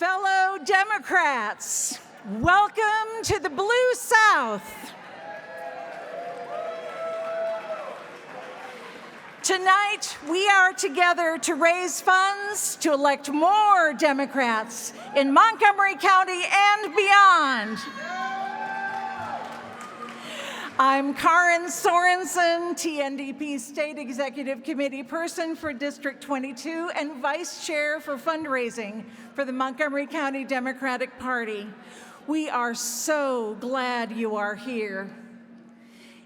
Fellow Democrats, welcome to the Blue South. Tonight, we are together to raise funds to elect more Democrats in Montgomery County and beyond. I'm Karen Sorenson, TNDP State Executive Committee person for District 22 and Vice Chair for Fundraising for the Montgomery County Democratic Party. We are so glad you are here.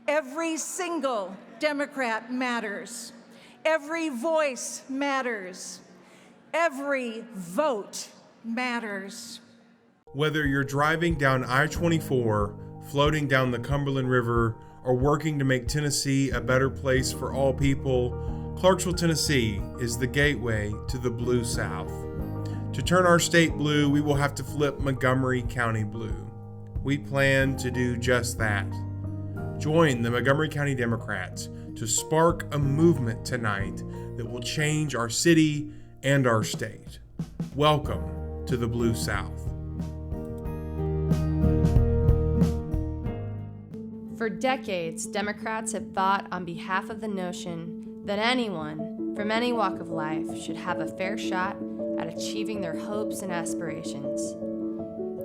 Every single Democrat matters. Every voice matters. Every vote matters. Whether you're driving down I-24, floating down the Cumberland River, or working to make Tennessee a better place for all people, Clarksville, Tennessee is the gateway to the Blue South. To turn our state blue, we will have to flip Montgomery County blue. We plan to do just that. Join the Montgomery County Democrats to spark a movement tonight that will change our city and our state. Welcome to the Blue South. For decades, Democrats have fought on behalf of the notion that anyone from any walk of life should have a fair shot at achieving their hopes and aspirations.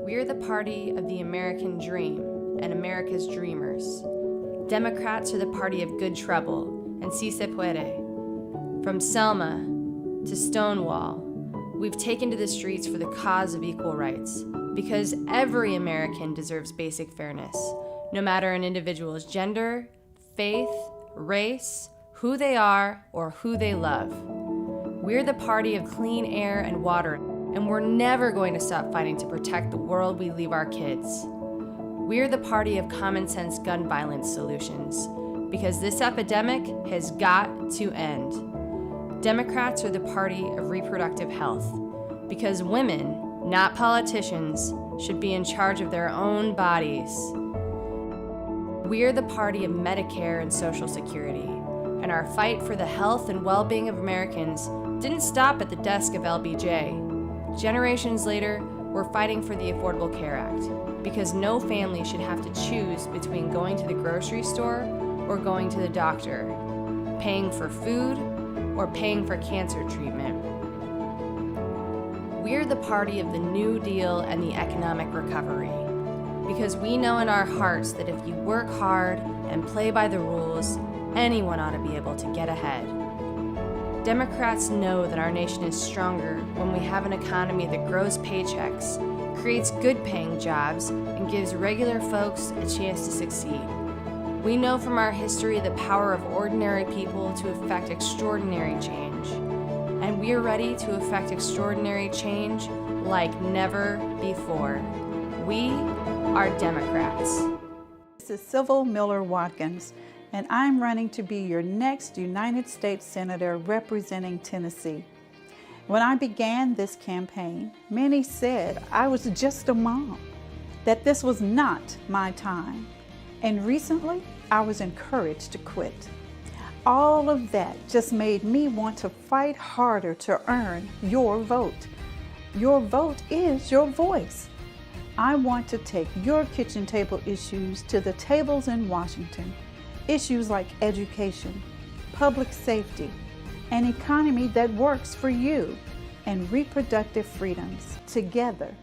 We are the party of the American dream and America's dreamers. Democrats are the party of good trouble and si se puede. From Selma to Stonewall, we've taken to the streets for the cause of equal rights because every American deserves basic fairness, no matter an individual's gender, faith, race, who they are, or who they love. We're the party of clean air and water, and we're never going to stop fighting to protect the world we leave our kids. We're the party of common sense gun violence solutions, because this epidemic has got to end. Democrats are the party of reproductive health, because women, not politicians, should be in charge of their own bodies. We're the party of Medicare and Social Security, and our fight for the health and well-being of Americans didn't stop at the desk of LBJ. Generations later, we're fighting for the Affordable Care Act, because no family should have to choose between going to the grocery store or going to the doctor, paying for food or paying for cancer treatment. We're the party of the New Deal and the economic recovery, because we know in our hearts that if you work hard and play by the rules, anyone ought to be able to get ahead. Democrats know that our nation is stronger when we have an economy that grows paychecks, creates good-paying jobs, and gives regular folks a chance to succeed. We know from our history the power of ordinary people to effect extraordinary change. And we are ready to effect extraordinary change like never before. We are Democrats. This is Civil Miller-Watkins, and I'm running to be your next United States Senator representing Tennessee. When I began this campaign, many said I was just a mom, that this was not my time. And recently, I was encouraged to quit. All of that just made me want to fight harder to earn your vote. Your vote is your voice. I want to take your kitchen table issues to the tables in Washington. Issues like education, public safety, an economy that works for you, and reproductive freedoms. Together,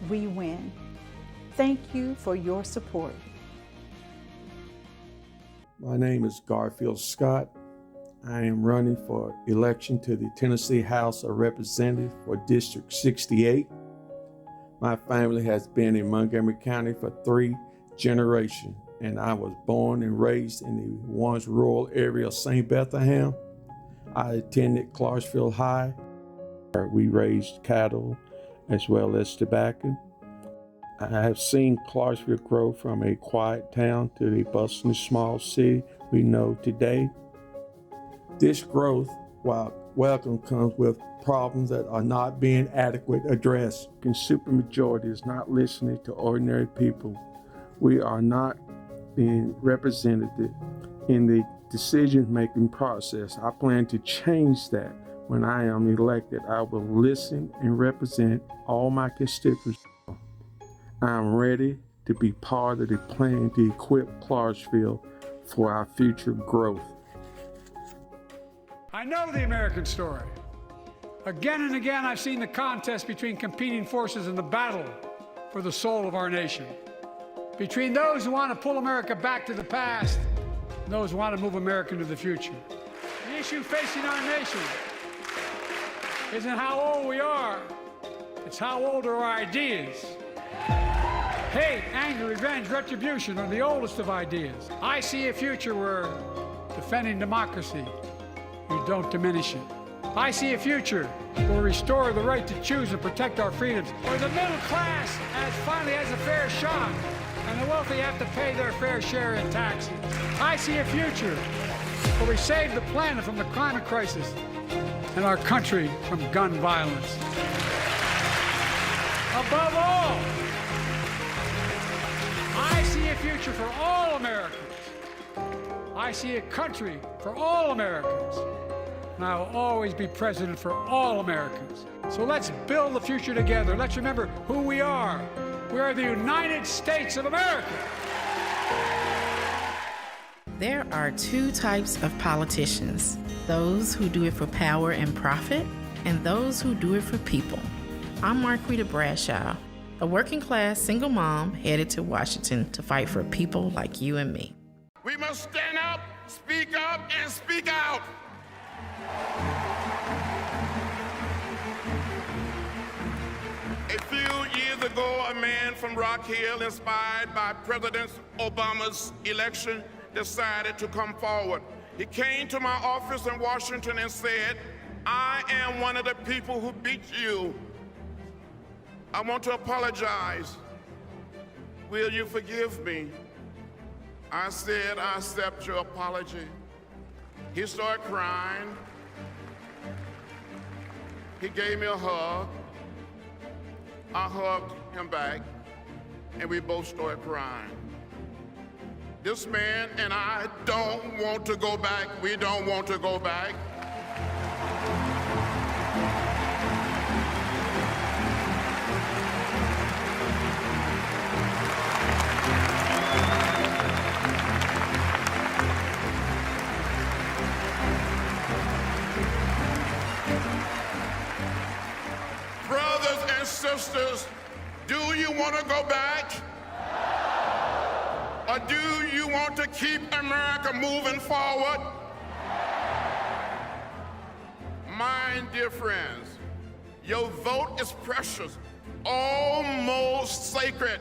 we win. Thank you for your support. My name is Garfield Scott. I am running for election to the Tennessee House of Representatives for District 68. My family has been in Montgomery County for 3 generations, and I was born and raised in the once rural area of St. Bethlehem. I attended Clarksville High. We raised cattle as well as tobacco. I have seen Clarksville grow from a quiet town to the bustling small city we know today. This growth, while welcome, comes with problems that are not being adequately addressed. The supermajority is not listening to ordinary people. We are not being represented in the decision-making process. I plan to change that When I am elected, I will listen and represent all my constituents. I am ready to be part of the plan to equip Clarksville for our future growth. I know the American story. Again and again, I've seen the contest between competing forces in the battle for the soul of our nation. Between those who want to pull America back to the past and those who want to move America into the future. The issue facing our nation isn't how old we are, it's how old are our ideas. Hate, anger, revenge, retribution are the oldest of ideas. I see a future where defending democracy, you don't diminish it. I see a future where we restore the right to choose and protect our freedoms, where the middle class finally has a fair shot, and the wealthy have to pay their fair share in taxes. I see a future where we save the planet from the climate crisis and our country from gun violence. Above all, I see a future for all Americans. I see a country for all Americans. And I will always be president for all Americans. So let's build the future together. Let's remember who we are. We are the United States of America. There are two types of politicians: those who do it for power and profit, and those who do it for people. I'm Marquita Bradshaw, a working class single mom headed to Washington to fight for people like you and me. We must stand up, and speak out. A few years ago, a man from Rock Hill, inspired by President Obama's election, decided to come forward. He came to my office in Washington and said, "I am one of the people who beat you. I want to apologize. Will you forgive me?" I said, "I accept your apology." He started crying. He gave me a hug. I hugged him back, and we both started crying. This man and I don't want to go back. We don't want to go back. Brothers and sisters, do you want to go back? Or do you want to keep America moving forward? My dear friends, your vote is precious, almost sacred.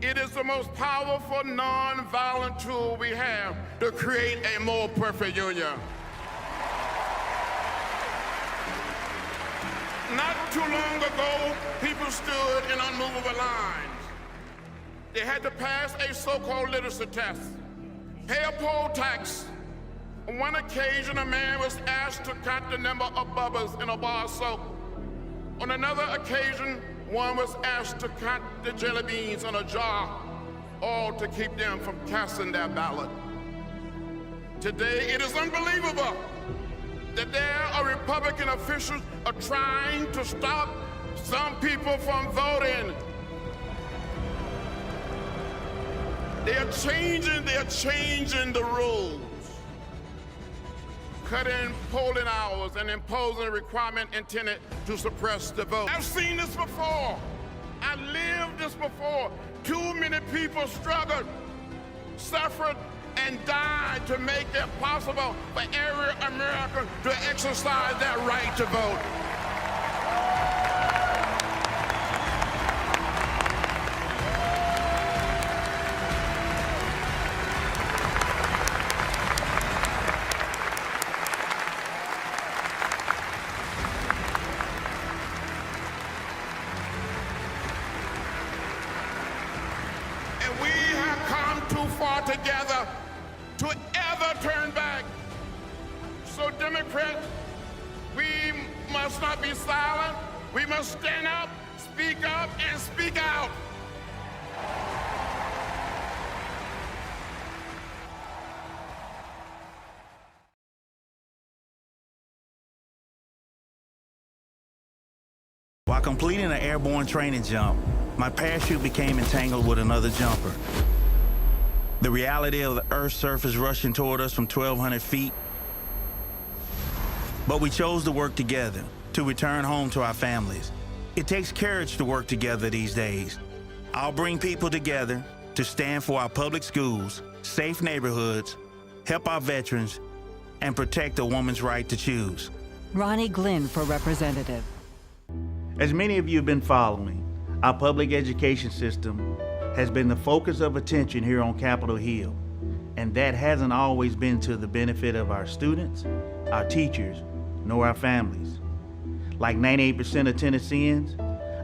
It is the most powerful non-violent tool we have to create a more perfect union. Not too long ago, people stood in unmovable lines. They had to pass a so-called literacy test, pay a poll tax. On one occasion, a man was asked to count the number of bubbles in a bar of soap. On another occasion, one was asked to count the jelly beans in a jar, all to keep them from casting their ballot. Today, it is unbelievable that there are Republican officials are trying to stop some people from voting. They're changing the rules, cutting polling hours and imposing a requirement intended to suppress the vote. I've seen this before. I lived this before. Too many people struggled, suffered, and died to make it possible for every American to exercise their right to vote. And we have come too far together to ever turn back. So Democrats, we must not be silent. We must stand up, and speak out. completing an airborne training jump, my parachute became entangled with another jumper. The reality of the Earth's surface rushing toward us from 1,200 feet. But we chose to work together, to return home to our families. It takes courage to work together these days. I'll bring people together to stand for our public schools, safe neighborhoods, help our veterans, and protect a woman's right to choose. Ronnie Glynn for representative. As many of you have been following, our public education system has been the focus of attention here on Capitol Hill, and that hasn't always been to the benefit of our students, our teachers, nor our families. Like 98% of Tennesseans,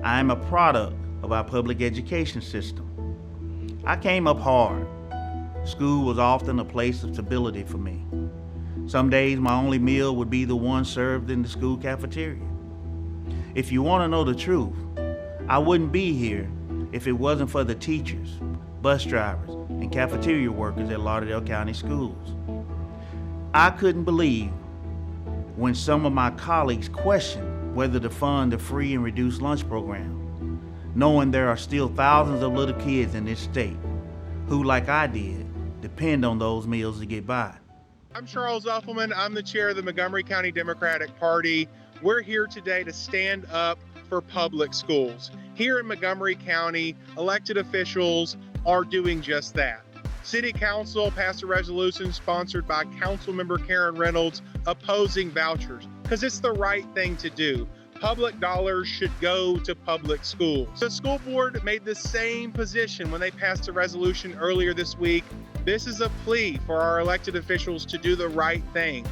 I am a product of our public education system. I came up hard. School was often a place of stability for me. Some days my only meal would be the one served in the school cafeteria. If you want to know the truth, I wouldn't be here if it wasn't for the teachers, bus drivers, and cafeteria workers at Lauderdale County Schools. I couldn't believe when some of my colleagues questioned whether to fund the free and reduced lunch program, knowing there are still thousands of little kids in this state who, like I did, depend on those meals to get by. I'm Charles Uffelmon. I'm the chair of the Montgomery County Democratic Party. We're here today to stand up for public schools. Here in Montgomery County, elected officials are doing just that. City Council passed a resolution sponsored by Councilmember Karen Reynolds opposing vouchers because it's the right thing to do. Public dollars should go to public schools. The school board made the same position when they passed a resolution earlier this week. This is a plea for our elected officials to do the right thing.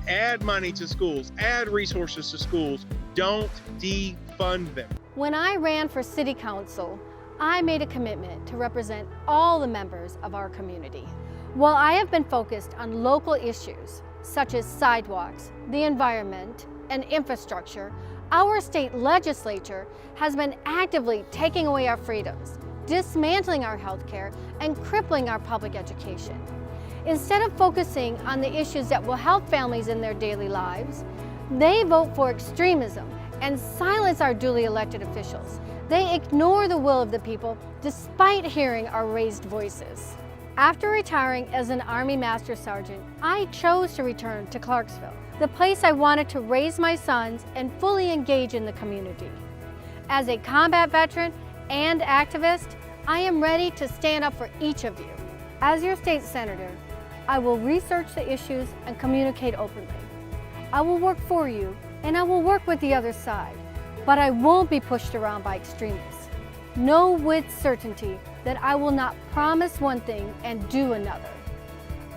Add money to schools, add resources to schools, don't defund them. When I ran for city council, I made a commitment to represent all the members of our community. While I have been focused on local issues such as sidewalks, the environment, and infrastructure, our state legislature has been actively taking away our freedoms, dismantling our health care, and crippling our public education. Instead of focusing on the issues that will help families in their daily lives, they vote for extremism and silence our duly elected officials. They ignore the will of the people despite hearing our raised voices. After retiring as an Army Master Sergeant, I chose to return to Clarksville, the place I wanted to raise my sons and fully engage in the community. As a combat veteran and activist, I am ready to stand up for each of you. As your state senator, I will research the issues and communicate openly. I will work for you and I will work with the other side, but I won't be pushed around by extremists. Know with certainty that I will not promise one thing and do another.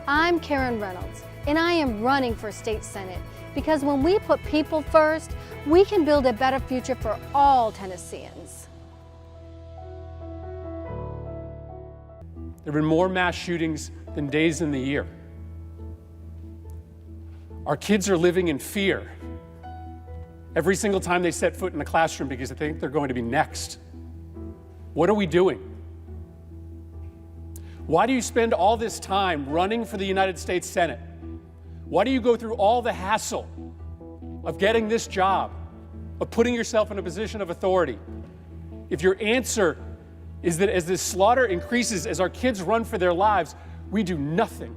I'm Karen Reynolds, and I am running for state senate because when we put people first, we can build a better future for all Tennesseans. There have been more mass shootings than days in the year. Our kids are living in fear every single time they set foot in the classroom because they think they're going to be next. What are we doing? Why do you spend all this time running for the United States Senate? Why do you go through all the hassle of getting this job, of putting yourself in a position of authority? If your answer is that as this slaughter increases, as our kids run for their lives, we do nothing.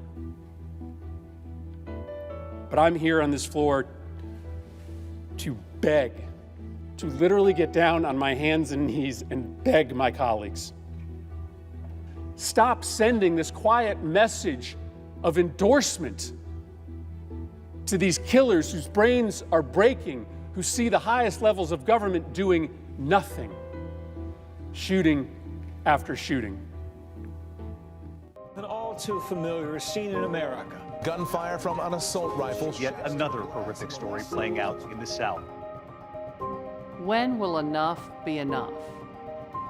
But I'm here on this floor to beg, to literally get down on my hands and knees and beg my colleagues. Stop sending this quiet message of endorsement to these killers whose brains are breaking, who see the highest levels of government doing nothing, shooting after shooting. An all too familiar scene in America. Gunfire from an assault rifle. Yet another horrific story playing out in the South. When will enough be enough?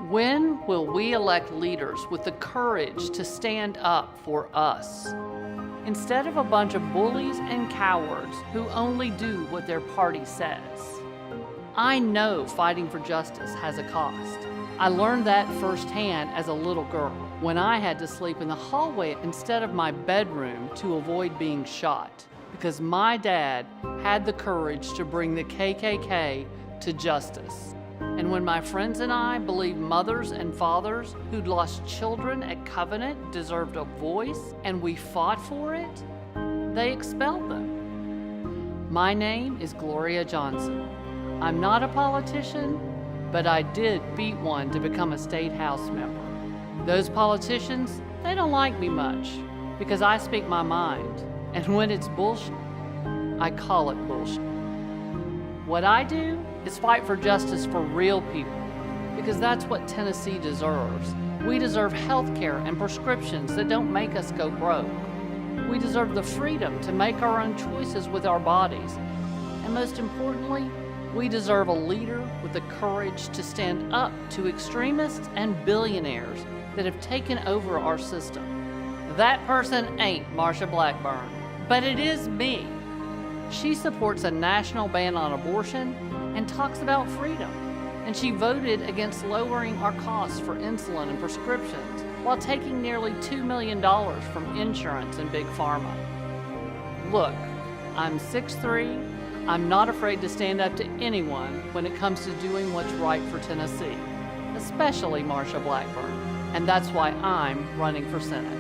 When will we elect leaders with the courage to stand up for us, instead of a bunch of bullies and cowards who only do what their party says? I know fighting for justice has a cost. I learned that firsthand as a little girl when I had to sleep in the hallway instead of my bedroom to avoid being shot, because my dad had the courage to bring the KKK to justice. And when my friends and I believed mothers and fathers who'd lost children at Covenant deserved a voice and we fought for it, they expelled them. My name is Gloria Johnson. I'm not a politician, but I did beat one to become a state house member. Those politicians, they don't like me much because I speak my mind. And when it's bullshit, I call it bullshit. What I do is fight for justice for real people because that's what Tennessee deserves. We deserve health care and prescriptions that don't make us go broke. We deserve the freedom to make our own choices with our bodies. And most importantly, we deserve a leader with the courage to stand up to extremists and billionaires that have taken over our system. That person ain't Marsha Blackburn, but it is me. She supports a national ban on abortion and talks about freedom. And she voted against lowering our costs for insulin and prescriptions while taking nearly $2 million from insurance and big pharma. Look, I'm 6'3". I'm not afraid to stand up to anyone when it comes to doing what's right for Tennessee, especially Marsha Blackburn. And that's why I'm running for Senate.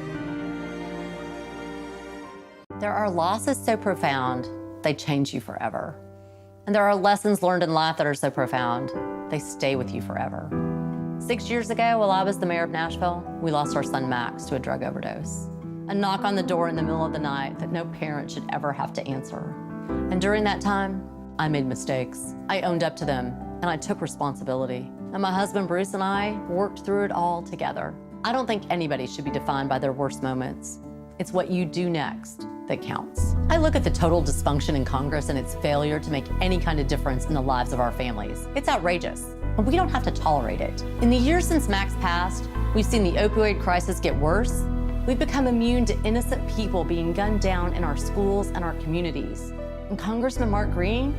There are losses so profound, they change you forever. And there are lessons learned in life that are so profound, they stay with you forever. 6 years ago, while I was the mayor of Nashville, we lost our son Max to a drug overdose. A knock on the door in the middle of the night that no parent should ever have to answer. And during that time, I made mistakes. I owned up to them, and I took responsibility. And my husband Bruce and I worked through it all together. I don't think anybody should be defined by their worst moments. It's what you do next that counts. I look at the total dysfunction in Congress and its failure to make any kind of difference in the lives of our families. It's outrageous, and we don't have to tolerate it. In the years since Max passed, we've seen the opioid crisis get worse. We've become immune to innocent people being gunned down in our schools and our communities. And Congressman Mark Green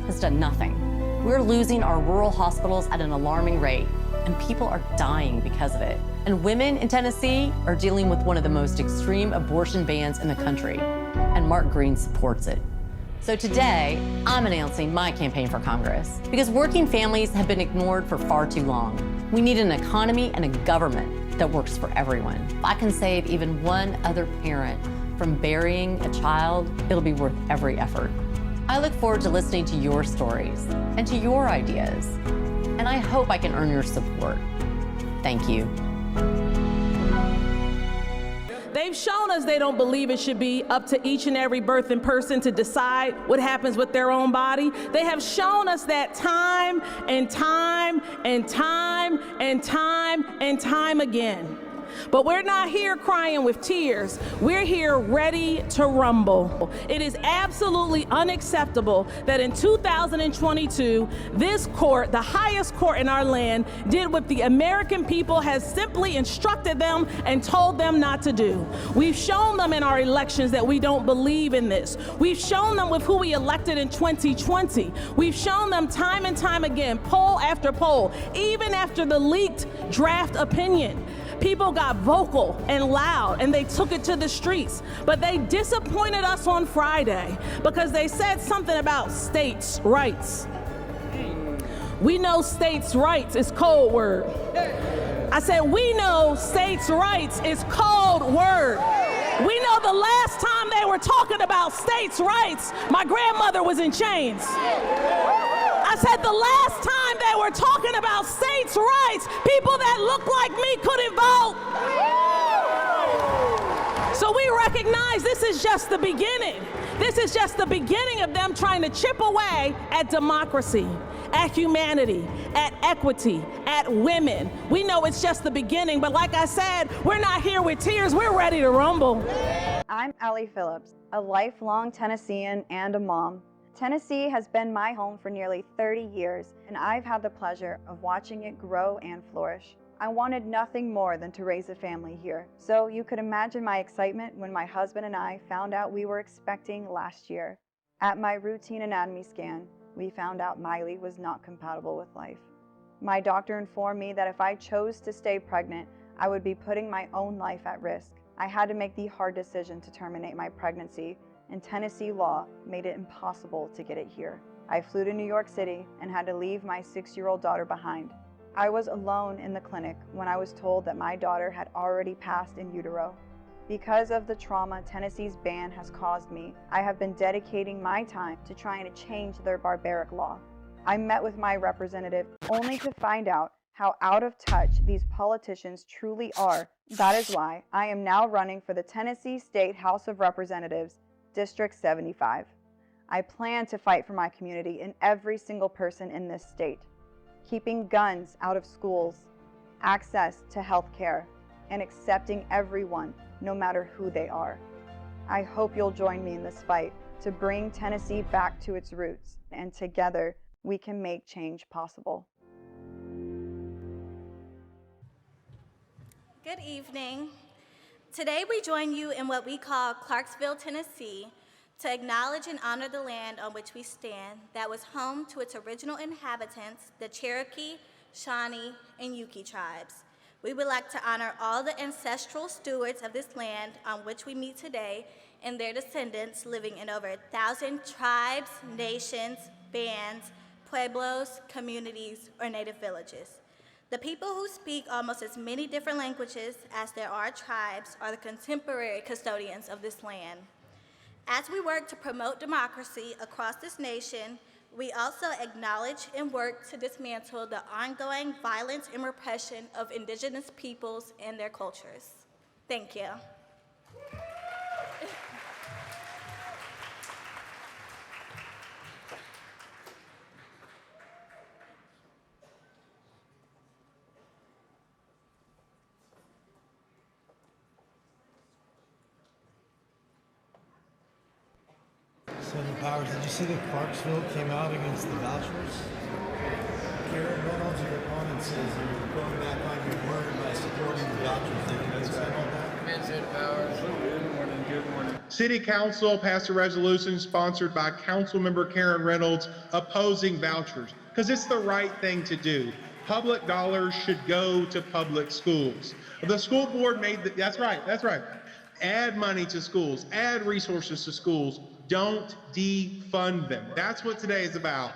has done nothing. We're losing our rural hospitals at an alarming rate, and people are dying because of it. And women in Tennessee are dealing with one of the most extreme abortion bans in the country, and Mark Green supports it. So today, I'm announcing my campaign for Congress because working families have been ignored for far too long. We need an economy and a government that works for everyone. If I can save even one other parent from burying a child, it'll be worth every effort. I look forward to listening to your stories and to your ideas, and I hope I can earn your support. Thank you. They've shown us they don't believe it should be up to each and every birthing person to decide what happens with their own body. They have shown us that time and time and time and time and time again. But we're not here crying with tears. We're here ready to rumble. It is absolutely unacceptable that in 2022, this court, the highest court in our land, did what the American people has simply instructed them and told them not to do. We've shown them in our elections that we don't believe in this. We've shown them with who we elected in 2020. We've shown them time and time again, poll after poll, even after the leaked draft opinion. People got vocal and loud and they took it to the streets, but they disappointed us on Friday because they said something about states' rights. We know states' rights is code word. I said, we know states' rights is code word. We know the last time they were talking about states' rights, my grandmother was in chains. I said the last time they were talking about states' rights, people that look like me couldn't vote. So we recognize this is just the beginning. This is just the beginning of them trying to chip away at democracy, at humanity, at equity, at women. We know it's just the beginning, but like I said, we're not here with tears, we're ready to rumble. I'm Allie Phillips, a lifelong Tennessean and a mom. Tennessee has been my home for nearly 30 years, and I've had the pleasure of watching it grow and flourish. I wanted nothing more than to raise a family here, so you could imagine my excitement when my husband and I found out we were expecting last year. At my routine anatomy scan, we found out Miley was not compatible with life. My doctor informed me that if I chose to stay pregnant, I would be putting my own life at risk. I had to make the hard decision to terminate my pregnancy, and Tennessee law made it impossible to get it here. I flew to New York City and had to leave my 6-year-old daughter behind. I was alone in the clinic when I was told that my daughter had already passed in utero. Because of the trauma Tennessee's ban has caused me, I have been dedicating my time to trying to change their barbaric law. I met with my representative only to find out how out of touch these politicians truly are. That is why I am now running for the Tennessee State House of Representatives, District 75. I plan to fight for my community and every single person in this state, keeping guns out of schools, access to health care, and accepting everyone, no matter who they are. I hope you'll join me in this fight to bring Tennessee back to its roots, and together we can make change possible. Good evening. Today we join you in what we call Clarksville, Tennessee, to acknowledge and honor the land on which we stand that was home to its original inhabitants, the Cherokee, Shawnee, and Yuki tribes. We would like to honor all the ancestral stewards of this land on which we meet today and their descendants living in over 1,000 tribes, nations, bands, pueblos, communities, or native villages. The people who speak almost as many different languages as there are tribes are the contemporary custodians of this land. As we work to promote democracy across this nation, we also acknowledge and work to dismantle the ongoing violence and repression of indigenous peoples and their cultures. Thank you. Senator Powers, did you see that Clarksville came out against the vouchers? Karen Reynolds, your opponent, says you're going back on your word by supporting the vouchers. Did you say about that? Senator Powers. Good morning. City Council passed a resolution sponsored by Councilmember Karen Reynolds opposing vouchers because it's the right thing to do. Public dollars should go to public schools. The school board made that's right. Add money to schools, add resources to schools. Don't defund them. That's what today is about.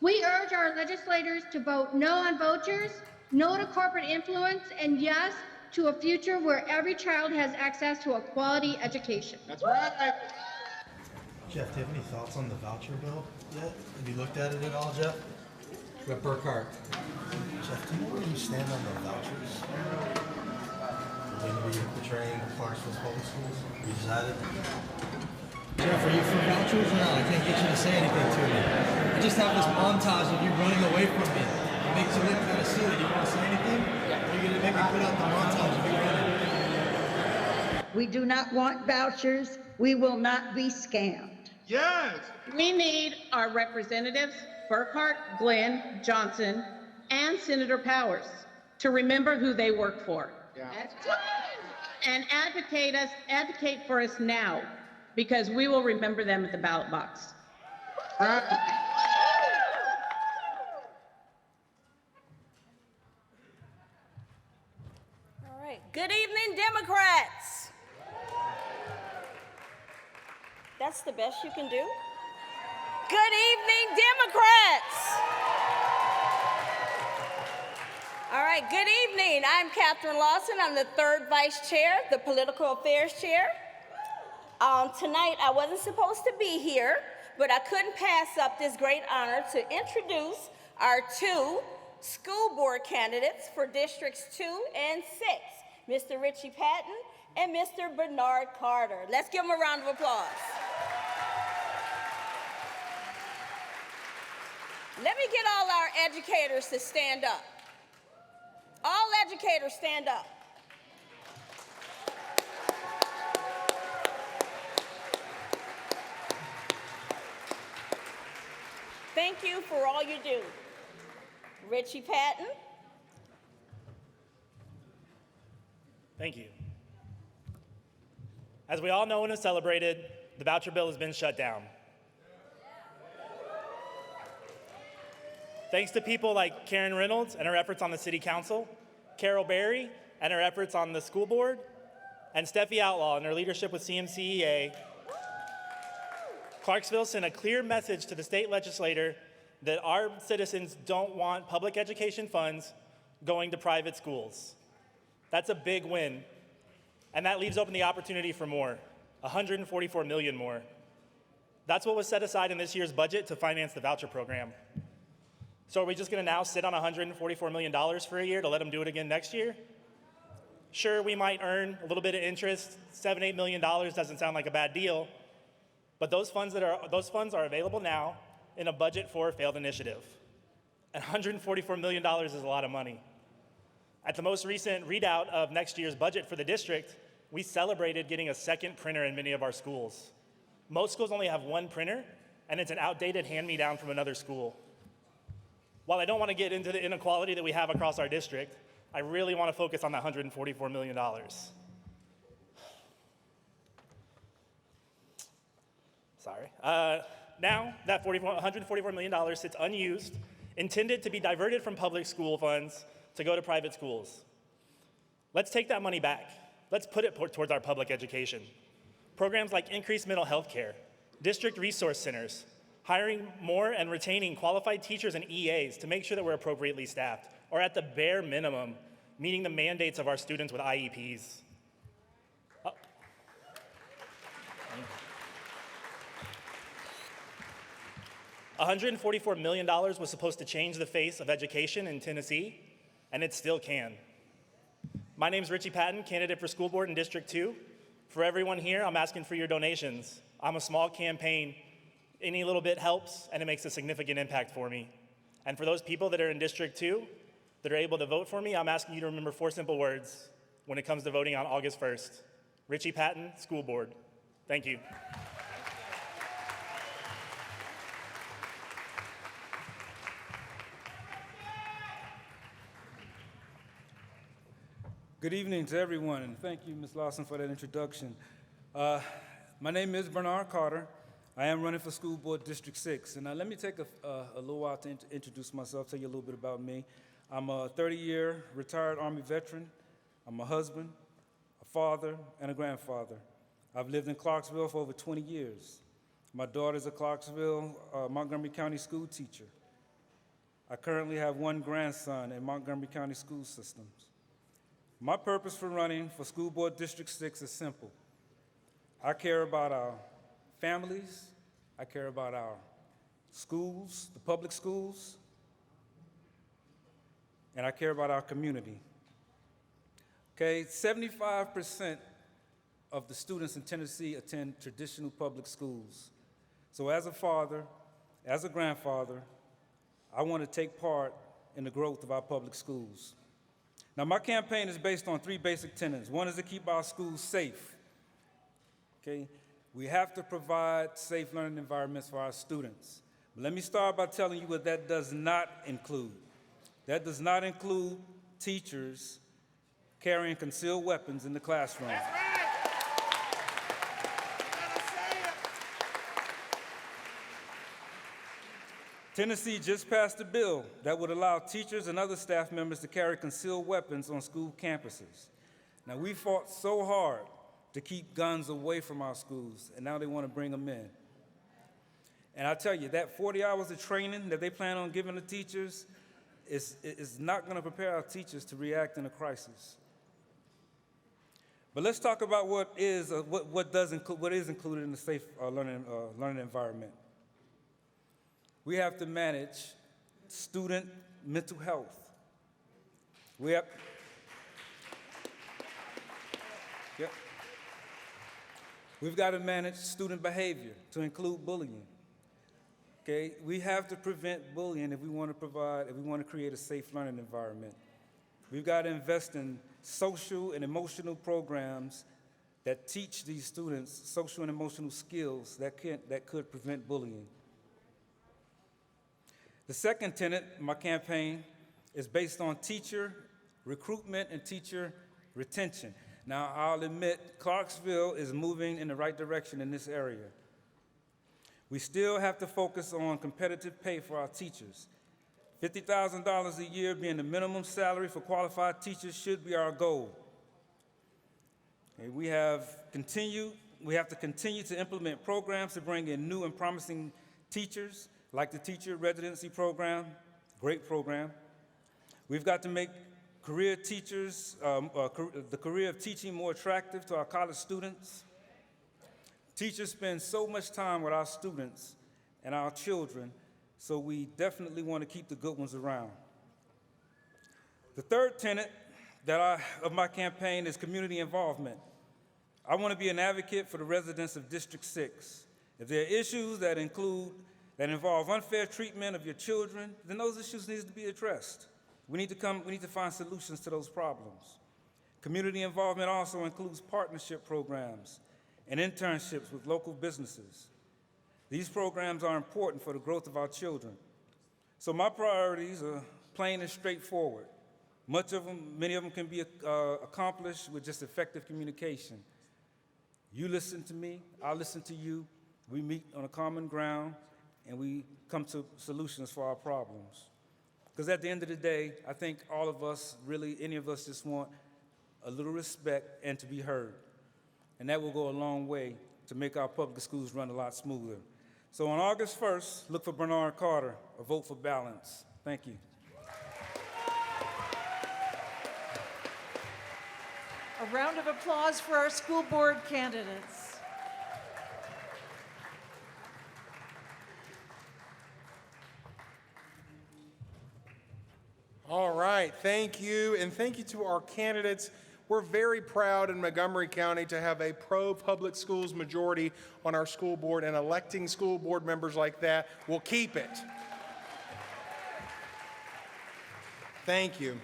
We urge our legislators to vote no on vouchers, no to corporate influence, and yes to a future where every child has access to a quality education. That's right. Jeff, do you have any thoughts on the voucher bill yet? Have you looked at it at all, Jeff? Rep. Burkhart. Jeff, do you know where you stand on the vouchers? You're going to be portraying Clarksville Public Schools? You decided? Jeff, are you for vouchers or not? I can't get you to say anything to me. I just have this montage of you running away from me. It makes you look kind of silly. Do you want to say anything? Or are you going to make me put out the montage of you running? We do not want vouchers. We will not be scammed. Yes! We need our representatives, Burkhart, Glynn, Johnson, and Senator Powers, to remember who they work for. Yeah. And advocate for us now, because we will remember them at the ballot box. All right. Good evening, Democrats. That's the best you can do? Good evening, Democrats. All right, good evening. I'm Katherine Lawson. I'm the third vice chair, the political affairs chair. Tonight, I wasn't supposed to be here, but I couldn't pass up this great honor to introduce our two school board candidates for Districts 2 and 6, Mr. Ritchie Patton and Mr. Bernard Carter. Let's give them a round of applause. Let me get all our educators to stand up. All educators stand up. Thank you for all you do. Ritchie Patton. Thank you. As we all know and have celebrated, the voucher bill has been shut down. Thanks to people like Karen Reynolds and her efforts on the city council, Carol Berry and her efforts on the school board, and Steffi Outlaw and her leadership with CMCEA, Clarksville sent a clear message to the state legislature that our citizens don't want public education funds going to private schools. That's a big win. And that leaves open the opportunity for more, 144 million more. That's what was set aside in this year's budget to finance the voucher program. So are we just gonna now sit on $144 million for a year to let them do it again next year? Sure, we might earn a little bit of interest. $7-8 million doesn't sound like a bad deal, but those funds are available now in a budget for a failed initiative. And $144 million is a lot of money. At the most recent readout of next year's budget for the district, we celebrated getting a second printer in many of our schools. Most schools only have one printer, and it's an outdated hand-me-down from another school. While I don't want to get into the inequality that we have across our district, I really want to focus on that $144 million. Sorry. Now, that $144 million sits unused, intended to be diverted from public school funds to go to private schools. Let's take that money back. Let's put it towards our public education. Programs like increased mental health care, district resource centers, hiring more and retaining qualified teachers and EAs to make sure that we're appropriately staffed, or at the bare minimum, meeting the mandates of our students with IEPs. $144 million was supposed to change the face of education in Tennessee, and it still can. My name's Ritchie Patton, candidate for school board in District 2. For everyone here, I'm asking for your donations. I'm a small campaign. Any little bit helps, and it makes a significant impact for me. And for those people that are in District 2 that are able to vote for me, I'm asking you to remember 4 simple words when it comes to voting on August 1st. Ritchie Patton, School Board. Thank you. Good evening to everyone, and thank you, Ms. Lawson, for that introduction. My name is Bernard Carter. I am running for School Board District 6, and let me take a little while to introduce myself, tell you a little bit about me. I'm a 30-year retired Army veteran. I'm a husband, a father, and a grandfather. I've lived in Clarksville for over 20 years. My daughter's a Clarksville, Montgomery County school teacher. I currently have 1 grandson in Montgomery County school systems. My purpose for running for School Board District 6 is simple. I care about our families, I care about our schools, the public schools, and I care about our community. Okay, 75% of the students in Tennessee attend traditional public schools. So as a father, as a grandfather, I want to take part in the growth of our public schools. Now, my campaign is based on 3 basic tenets. One is to keep our schools safe. Okay? We have to provide safe learning environments for our students. But let me start by telling you what that does not include. That does not include teachers carrying concealed weapons in the classroom. That's right. Tennessee just passed a bill that would allow teachers and other staff members to carry concealed weapons on school campuses. Now, we fought so hard to keep guns away from our schools, and now they want to bring them in. And I tell you, that 40 hours of training that they plan on giving the teachers is not going to prepare our teachers to react in a crisis. But let's talk about what is included in the safe learning environment. We have to manage student mental health. We've got to manage student behavior to include bullying. Okay, we have to prevent bullying if we want to create a safe learning environment. We've got to invest in social and emotional programs that teach these students social and emotional skills that could prevent bullying. The second tenet of my campaign is based on teacher recruitment and teacher retention. Now, I'll admit, Clarksville is moving in the right direction in this area. We still have to focus on competitive pay for our teachers. $50,000 a year being the minimum salary for qualified teachers should be our goal. Okay, we have continued we have to continue to implement programs to bring in new and promising teachers, like the Teacher Residency Program, great program. We've got to make career teachers, the career of teaching more attractive to our college students. Teachers spend so much time with our students and our children, so we definitely want to keep the good ones around. The third tenet of my campaign is community involvement. I want to be an advocate for the residents of District 6. If there are issues that involve unfair treatment of your children, then those issues need to be addressed. We need to find solutions to those problems. Community involvement also includes partnership programs and internships with local businesses. These programs are important for the growth of our children. So my priorities are plain and straightforward. Many of them can be accomplished with just effective communication. You listen to me, I listen to you, we meet on a common ground, and we come to solutions for our problems. Because at the end of the day, I think all of us, really, any of us just want a little respect and to be heard. And that will go a long way to make our public schools run a lot smoother. So on August 1st, look for Bernard Carter, a vote for balance. Thank you. A round of applause for our school board candidates. All right, thank you, and thank you to our candidates. We're very proud in Montgomery County to have a pro-public schools majority on our school board, and electing school board members like that will keep it. Thank you.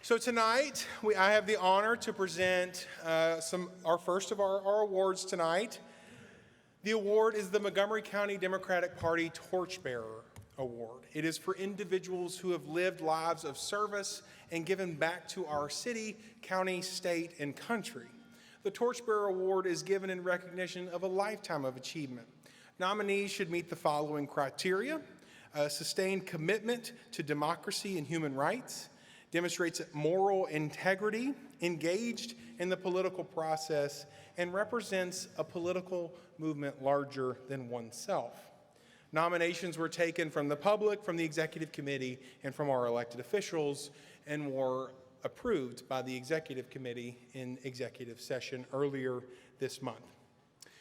So tonight, I have the honor to present our first of our awards tonight. The award is the Montgomery County Democratic Party Torchbearer Award. It is for individuals who have lived lives of service and given back to our city, county, state, and country. The Torchbearer Award is given in recognition of a lifetime of achievement. Nominees should meet the following criteria: a sustained commitment to democracy and human rights, demonstrates moral integrity, engaged in the political process, and represents a political movement larger than oneself. Nominations were taken from the public, from the executive committee, and from our elected officials, and were approved by the executive committee in executive session earlier this month.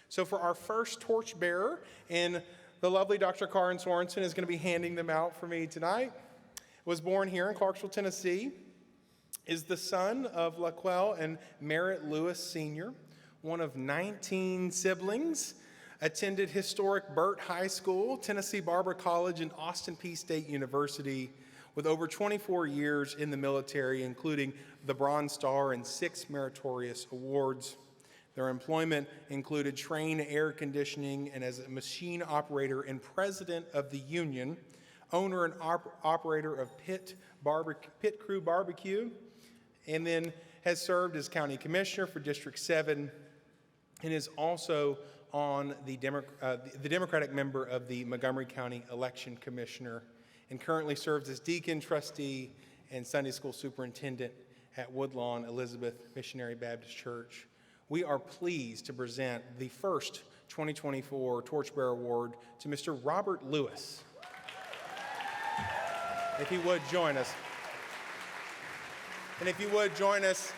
So for our first torchbearer, and the lovely Dr. Katherine Sorenson is going to be handing them out for me tonight. Was born here in Clarksville, Tennessee, is the son of Laquelle and Merritt Lewis Sr., one of 19 siblings, attended historic Burt High School, Tennessee Barber College, and Austin Peay State University, with over 24 years in the military, including the Bronze Star and 6 meritorious awards. Their employment included train air conditioning and as a machine operator and president of the union, owner and operator of Pit Crew Barbecue, and then has served as county commissioner for District 7, and is also on the Democratic member of the Montgomery County Election Commissioner, and currently serves as deacon, trustee, and Sunday school superintendent at Woodlawn Elizabeth Missionary Baptist Church. We are pleased to present the first 2024 Torchbearer Award to Mr. Robert Lewis. If he would join us. And if you would join us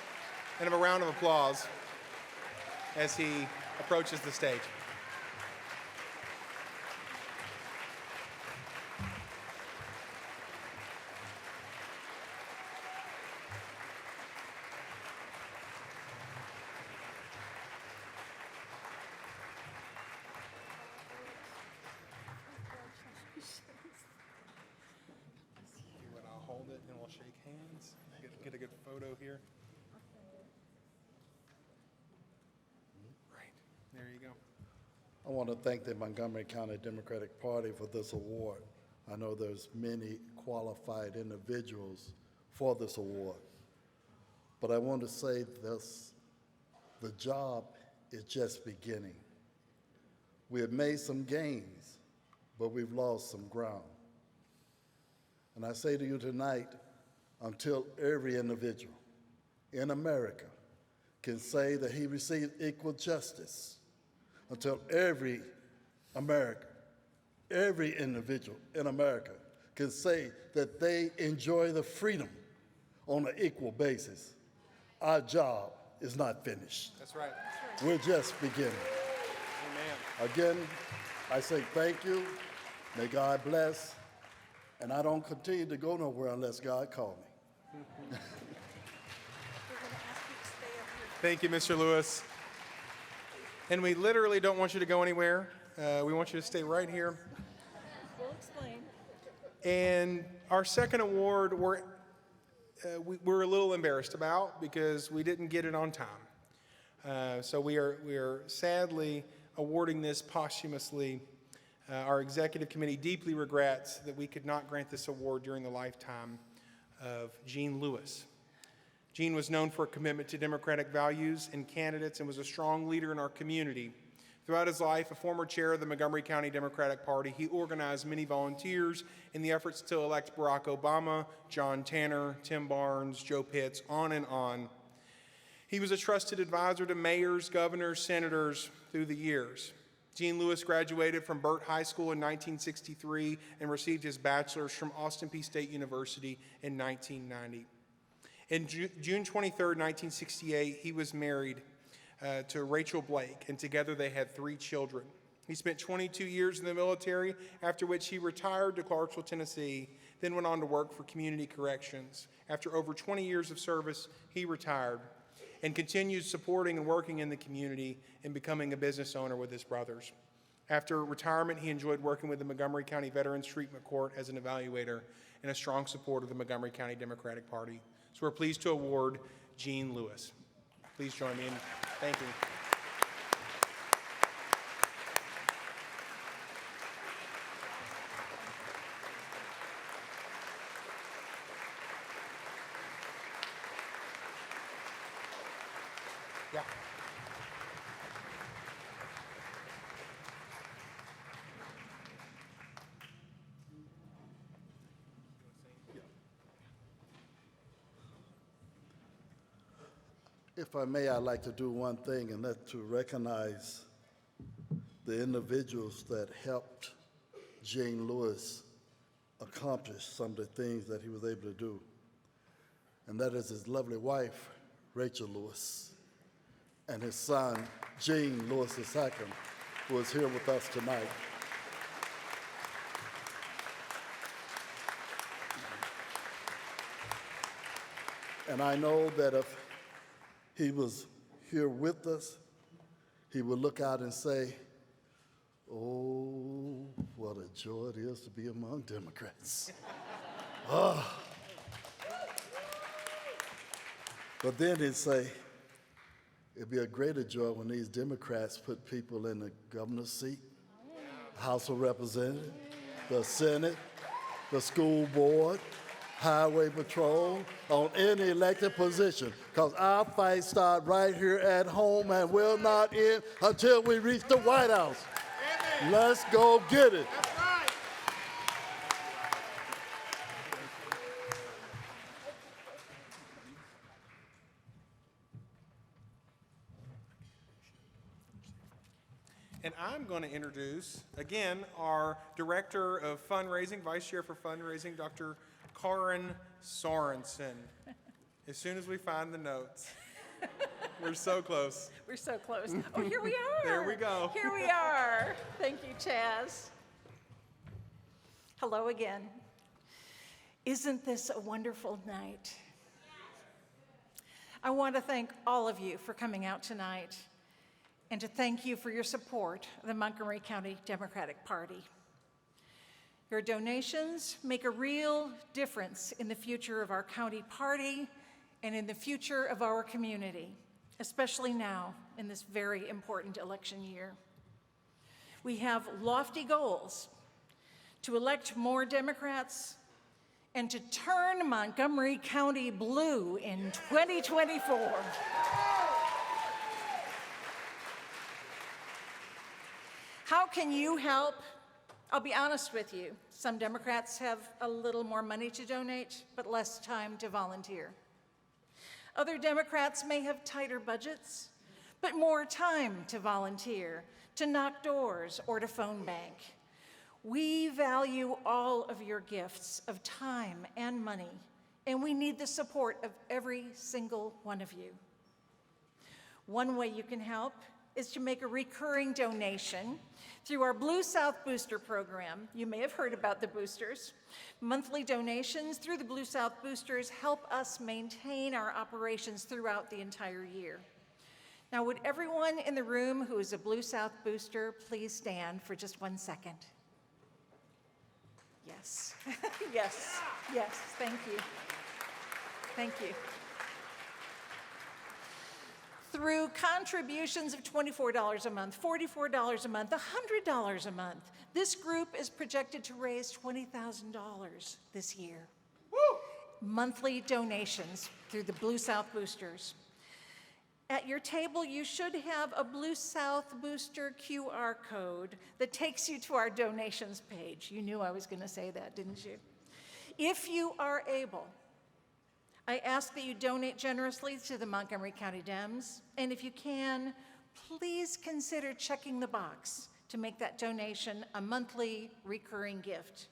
in a round of applause as he approaches the stage. And we'll shake hands, get a good photo here. Right, there you go. I want to thank the Montgomery County Democratic Party for this award. I know there's many qualified individuals for this award, but I want to say this: the job is just beginning. We have made some gains, but we've lost some ground. And I say to you tonight, until every individual in America can say that he received equal justice until every American, every individual in America can say that they enjoy the freedom on an equal basis. Our job is not finished. That's right. We're just beginning. Amen. Again, I say thank you. May God bless. And I don't continue to go nowhere unless God calls me. Thank you, Mr. Lewis. And we literally don't want you to go anywhere. We want you to stay right here. We'll explain. And our second award, we're a little embarrassed about because we didn't get it on time. So we are sadly awarding this posthumously. Our executive committee deeply regrets that we could not grant this award during the lifetime of Gene Lewis. Gene was known for a commitment to democratic values and candidates and was a strong leader in our community. Throughout his life, a former chair of the Montgomery County Democratic Party, he organized many volunteers in the efforts to elect Barack Obama, John Tanner, Tim Barnes, Joe Pitts, on and on. He was a trusted advisor to mayors, governors, senators through the years. Gene Lewis graduated from Burt High School in 1963 and received his bachelor's from Austin Peay State University in 1990. In June 23, 1968, he was married to Rachel Blake, and together they had 3 children. He spent 22 years in the military, after which he retired to Clarksville, Tennessee, then went on to work for Community Corrections. After over 20 years of service, he retired and continued supporting and working in the community and becoming a business owner with his brothers. After retirement, he enjoyed working with the Montgomery County Veterans Treatment Court as an evaluator and a strong supporter of the Montgomery County Democratic Party. So we're pleased to award Gene Lewis. Please join me in thanking. Yeah. If I may, I'd like to do one thing, and that's to recognize the individuals that helped Gene Lewis accomplish some of the things that he was able to do. And that is his lovely wife, Rachel Lewis, and his son, Gene Lewis II, who is here with us tonight. And I know that if he was here with us, he would look out and say, "Oh, what a joy it is to be among Democrats." Oh. But then he'd say, it'd be a greater joy when these Democrats put people in the governor's seat, House of Representatives, the Senate, the school board, highway patrol, on any elected position, because our fight starts right here at home and will not end until we reach the White House. Amen. Let's go get it. That's right. And I'm going to introduce, again, our Director of Fundraising, Vice Chair for Fundraising, Dr. Katherine Sorenson. As soon as we find the notes. We're so close. We're so close. Oh, here we are. There we go. Here we are. Thank you, Chaz. Hello again. Isn't this a wonderful night? I want to thank all of you for coming out tonight and to thank you for your support of the Montgomery County Democratic Party. Your donations make a real difference in the future of our county party and in the future of our community, especially now in this very important election year. We have lofty goals to elect more Democrats and to turn Montgomery County blue in 2024. How can you help? I'll be honest with you. Some Democrats have a little more money to donate, but less time to volunteer. Other Democrats may have tighter budgets, but more time to volunteer, to knock doors, or to phone bank. We value all of your gifts of time and money, and we need the support of every single one of you. One way you can help is to make a recurring donation through our Blue South Booster program. You may have heard about the boosters. Monthly donations through the Blue South Boosters help us maintain our operations throughout the entire year. Now, would everyone in the room who is a Blue South Booster please stand for just 1 second? Yes, yes, yes, thank you. Thank you. Through contributions of $24 a month, $44 a month, $100 a month, this group is projected to raise $20,000 this year. Woo! Monthly donations through the Blue South Boosters. At your table, you should have a Blue South Booster QR code that takes you to our donations page. You knew I was going to say that, didn't you? If you are able, I ask that you donate generously to the Montgomery County Dems, and if you can, please consider checking the box to make that donation a monthly recurring gift.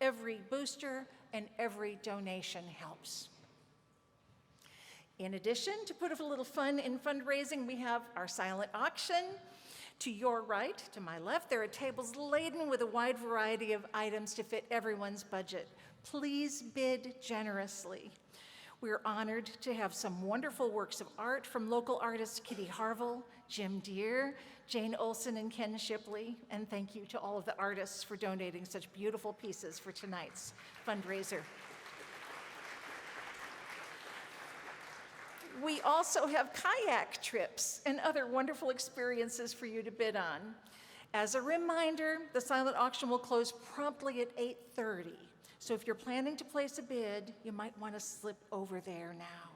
Every booster and every donation helps. In addition, to put a little fun in fundraising, we have our silent auction. To your right, to my left, there are tables laden with a wide variety of items to fit everyone's budget. Please bid generously. We're honored to have some wonderful works of art from local artists Kitty Harville, Jim Deere, Jane Olson, and Ken Shipley. And thank you to all of the artists for donating such beautiful pieces for tonight's fundraiser. We also have kayak trips and other wonderful experiences for you to bid on. As a reminder, the silent auction will close promptly at 8:30. So if you're planning to place a bid, you might want to slip over there now.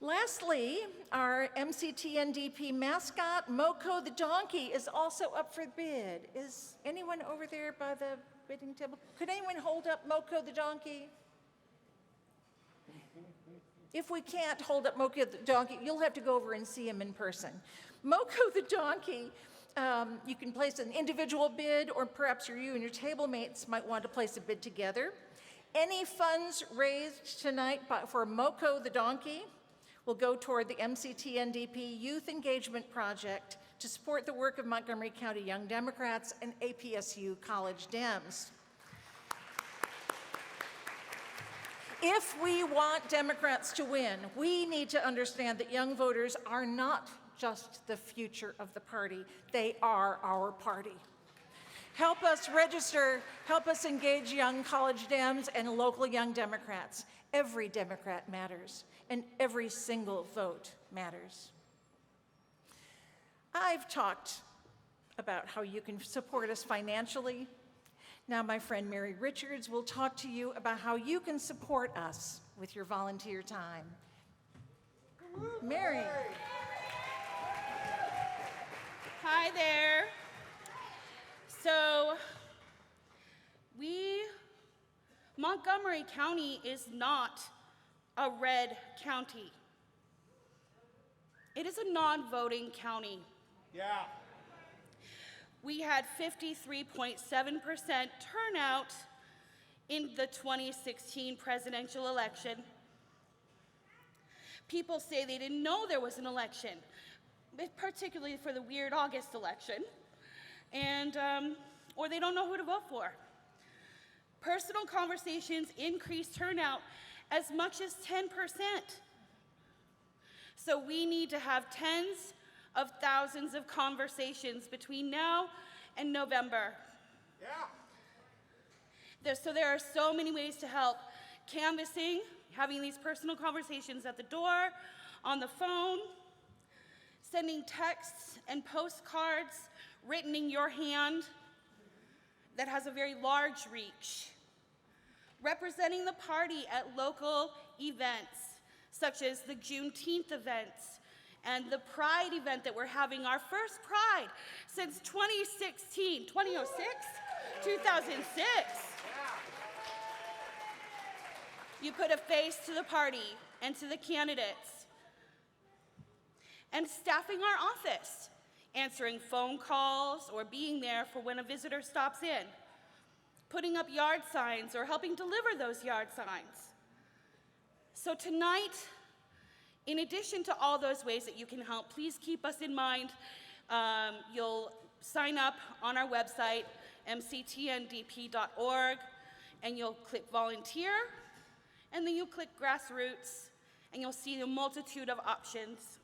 Lastly, our MCTNDP mascot, Moko the donkey, is also up for bid. Is anyone over there by the bidding table? Could anyone hold up Moko the donkey? If we can't hold up Moko the donkey, you'll have to go over and see him in person. Moko the donkey, you can place an individual bid, or perhaps you and your table mates might want to place a bid together. Any funds raised tonight for Moko the donkey will go toward the MCTNDP Youth Engagement Project to support the work of Montgomery County Young Democrats and APSU College Dems. If we want Democrats to win, we need to understand that young voters are not just the future of the party, they are our party. Help us register, help us engage young college Dems and local young Democrats. Every Democrat matters, and every single vote matters. I've talked about how you can support us financially. Now my friend Mary Richards will talk to you about how you can support us with your volunteer time. Mary. Hi there. So, Montgomery County is not a red county. It is a non-voting county. Yeah. We had 53.7% turnout in the 2016 presidential election. People say they didn't know there was an election, particularly for the weird August election, and or they don't know who to vote for. Personal conversations increased turnout as much as 10%. So we need to have tens of thousands of conversations between now and November. Yeah. So there are so many ways to help. Canvassing, having these personal conversations at the door, on the phone, sending texts and postcards written in your hand that has a very large reach. Representing the party at local events, such as the Juneteenth events and the Pride event that we're having, our first Pride since 2006? 2006. You put a face to the party and to the candidates. And staffing our office. answering phone calls, or being there for when a visitor stops in, putting up yard signs or helping deliver those yard signs. So tonight, in addition to all those ways that you can help, please keep us in mind. You'll sign up on our website, mctndp.org, and you'll click volunteer, and then you click grassroots, and you'll see a multitude of options.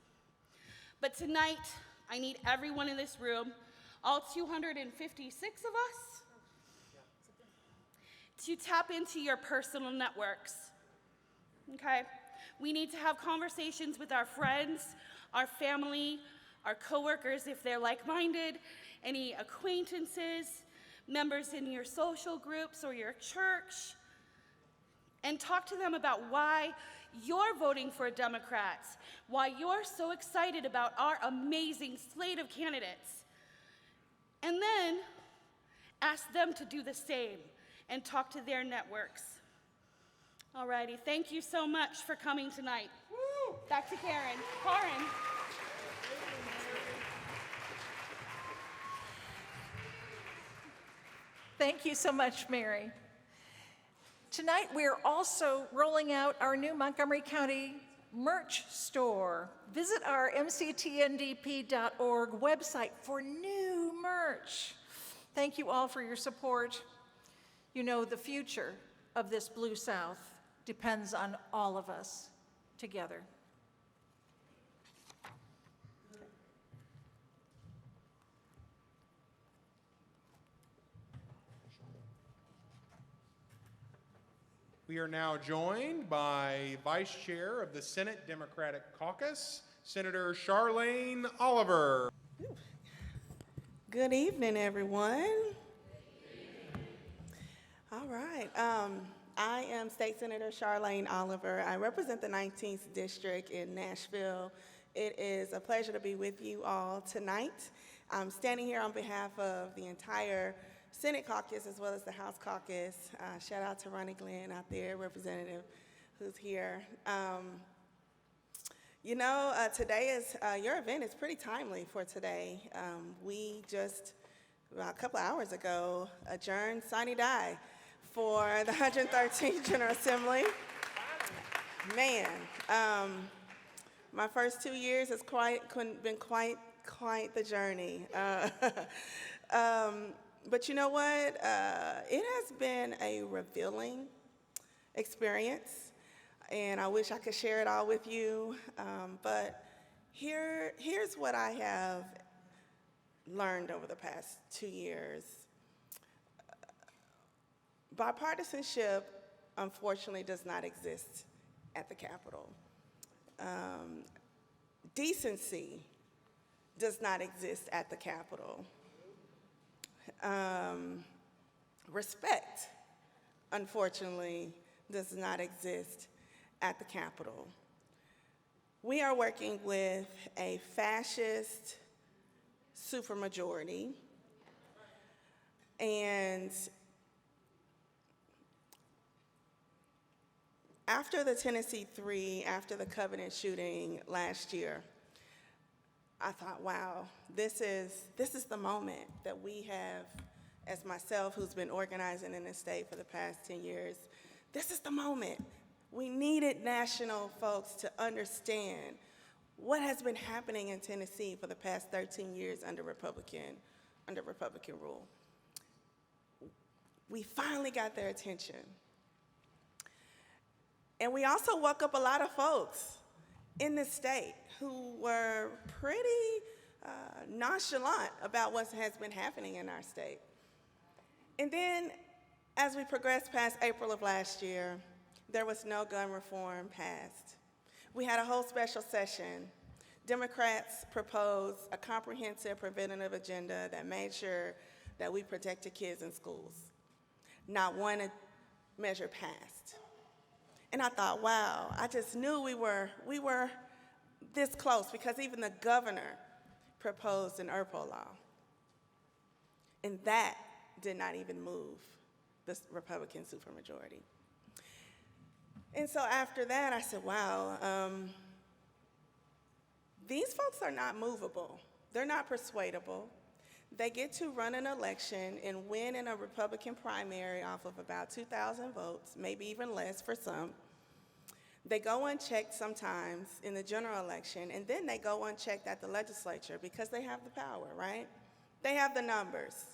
But tonight, I need everyone in this room, all 256 of us, to tap into your personal networks, okay? We need to have conversations with our friends, our family, our coworkers if they're like-minded, any acquaintances, members in your social groups or your church, and talk to them about why you're voting for Democrats, why you're so excited about our amazing slate of candidates. And then ask them to do the same and talk to their networks. Alrighty, thank you so much for coming tonight. Woo! Back to Karen. Thank you so much, Mary. Tonight, we're also rolling out our new Montgomery County merch store. Visit our mctndp.org website for new merch. Thank you all for your support. You know, the future of this Blue South depends on all of us together. We are now joined by Vice Chair of the Senate Democratic Caucus, Senator Charlane Oliver. Good evening, everyone. All right. I am State Senator Charlane Oliver. I represent the 19th District in Nashville. It is a pleasure to be with you all tonight. I'm standing here on behalf of the entire Senate caucus as well as the House caucus. Shout out to Ronnie, Glynn out there, representative who's here. Today is, your event is pretty timely for today. We just, about a couple of hours ago, adjourned sine die for the 113th General Assembly. Man, my first 2 years has been quite the journey. But you know what? It has been a revealing experience, and I wish I could share it all with you. But here's what I have learned over the past 2 years. Bipartisanship, unfortunately, does not exist at the Capitol. Decency does not exist at the Capitol. Respect, unfortunately, does not exist at the Capitol. We are working with a fascist supermajority, and after the Tennessee 3, after the Covenant shooting last year, I thought, wow, this is the moment that we have, as myself, who's been organizing in the state for the past 10 years, this is the moment. We needed national folks to understand what has been happening in Tennessee for the past 13 years under Republican rule. We finally got their attention. And we also woke up a lot of folks in the state who were pretty nonchalant about what has been happening in our state. And then, as we progressed past April of last year, there was no gun reform passed. We had a whole special session. Democrats proposed a comprehensive preventative agenda that made sure that we protected kids in schools. Not one measure passed. And I thought, wow, I just knew we were this close, because even the governor proposed an ERPO law. And that did not even move the Republican supermajority. And so after that, I said, wow, these folks are not movable. They're not persuadable. They get to run an election and win in a Republican primary off of about 2,000 votes, maybe even less for some. They go unchecked sometimes in the general election, and then they go unchecked at the legislature because they have the power, right? They have the numbers.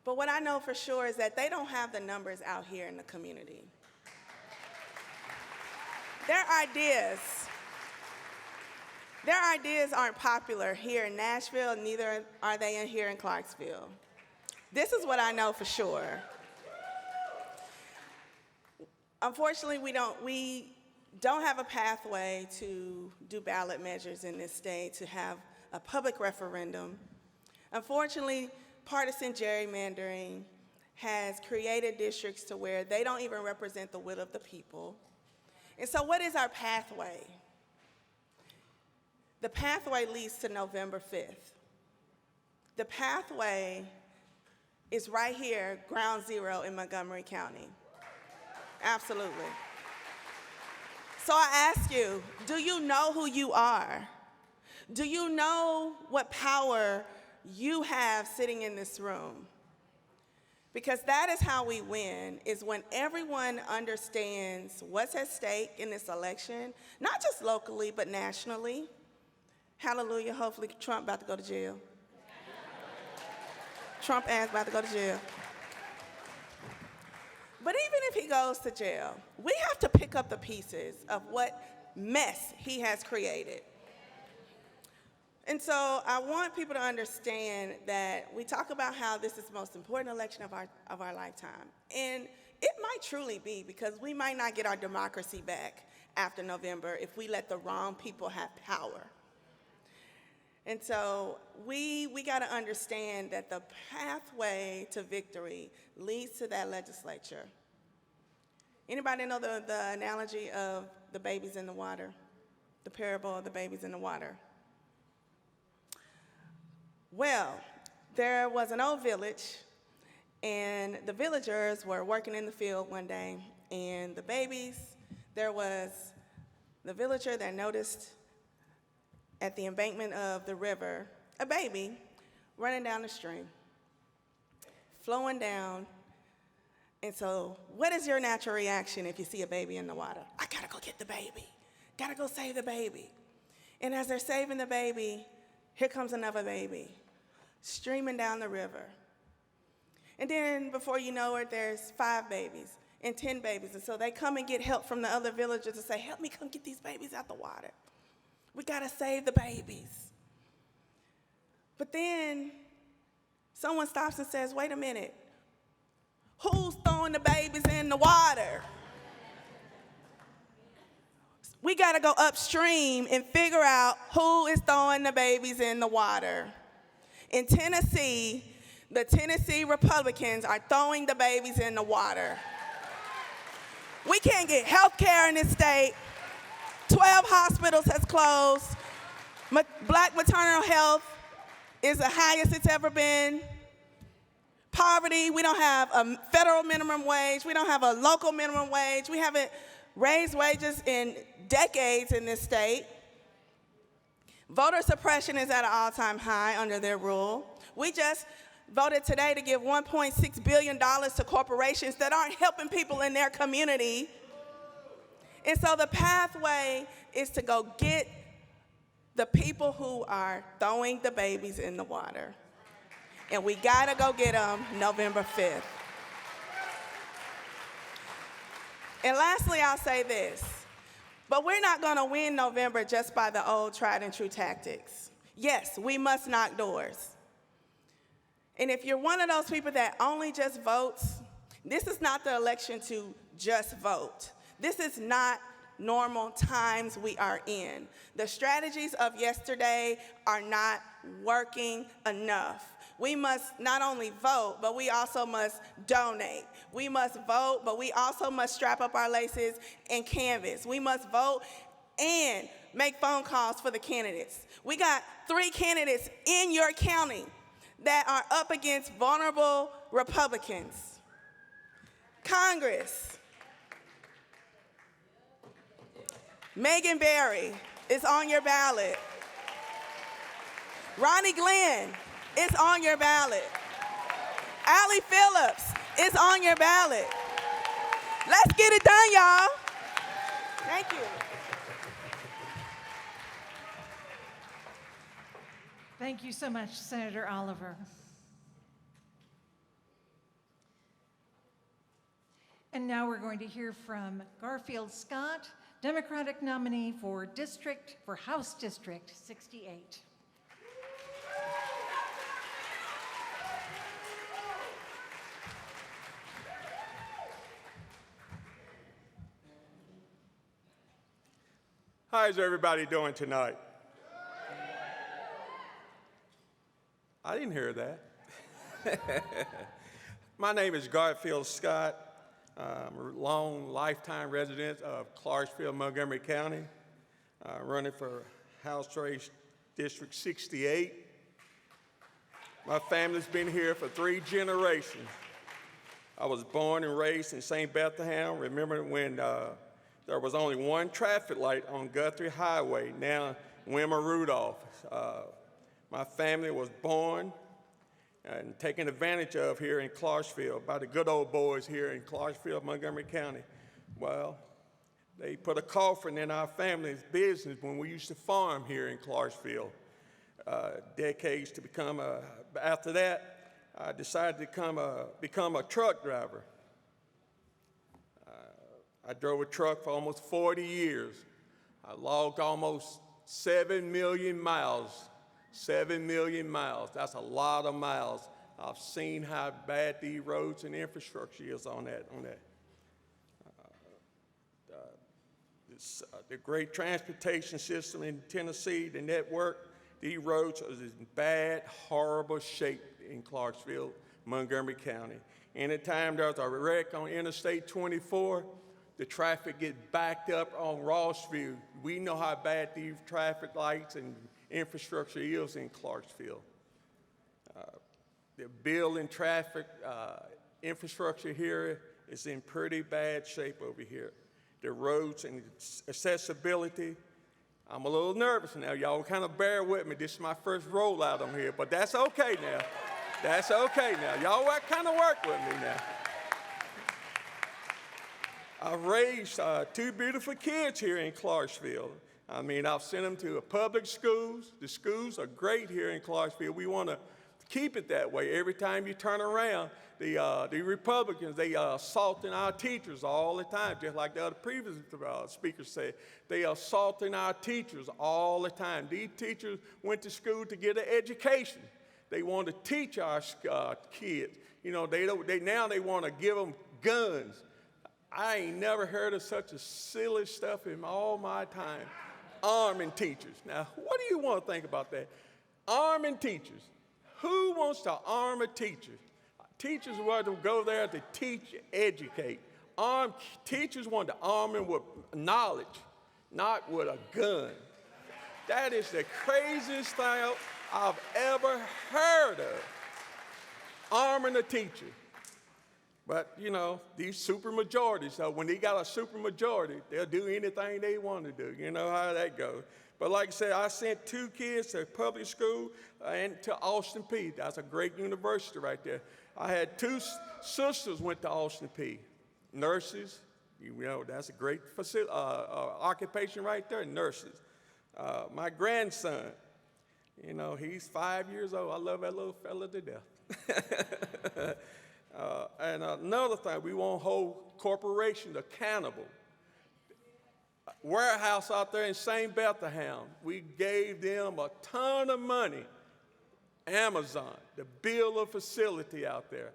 But what I know for sure is that they don't have the numbers out here in the community. Their ideas aren't popular here in Nashville, neither are they in here in Clarksville. This is what I know for sure. Unfortunately, we don't have a pathway to do ballot measures in this state, to have a public referendum. Unfortunately, partisan gerrymandering has created districts to where they don't even represent the will of the people. And so what is our pathway? The pathway leads to November 5th. The pathway is right here, ground zero in Montgomery County. Absolutely. So I ask you, do you know who you are? Do you know what power you have sitting in this room? Because that is how we win, is when everyone understands what's at stake in this election, not just locally, but nationally. Hallelujah, hopefully Trump about to go to jail. Trump ass about to go to jail. But even if he goes to jail, we have to pick up the pieces of what mess he has created. And so I want people to understand that we talk about how this is the most important election of our lifetime. And it might truly be, because we might not get our democracy back after November if we let the wrong people have power. And so we got to understand that the pathway to victory leads to that legislature. Anybody know the analogy of the babies in the water? The parable of the babies in the water? Well, there was an old village, and the villagers were working in the field one day, and the babies, there was the villager that noticed at the embankment of the river a baby running down the stream, flowing down. And so what is your natural reaction if you see a baby in the water? I gotta go get the baby, gotta go save the baby. And as they're saving the baby, here comes another baby streaming down the river. And then before you know it, there's 5 babies and 10 babies. And so they come and get help from the other villagers and say, help me come get these babies out the water. We gotta save the babies. But then someone stops and says, wait a minute, who's throwing the babies in the water? We gotta go upstream and figure out who is throwing the babies in the water. In Tennessee, the Tennessee Republicans are throwing the babies in the water. We can't get health care in this state. 12 hospitals has closed. Black maternal health is the highest it's ever been. Poverty, we don't have a federal minimum wage. We don't have a local minimum wage. We haven't raised wages in decades in this state. Voter suppression is at an all-time high under their rule. We just voted today to give $1.6 billion to corporations that aren't helping people in their community. And so the pathway is to go get the people who are throwing the babies in the water. And we gotta go get them November 5th. And lastly, I'll say this, but we're not gonna win November just by the old tried and true tactics. Yes, we must knock doors. And if you're one of those people that only just votes, this is not the election to just vote. This is not normal times we are in. The strategies of yesterday are not working enough. We must not only vote, but we also must donate. We must vote, but we also must strap up our laces and canvass. We must vote and make phone calls for the candidates. We got 3 candidates in your county that are up against vulnerable Republicans. Congress. Megan Barry is on your ballot. Ronnie Glynn, it's on your ballot. Allie Phillips, it's on your ballot. Let's get it done, y'all. Thank you. Thank you so much, Senator Oliver. And now we're going to hear from Garfield Scott, Democratic nominee for House District 68. How's everybody doing tonight? I didn't hear that. My name is Garfield Scott. I'm a long lifetime resident of Clarksville, Montgomery County, running for House Race District 68. My family's been here for 3 generations. I was born and raised in St. Bethlehem. Remember when there was only one traffic light on Guthrie Highway, now Wilma Rudolph. My family was born and taken advantage of here in Clarksville by the good old boys here in Clarksville, Montgomery County. Well, they put a coffin in our family's business when we used to farm here in Clarksville. Decades to become after that, I decided to become a truck driver. I drove a truck for almost 40 years. I logged almost 7 million miles. 7 million miles, that's a lot of miles. I've seen how bad the roads and infrastructure is on that. The great transportation system in Tennessee, the network, these roads are in bad, horrible shape in Clarksville, Montgomery County. Anytime there's a wreck on Interstate 24, the traffic gets backed up on Rossville. We know how bad these traffic lights and infrastructure is in Clarksville. The building traffic infrastructure here is in pretty bad shape over here. The roads and accessibility, I'm a little nervous now. Y'all kind of bear with me. This is my first rollout on here, but that's okay now. That's okay now. Y'all kind of work with me now. I've raised 2 beautiful kids here in Clarksville. I mean, I've sent them to public schools. The schools are great here in Clarksville. We want to keep it that way. Every time you turn around, the Republicans, they assaulting our teachers all the time, just like the other previous speakers said. They assaulting our teachers all the time. These teachers went to school to get an education. They want to teach our kids. You know, now they want to give them guns. I ain't never heard of such a silly stuff in all my time. Arming teachers. Now, what do you want to think about that? Arming teachers. Who wants to arm a teacher? Teachers want to go there to teach, educate. Teachers want to arm them with knowledge, not with a gun. That is the craziest thing I've ever heard of. Arming a teacher. But, you know, these supermajorities, so when they got a supermajority, they'll do anything they want to do. You know how that goes. But like I said, I sent 2 kids to public school and to Austin Peay. That's a great university right there. I had 2 sisters went to Austin Peay. Nurses, you know, that's a great occupation right there, nurses. My grandson, you know, he's 5 years old. I love that little fella to death. And another thing, we want to hold corporations accountable. Warehouse out there in St. Bethlehem, we gave them a ton of money. Amazon, the bill of facility out there.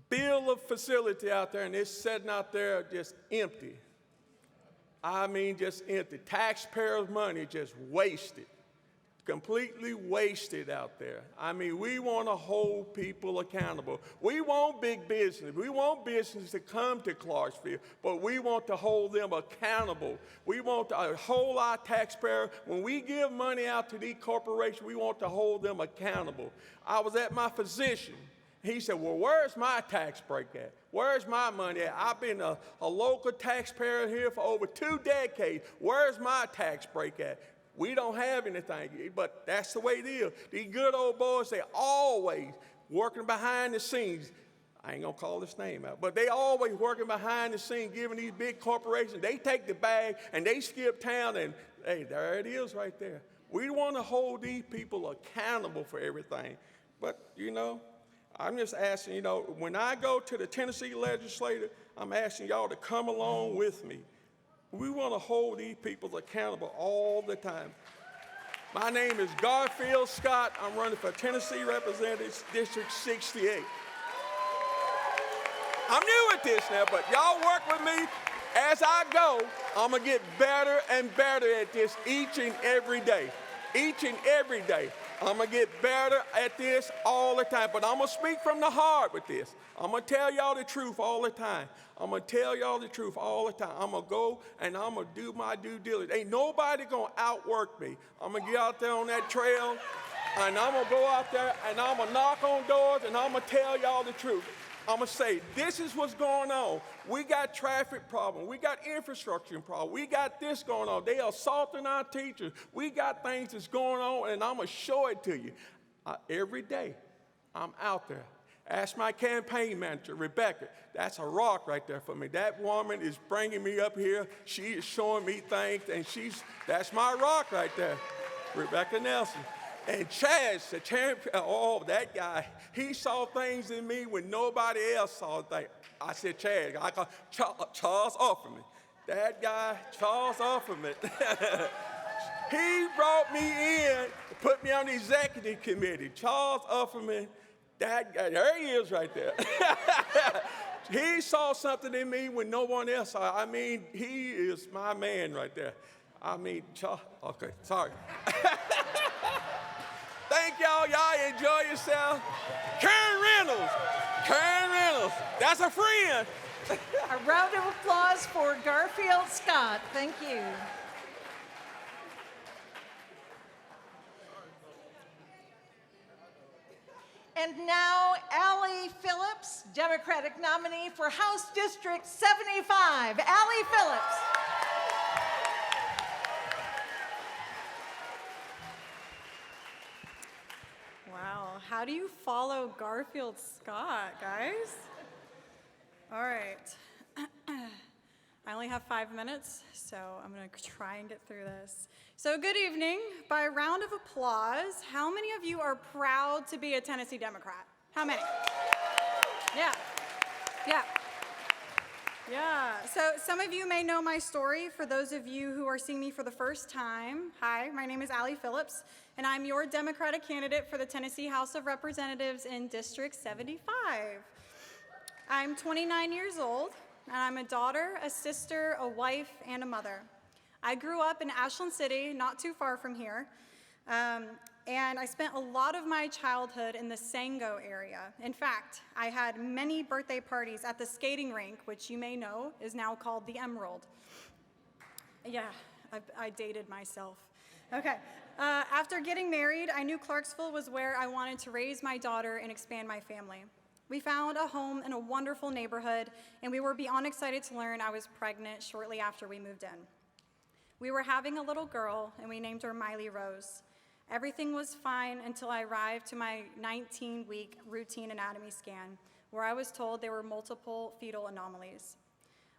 Bill of facility out there, and it's sitting out there just empty. I mean, just empty. Taxpayers' money just wasted. Completely wasted out there. I mean, we want to hold people accountable. We want big business. We want business to come to Clarksville, but we want to hold them accountable. We want to hold our taxpayers. When we give money out to these corporations, we want to hold them accountable. I was at my physician. He said, well, where's my tax break at? Where's my money at? I've been a local taxpayer here for over 2 decades. Where's my tax break at? We don't have anything, but that's the way it is. These good old boys, they always working behind the scenes. I ain't gonna call this name out, but they always working behind the scenes, giving these big corporations. They take the bag and they skip town, and hey, there it is right there. We want to hold these people accountable for everything. But, you know, I'm just asking, you know, when I go to the Tennessee legislature, I'm asking y'all to come along with me. We want to hold these people accountable all the time. My name is Garfield Scott. I'm running for Tennessee Representative District 68. I'm new at this now, but y'all work with me. As I go, I'm going to get better and better at this each and every day. Each and every day. I'm going to get better at this all the time. But I'm going to speak from the heart with this. I'm going to tell y'all the truth all the time. I'm going to tell y'all the truth all the time. I'm going to go and I'm going to do my due diligence. Ain't nobody going to outwork me. I'm going to get out there on that trail, and I'm going to go out there, and I'm going to knock on doors, and I'm going to tell y'all the truth. I'm going to say, this is what's going on. We got traffic problems. We got infrastructure problems. We got this going on. They are assaulting our teachers. We got things that's going on, and I'm going to show it to you. Every day, I'm out there. Ask my campaign manager, Rebecca. That's a rock right there for me. That woman is bringing me up here. She is showing me things, and that's my rock right there, Rebecca Nelson. And Chaz, the champion, oh, that guy, he saw things in me when nobody else saw things. I said, Chaz, I call Charles Uffelmon. That guy, Charles Uffelmon. He brought me in, put me on the executive committee. Charles Uffelmon, that guy, there he is right there. He saw something in me when no one else saw. I mean, he is my man right there. I mean, Charles, okay, sorry. Thank y'all. Y'all enjoy yourself. Karen Reynolds. That's a friend. A round of applause for Garfield Scott. Thank you. And now, Allie Phillips, Democratic nominee for House District 75. Allie Phillips. Wow, how do you follow Garfield Scott, guys? All right. I only have 5 minutes, so I'm going to try and get through this. So good evening. By a round of applause, how many of you are proud to be a Tennessee Democrat? How many? Yeah. So some of you may know my story. For those of you who are seeing me for the first time, hi, my name is Allie Phillips, and I'm your Democratic candidate for the Tennessee House of Representatives in District 75. I'm 29 years old, and I'm a daughter, a sister, a wife, and a mother. I grew up in Ashland City, not too far from here, and I spent a lot of my childhood in the Sango area. In fact, I had many birthday parties at the skating rink, which you may know is now called the Emerald. Yeah, I dated myself. Okay. After getting married, I knew Clarksville was where I wanted to raise my daughter and expand my family. We found a home in a wonderful neighborhood, and we were beyond excited to learn I was pregnant shortly after we moved in. We were having a little girl, and we named her Miley Rose. Everything was fine until I arrived to my 19-week routine anatomy scan, where I was told there were multiple fetal anomalies.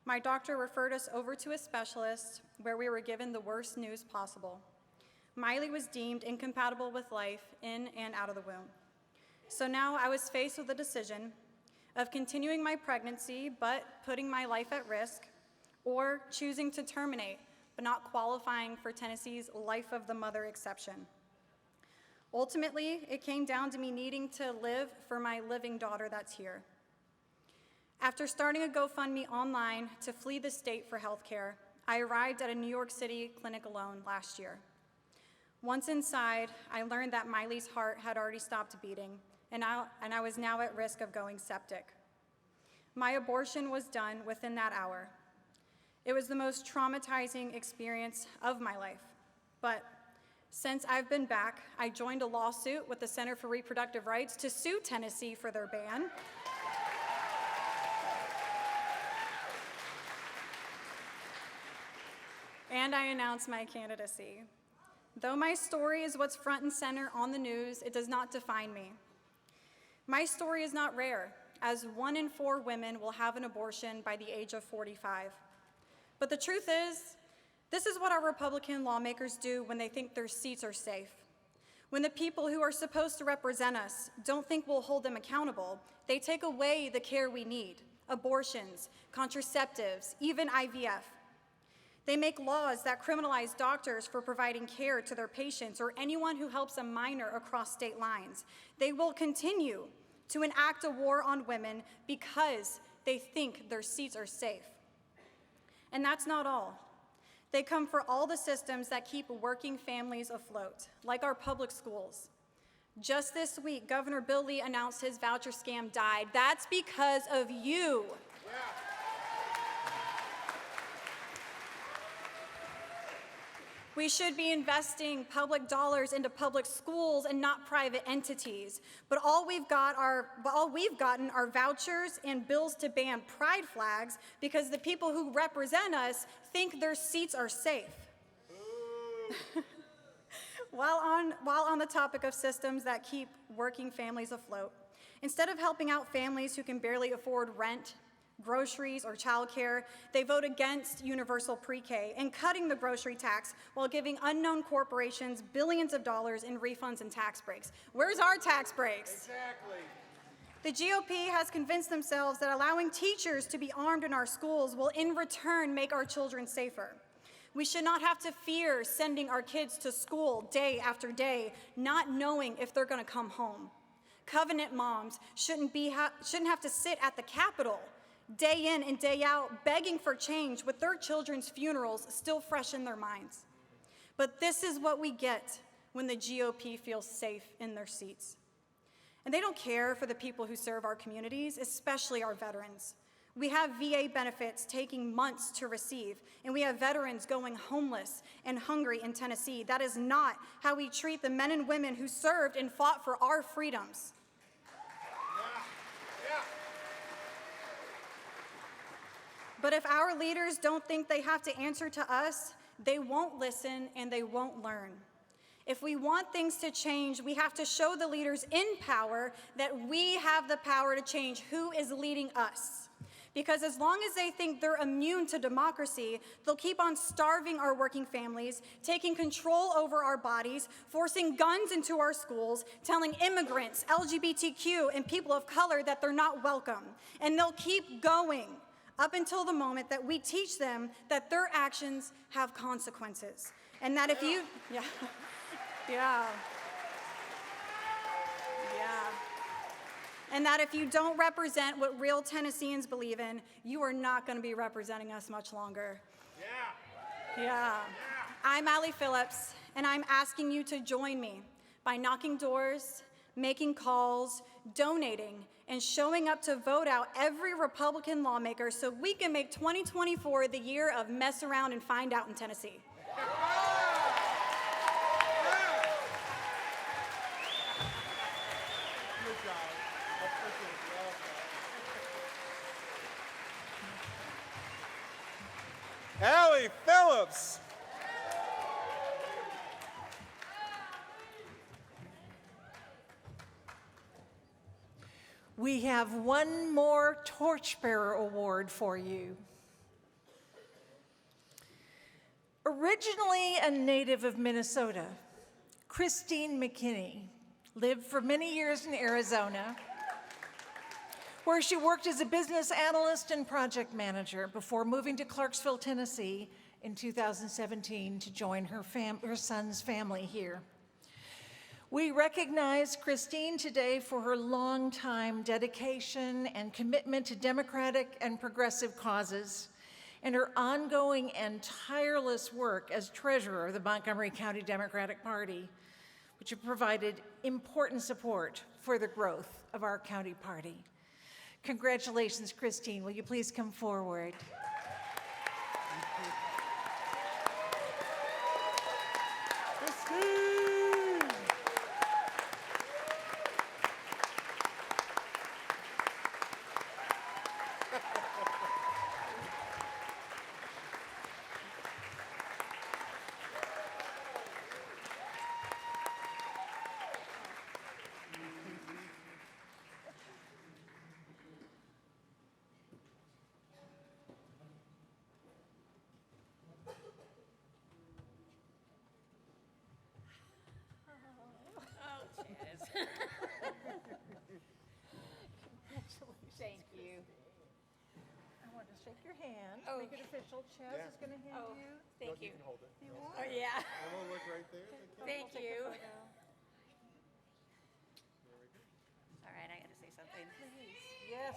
My doctor referred us over to a specialist, where we were given the worst news possible. Miley was deemed incompatible with life in and out of the womb. So now I was faced with the decision of continuing my pregnancy but putting my life at risk, or choosing to terminate but not qualifying for Tennessee's Life of the Mother exception. Ultimately, it came down to me needing to live for my living daughter that's here. After starting a GoFundMe online to flee the state for health care, I arrived at a New York City clinic alone last year. Once inside, I learned that Miley's heart had already stopped beating, and I was now at risk of going septic. My abortion was done within that hour. It was the most traumatizing experience of my life, but since I've been back, I joined a lawsuit with the Center for Reproductive Rights to sue Tennessee for their ban. And I announced my candidacy. Though my story is what's front and center on the news, it does not define me. My story is not rare, as 1 in 4 women will have an abortion by the age of 45. But the truth is, this is what our Republican lawmakers do when they think their seats are safe. When the people who are supposed to represent us don't think we'll hold them accountable, they take away the care we need: abortions, contraceptives, even IVF. They make laws that criminalize doctors for providing care to their patients or anyone who helps a minor across state lines. They will continue to enact a war on women because they think their seats are safe. And that's not all. They come for all the systems that keep working families afloat, like our public schools. Just this week, Governor Bill Lee announced his voucher scam died. That's because of you. We should be investing public dollars into public schools and not private entities. But all we've gotten are vouchers and bills to ban pride flags because the people who represent us think their seats are safe. While on the topic of systems that keep working families afloat, instead of helping out families who can barely afford rent, groceries, or childcare, they vote against universal pre-K and cutting the grocery tax while giving unknown corporations billions of dollars in refunds and tax breaks. Where's our tax breaks? Exactly. The GOP has convinced themselves that allowing teachers to be armed in our schools will in return make our children safer. We should not have to fear sending our kids to school day after day, not knowing if they're gonna come home. Covenant moms shouldn't have to sit at the Capitol day in and day out, begging for change with their children's funerals still fresh in their minds. But this is what we get when the GOP feels safe in their seats. And they don't care for the people who serve our communities, especially our veterans. We have VA benefits taking months to receive, and we have veterans going homeless and hungry in Tennessee. That is not how we treat the men and women who served and fought for our freedoms. But if our leaders don't think they have to answer to us, they won't listen and they won't learn. If we want things to change, we have to show the leaders in power that we have the power to change who is leading us. Because as long as they think they're immune to democracy, they'll keep on starving our working families, taking control over our bodies, forcing guns into our schools, telling immigrants, LGBTQ, and people of color that they're not welcome. And they'll keep going up until the moment that we teach them that their actions have consequences. And that if you, and that if you don't represent what real Tennesseans believe in, you are not gonna be representing us much longer. I'm Allie Phillips, and I'm asking you to join me by knocking doors, making calls, donating, and showing up to vote out every Republican lawmaker so we can make 2024 the year of mess around and find out in Tennessee. Allie Phillips. We have one more Torchbearer Award for you. Originally a native of Minnesota, Christine McKinney lived for many years in Arizona, where she worked as a business analyst and project manager before moving to Clarksville, Tennessee in 2017 to join her son's family here. We recognize Christine today for her longtime dedication and commitment to democratic and progressive causes, and her ongoing and tireless work as treasurer of the Montgomery County Democratic Party, which have provided important support for the growth of our county party. Congratulations, Christine. Will you please come forward? shake your hand. Oh. Make it official. Chaz is going to hand Oh, you. thank you. You can hold it. You want Oh, it? yeah. I'm gonna look right there. Thank We'll take you. a photo. All right, I got to say something. Yes.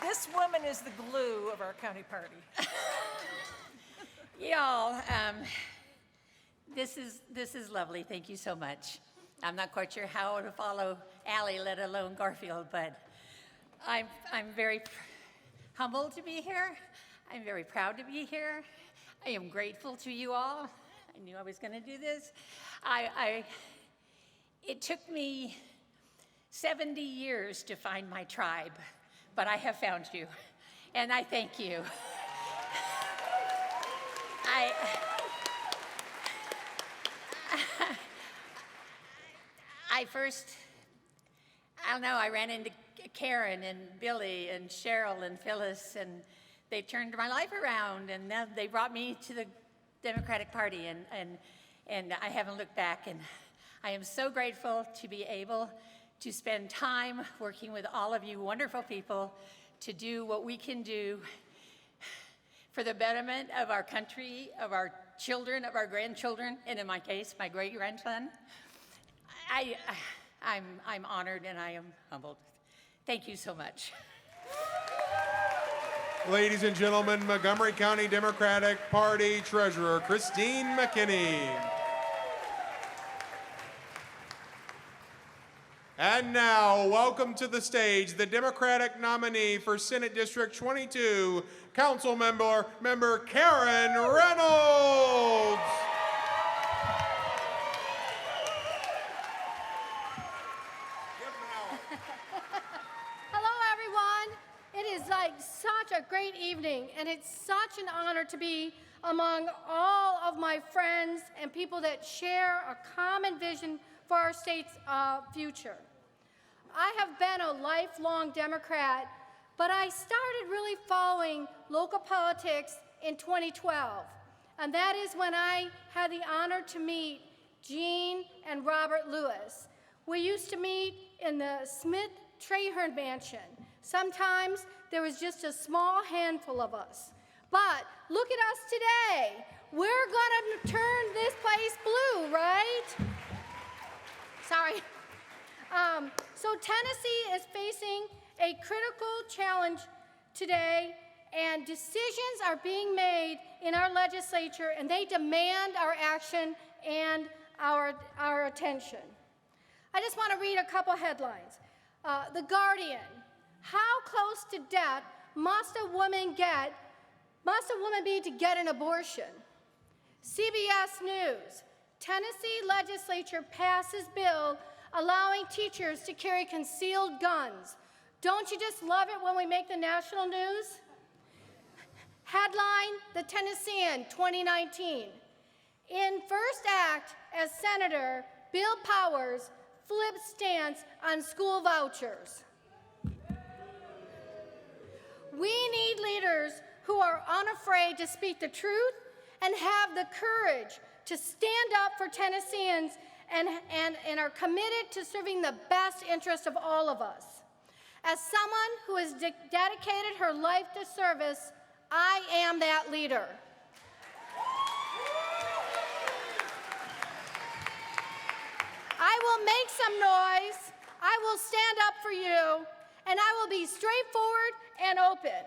This woman is the glue of our county party. Y'all, this is lovely. Thank you so much. I'm not quite sure how to follow Allie, let alone Garfield, but I'm very humbled to be here. I'm very proud to be here. I am grateful to you all. I knew I was going to do this. It took me 70 years to find my tribe, but I have found you, and I thank you. I don't know, I ran into Karen and Billy and Cheryl and Phyllis, and they turned my life around, and now they brought me to the Democratic Party, and I haven't looked back, and I am so grateful to be able to spend time working with all of you wonderful people to do what we can do for the betterment of our country, of our children, of our grandchildren, and in my case, my great-grandson. I'm honored and I am humbled. Thank you so much. Ladies and gentlemen, Montgomery County Democratic Party Treasurer Christine McKinney. And now, welcome to the stage the Democratic nominee for Senate District 22, Council Member Karen Reynolds. Hello, everyone. It is like such a great evening, and it's such an honor to be among all of my friends and people that share a common vision for our state's future. I have been a lifelong Democrat, but I started really following local politics in 2012, and that is when I had the honor to meet Jean and Robert Lewis. We used to meet in the Smith-Traherne mansion. Sometimes there was just a small handful of us. But look at us today. We're gonna turn this place blue, right? Sorry. So Tennessee is facing a critical challenge today, and decisions are being made in our legislature, and they demand our action and our attention. I just want to read a couple headlines. The Guardian: how close to death must a woman be to get an abortion? CBS News: Tennessee legislature passes bill allowing teachers to carry concealed guns. Don't you just love it when we make the national news? Headline: The Tennessean 2019. In first act as senator, Bill Powers flips stance on school vouchers. We need leaders who are unafraid to speak the truth and have the courage to stand up for Tennesseans and are committed to serving the best interest of all of us. As someone who has dedicated her life to service, I am that leader. I will make some noise, I will stand up for you, and I will be straightforward and open.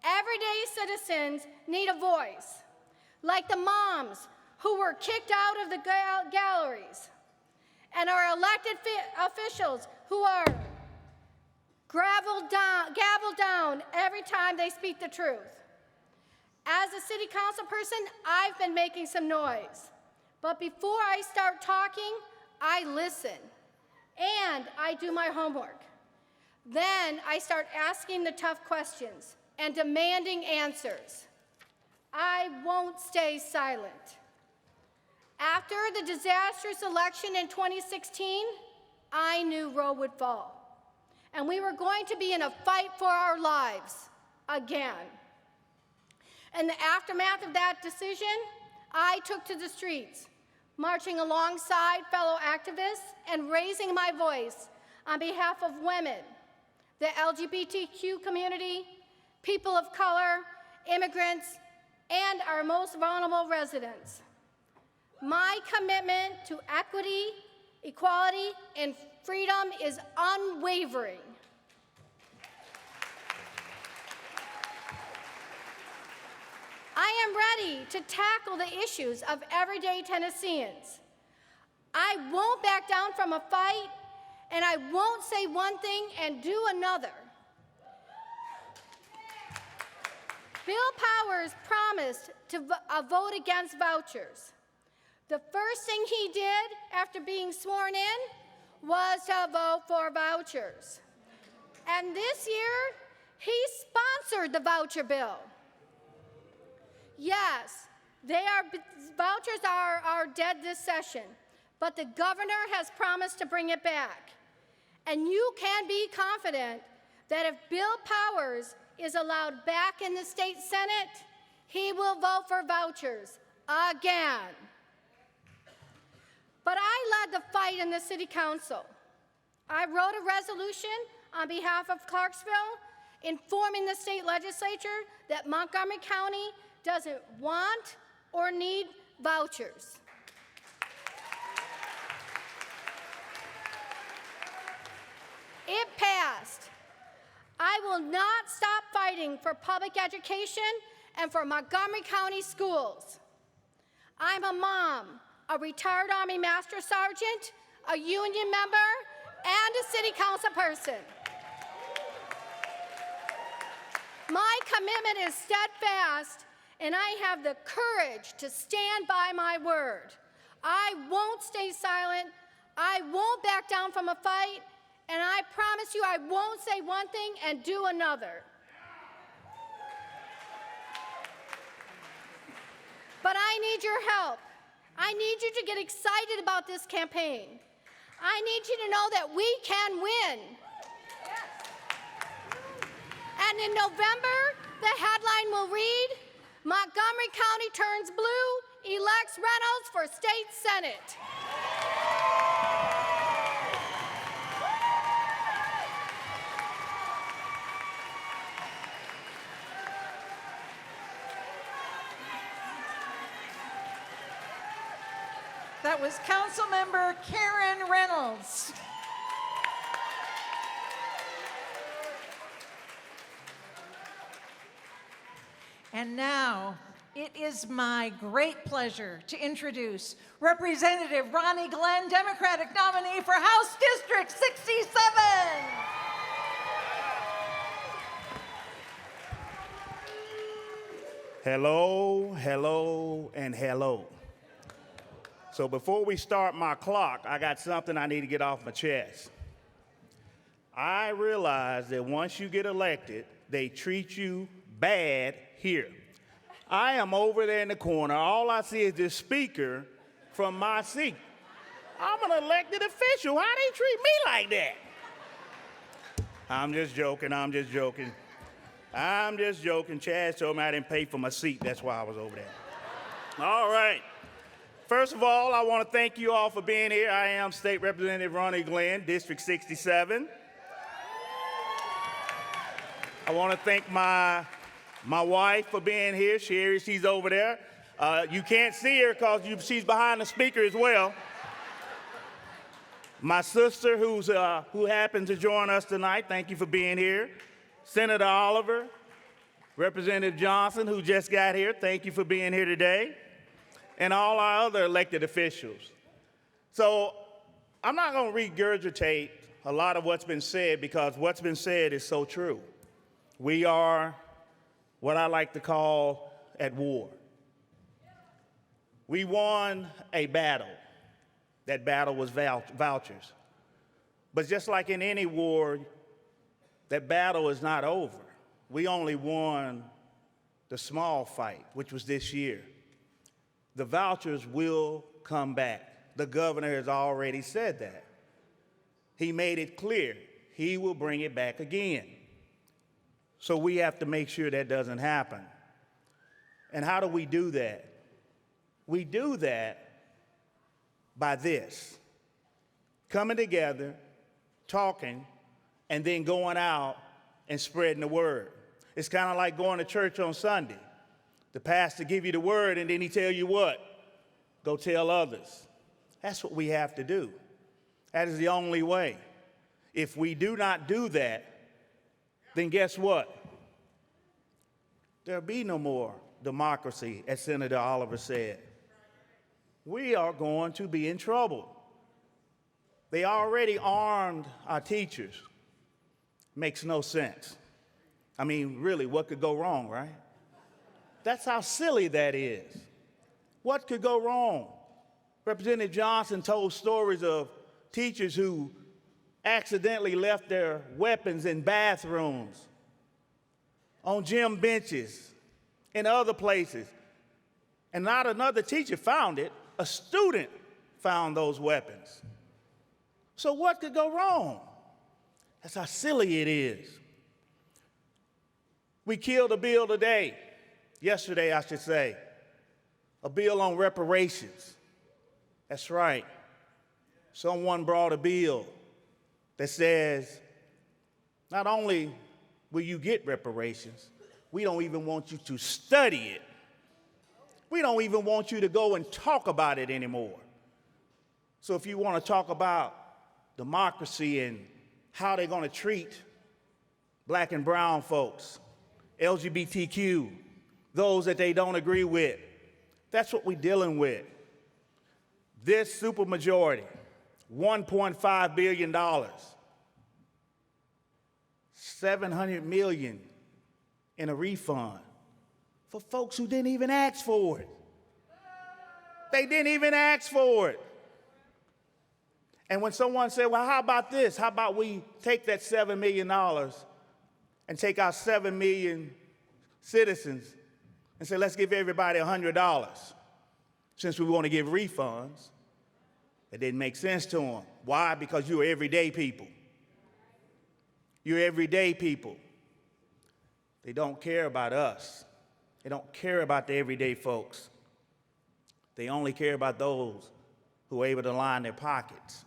Everyday citizens need a voice, like the moms who were kicked out of the galleries, and our elected officials who are gavelled down every time they speak the truth. As a city council person, I've been making some noise, but before I start talking, I listen, and I do my homework. Then I start asking the tough questions and demanding answers. I won't stay silent. After the disastrous election in 2016, I knew Roe would fall, and we were going to be in a fight for our lives again. In the aftermath of that decision, I took to the streets, marching alongside fellow activists and raising my voice on behalf of women, the LGBTQ community, people of color, immigrants, and our most vulnerable residents. My commitment to equity, equality, and freedom is unwavering. I am ready to tackle the issues of everyday Tennesseans. I won't back down from a fight, and I won't say one thing and do another. Bill Powers promised to vote against vouchers. The first thing he did after being sworn in was to vote for vouchers. And this year, he sponsored the voucher bill. Yes, vouchers are dead this session, but the governor has promised to bring it back. And you can be confident that if Bill Powers is allowed back in the state Senate, he will vote for vouchers again. But I led the fight in the city council. I wrote a resolution on behalf of Clarksville informing the state legislature that Montgomery County doesn't want or need vouchers. It passed. I will not stop fighting for public education and for Montgomery County schools. I'm a mom, a retired Army Master Sergeant, a union member, and a city council person. My commitment is steadfast, and I have the courage to stand by my word. I won't stay silent. I won't back down from a fight, and I promise you I won't say one thing and do another. But I need your help. I need you to get excited about this campaign. I need you to know that we can win. And in November, the headline will read, Montgomery County turns blue, elects Reynolds for state senate. That was Councilmember Karen Reynolds. And now, it is my great pleasure to introduce Representative Ronnie Glynn, Democratic nominee for House District 67. Hello, hello, and hello. So before we start my clock, I got something I need to get off my chest. I realize that once you get elected, they treat you bad here. I am over there in the corner. All I see is this speaker from my seat. I'm an elected official. How they treat me like that? I'm just joking. I'm just joking. Chad told me I didn't pay for my seat. That's why I was over there. All right. First of all, I want to thank you all for being here. I am State Representative Ronnie Glynn, District 67. I want to thank my wife for being here. Sherry, she's over there. You can't see her because she's behind the speaker as well. My sister, who happened to join us tonight, thank you for being here. Senator Oliver, Representative Johnson, who just got here, thank you for being here today. And all our other elected officials. So I'm not going to regurgitate a lot of what's been said because what's been said is so true. We are what I like to call at war. We won a battle. That battle was vouchers. But just like in any war, that battle is not over. We only won the small fight, which was this year. The vouchers will come back. The governor has already said that. He made it clear he will bring it back again. So we have to make sure that doesn't happen. And how do we do that? We do that by this: coming together, talking, and then going out and spreading the word. It's kind of like going to church on Sunday. The pastor give you the word, and then he tell you what? Go tell others. That's what we have to do. That is the only way. If we do not do that, then guess what? There'll be no more democracy, as Senator Oliver said. We are going to be in trouble. They already armed our teachers. Makes no sense. I mean, really, what could go wrong, right? That's how silly that is. What could go wrong? Representative Johnson told stories of teachers who accidentally left their weapons in bathrooms, on gym benches, in other places. And not another teacher found it. A student found those weapons. So what could go wrong? That's how silly it is. We killed a bill today, yesterday I should say, a bill on reparations. That's right. Someone brought a bill that says, not only will you get reparations, we don't even want you to study it. We don't even want you to go and talk about it anymore. So if you want to talk about democracy and how they're going to treat black and brown folks, LGBTQ, those that they don't agree with, that's what we're dealing with. This supermajority, $1.5 billion, $700 million in a refund for folks who didn't even ask for it. They didn't even ask for it. And when someone said, well, how about this? How about we take that $7 million and take our 7 million citizens and say, let's give everybody $100 since we want to give refunds? It didn't make sense to them. Why? Because you're everyday people. You're everyday people. They don't care about us. They don't care about the everyday folks. They only care about those who are able to line their pockets.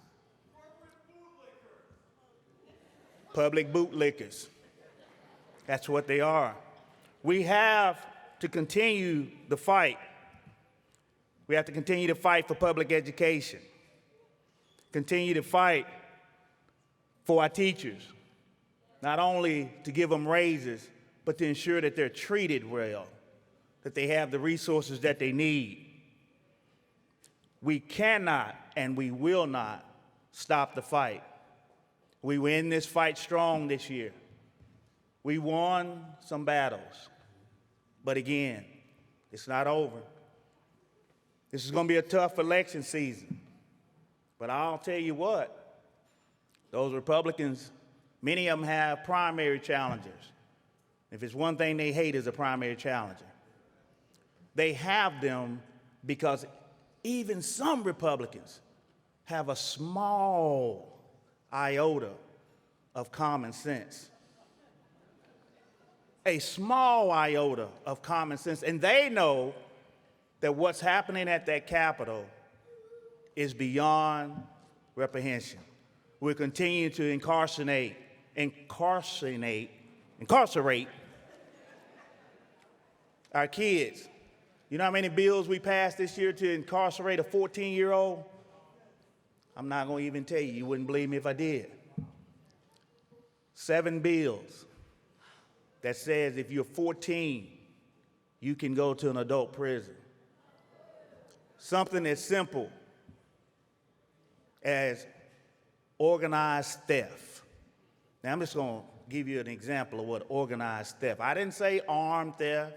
Public bootlickers. That's what they are. We have to continue the fight. We have to continue to fight for public education. Continue to fight for our teachers, not only to give them raises, but to ensure that they're treated well, that they have the resources that they need. We cannot and we will not stop the fight. We were in this fight strong this year. We won some battles, but again, it's not over. This is going to be a tough election season. But I'll tell you what, those Republicans, many of them have primary challengers. If it's one thing they hate is a primary challenger. They have them because even some Republicans have a small iota of common sense. A small iota of common sense. And they know that what's happening at that Capitol is beyond reprehension. We're continuing to incarcerate our kids. You know how many bills we passed this year to incarcerate a 14-year-old? I'm not going to even tell you. You wouldn't believe me if I did. 7 bills that says if you're 14, you can go to an adult prison. Something as simple as organized theft. Now, I'm just going to give you an example of what organized theft. I didn't say armed theft.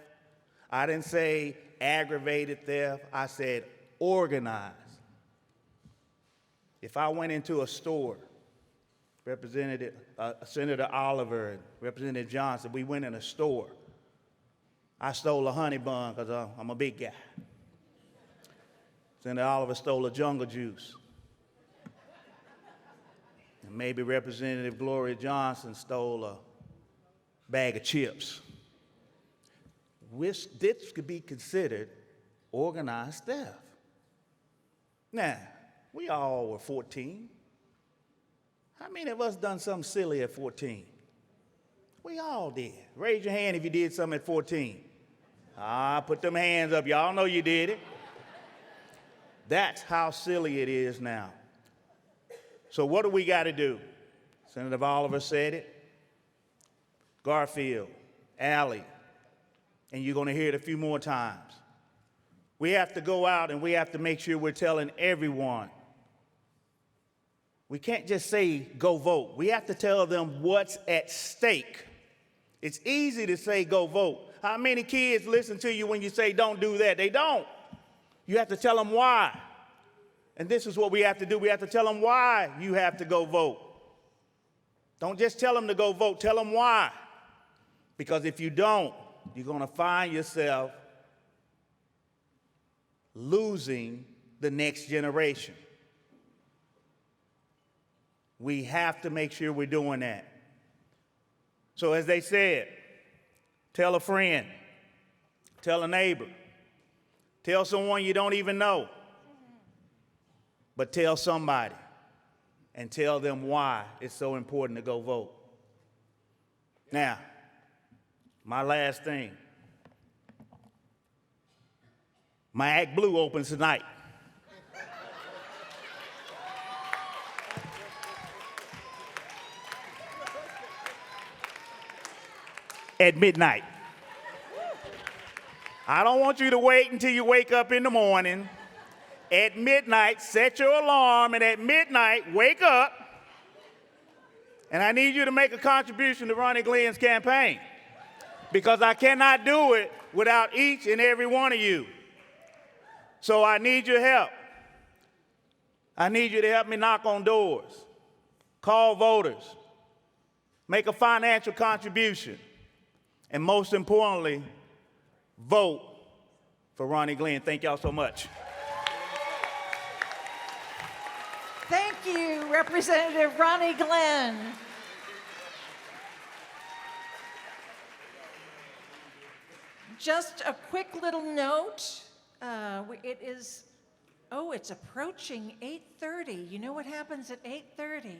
I didn't say aggravated theft. I said organized. If I went into a store, Senator Oliver and Representative Johnson, we went in a store. I stole a honey bun because I'm a big guy. Senator Oliver stole a jungle juice. And maybe Representative Gloria Johnson stole a bag of chips. This could be considered organized theft. Now, we all were 14. How many of us done something silly at 14? We all did. Raise your hand if you did something at 14. Put them hands up. Y'all know you did it. That's how silly it is now. So what do we got to do? Senator Oliver said it. Garfield, Allie, and you're going to hear it a few more times. We have to go out and we have to make sure we're telling everyone. We can't just say, go vote. We have to tell them what's at stake. It's easy to say, go vote. How many kids listen to you when you say, don't do that? They don't. You have to tell them why. And this is what we have to do. We have to tell them why you have to go vote. Don't just tell them to go vote. Tell them why. Because if you don't, you're going to find yourself losing the next generation. We have to make sure we're doing that. So as they said, tell a friend, tell a neighbor, tell someone you don't even know, but tell somebody and tell them why it's so important to go vote. Now, my last thing. My Act Blue opens tonight. At midnight. I don't want you to wait until you wake up in the morning. At midnight, set your alarm, and at midnight, wake up. And I need you to make a contribution to Ronnie Glynn's campaign, because I cannot do it without each and every one of you. So I need your help. I need you to help me knock on doors, call voters, make a financial contribution, and most importantly, vote for Ronnie Glynn. Thank y'all so much. Thank you, Representative Ronnie Glynn. Just a quick little note. It's approaching 8:30. You know what happens at 8:30?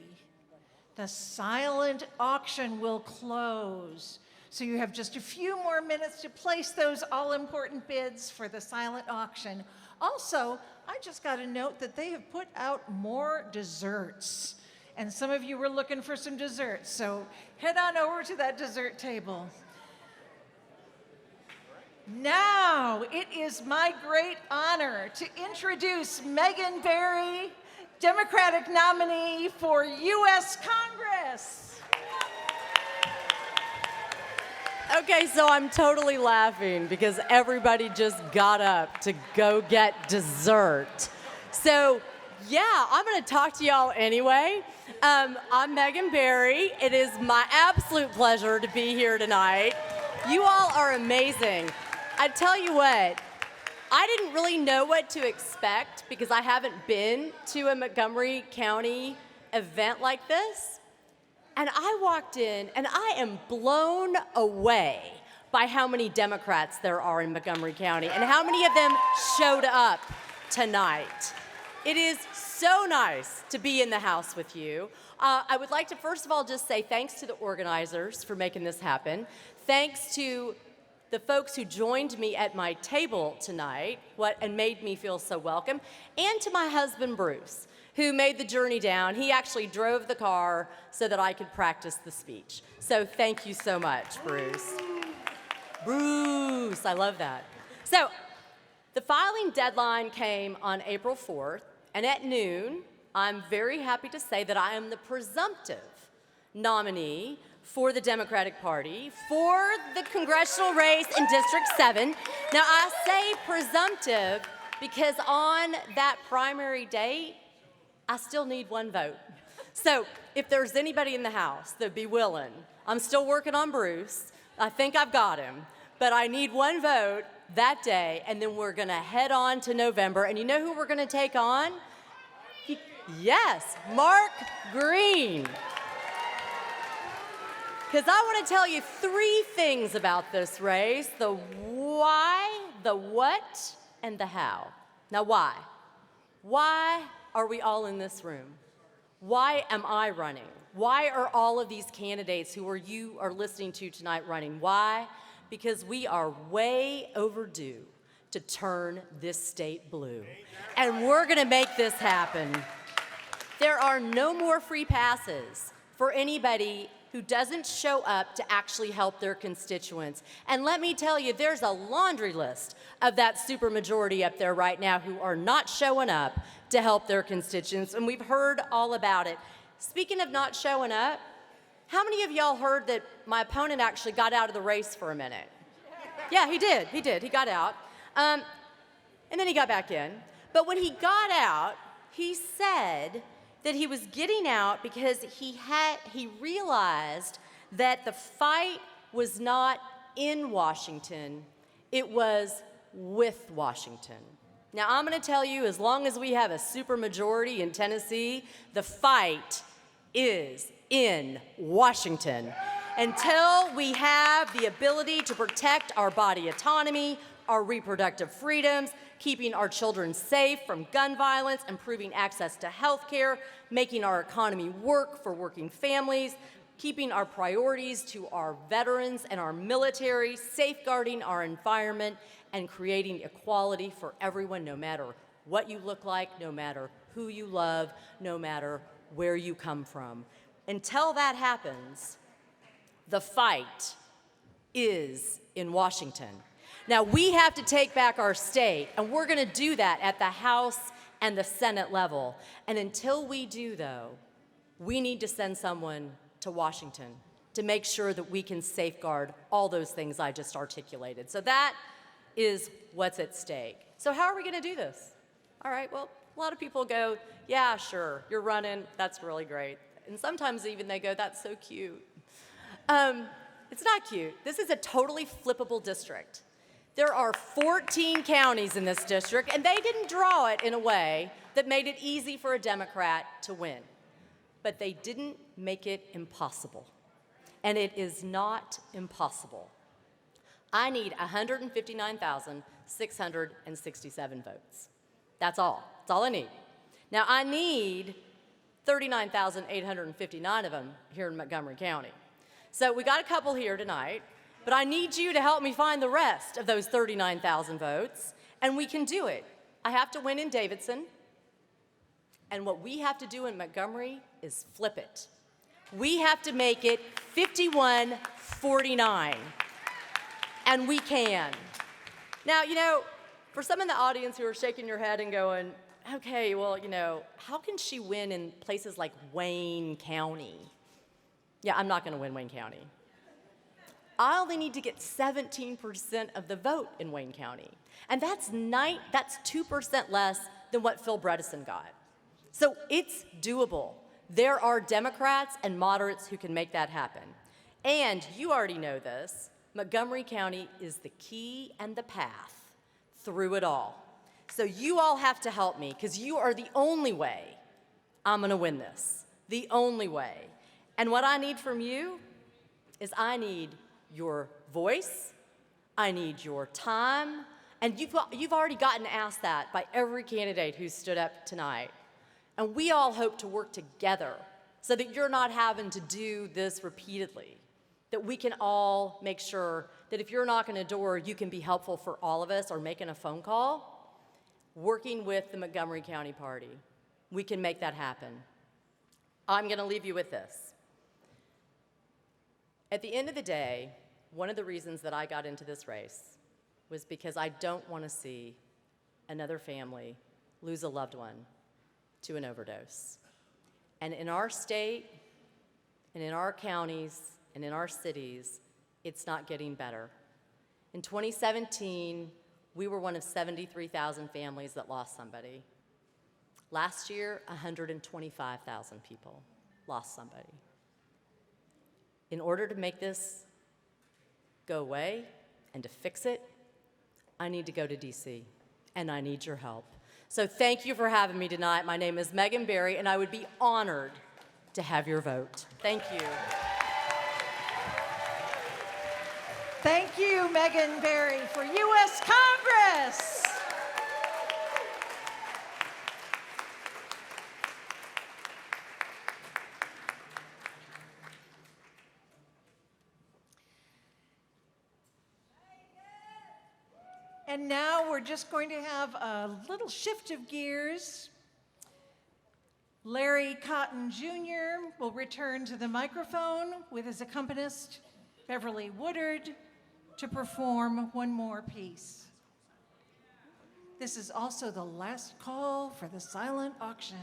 The silent auction will close. So you have just a few more minutes to place those all-important bids for the silent auction. Also, I just got a note that they have put out more desserts. And some of you were looking for some desserts, so head on over to that dessert table. Now, it is my great honor to introduce Megan Barry, Democratic nominee for U.S. Congress. Okay, so I'm totally laughing because everybody just got up to go get dessert. So, yeah, I'm going to talk to y'all anyway. I'm Megan Barry. It is my absolute pleasure to be here tonight. You all are amazing. I tell you what, I didn't really know what to expect because I haven't been to a Montgomery County event like this. And I walked in and I am blown away by how many Democrats there are in Montgomery County and how many of them showed up tonight. It is so nice to be in the house with you. I would like to first of all just say thanks to the organizers for making this happen. Thanks to the folks who joined me at my table tonight and made me feel so welcome, and to my husband, Bruce, who made the journey down. He actually drove the car so that I could practice the speech. So thank you so much, Bruce. Bruce, I love that. So the filing deadline came on April 4th, and at noon, I'm very happy to say that I am the presumptive nominee for the Democratic Party for the congressional race in District 7. Now, I say presumptive because on that primary date, I still need one vote. So if there's anybody in the house that'd be willing, I'm still working on Bruce. I think I've got him. But I need one vote that day, and then we're going to head on to November. And you know who we're going to take on? Yes, Mark Green. Because I want to tell you 3 things about this race: the why, the what, and the how. Now, why? Why are we all in this room? Why am I running? Why are all of these candidates you are listening to tonight running? Why? Because we are way overdue to turn this state blue. And we're gonna make this happen. There are no more free passes for anybody who doesn't show up to actually help their constituents. And let me tell you, there's a laundry list of that supermajority up there right now who are not showing up to help their constituents, and we've heard all about it. Speaking of not showing up, how many of y'all heard that my opponent actually got out of the race for a minute? Yeah, he did, he got out. And then he got back in. But when he got out, he said that he was getting out because he realized that the fight was not in Washington, it was with Washington. Now, I'm gonna tell you, as long as we have a supermajority in Tennessee, the fight is in Washington. Until we have the ability to protect our body autonomy, our reproductive freedoms, keeping our children safe from gun violence, improving access to health care, making our economy work for working families, keeping our priorities to our veterans and our military, safeguarding our environment, and creating equality for everyone, no matter what you look like, no matter who you love, no matter where you come from. Until that happens, the fight is in Washington. Now, we have to take back our state, and we're gonna do that at the House and the Senate level. And until we do, though, we need to send someone to Washington to make sure that we can safeguard all those things I just articulated. So that is what's at stake. So how are we gonna do this? All right, well, a lot of people go, yeah, sure, you're running, that's really great. And sometimes even they go, that's so cute. It's not cute. This is a totally flippable district. There are 14 counties in this district, and they didn't draw it in a way that made it easy for a Democrat to win. But they didn't make it impossible. And it is not impossible. I need 159,667 votes. That's all. That's all I need. Now, I need 39,859 of them here in Montgomery County. So we got a couple here tonight, but I need you to help me find the rest of those 39,000 votes, and we can do it. I have to win in Davidson, and what we have to do in Montgomery is flip it. We have to make it 51-49, and we can. Now, you know, for some in the audience who are shaking your head and going, okay, well, you know, how can she win in places like Wayne County? Yeah, I'm not gonna win Wayne County. I only need to get 17% of the vote in Wayne County. And that's 2% less than what Phil Bredesen got. So it's doable. There are Democrats and moderates who can make that happen. And you already know this, Montgomery County is the key and the path through it all. So you all have to help me, because you are the only way I'm gonna win this. The only way. And what I need from you is I need your voice, I need your time, and you've already gotten asked that by every candidate who stood up tonight. And we all hope to work together so that you're not having to do this repeatedly, that we can all make sure that if you're knocking a door, you can be helpful for all of us, or making a phone call. Working with the Montgomery County Party, we can make that happen. I'm gonna leave you with this. At the end of the day, one of the reasons that I got into this race was because I don't wanna see another family lose a loved one to an overdose. And in our state, and in our counties, and in our cities, it's not getting better. In 2017, we were one of 73,000 families that lost somebody. Last year, 125,000 people lost somebody. In order to make this go away and to fix it, I need to go to DC, and I need your help. So thank you for having me tonight. My name is Megan Berry, and I would be honored to have your vote. Thank you. Thank you, Megan Berry, for U.S. Congress. And now we're just going to have a little shift of gears. Larry Cotton Jr. will return to the microphone with his accompanist, Beverly Woodard, to perform one more piece. This is also the last call for the silent auction.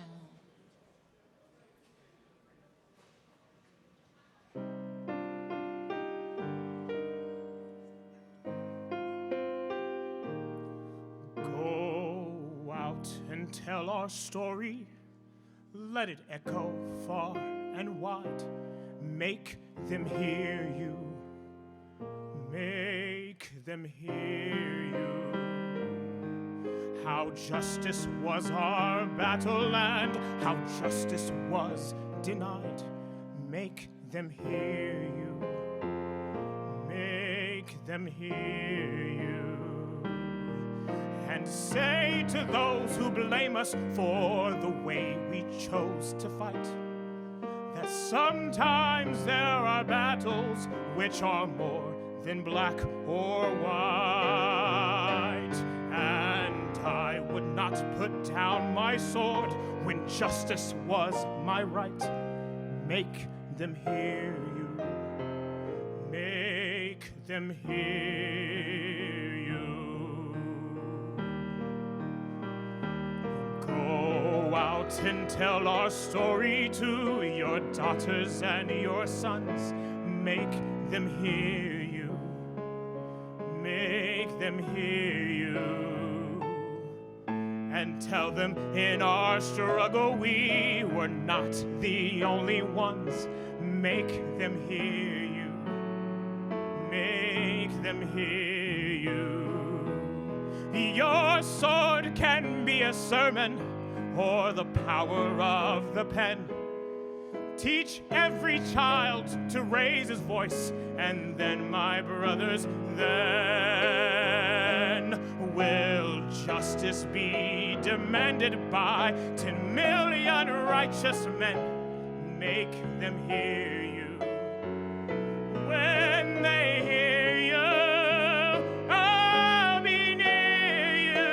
Go out and tell our story. Let it echo far and wide. Make them hear you. Make them hear you. How justice was our battle and how justice was denied. Make them hear you. Make them hear you. And say to those who blame us for the way we chose to fight, that sometimes there are battles which are more than black or white. And I would not put down my sword when justice was my right. Make them hear you. Make them hear you. Go out and tell our story to your daughters and your sons. Make them hear you. Make them hear you. And tell them in our struggle we were not the only ones. Make them hear you. Make them hear you. Your sword can be a sermon or the power of the pen. Teach every child to raise his voice, and then, my brothers, then will justice be demanded by 10 million righteous men. Make them hear you. When they hear you, I'll be near you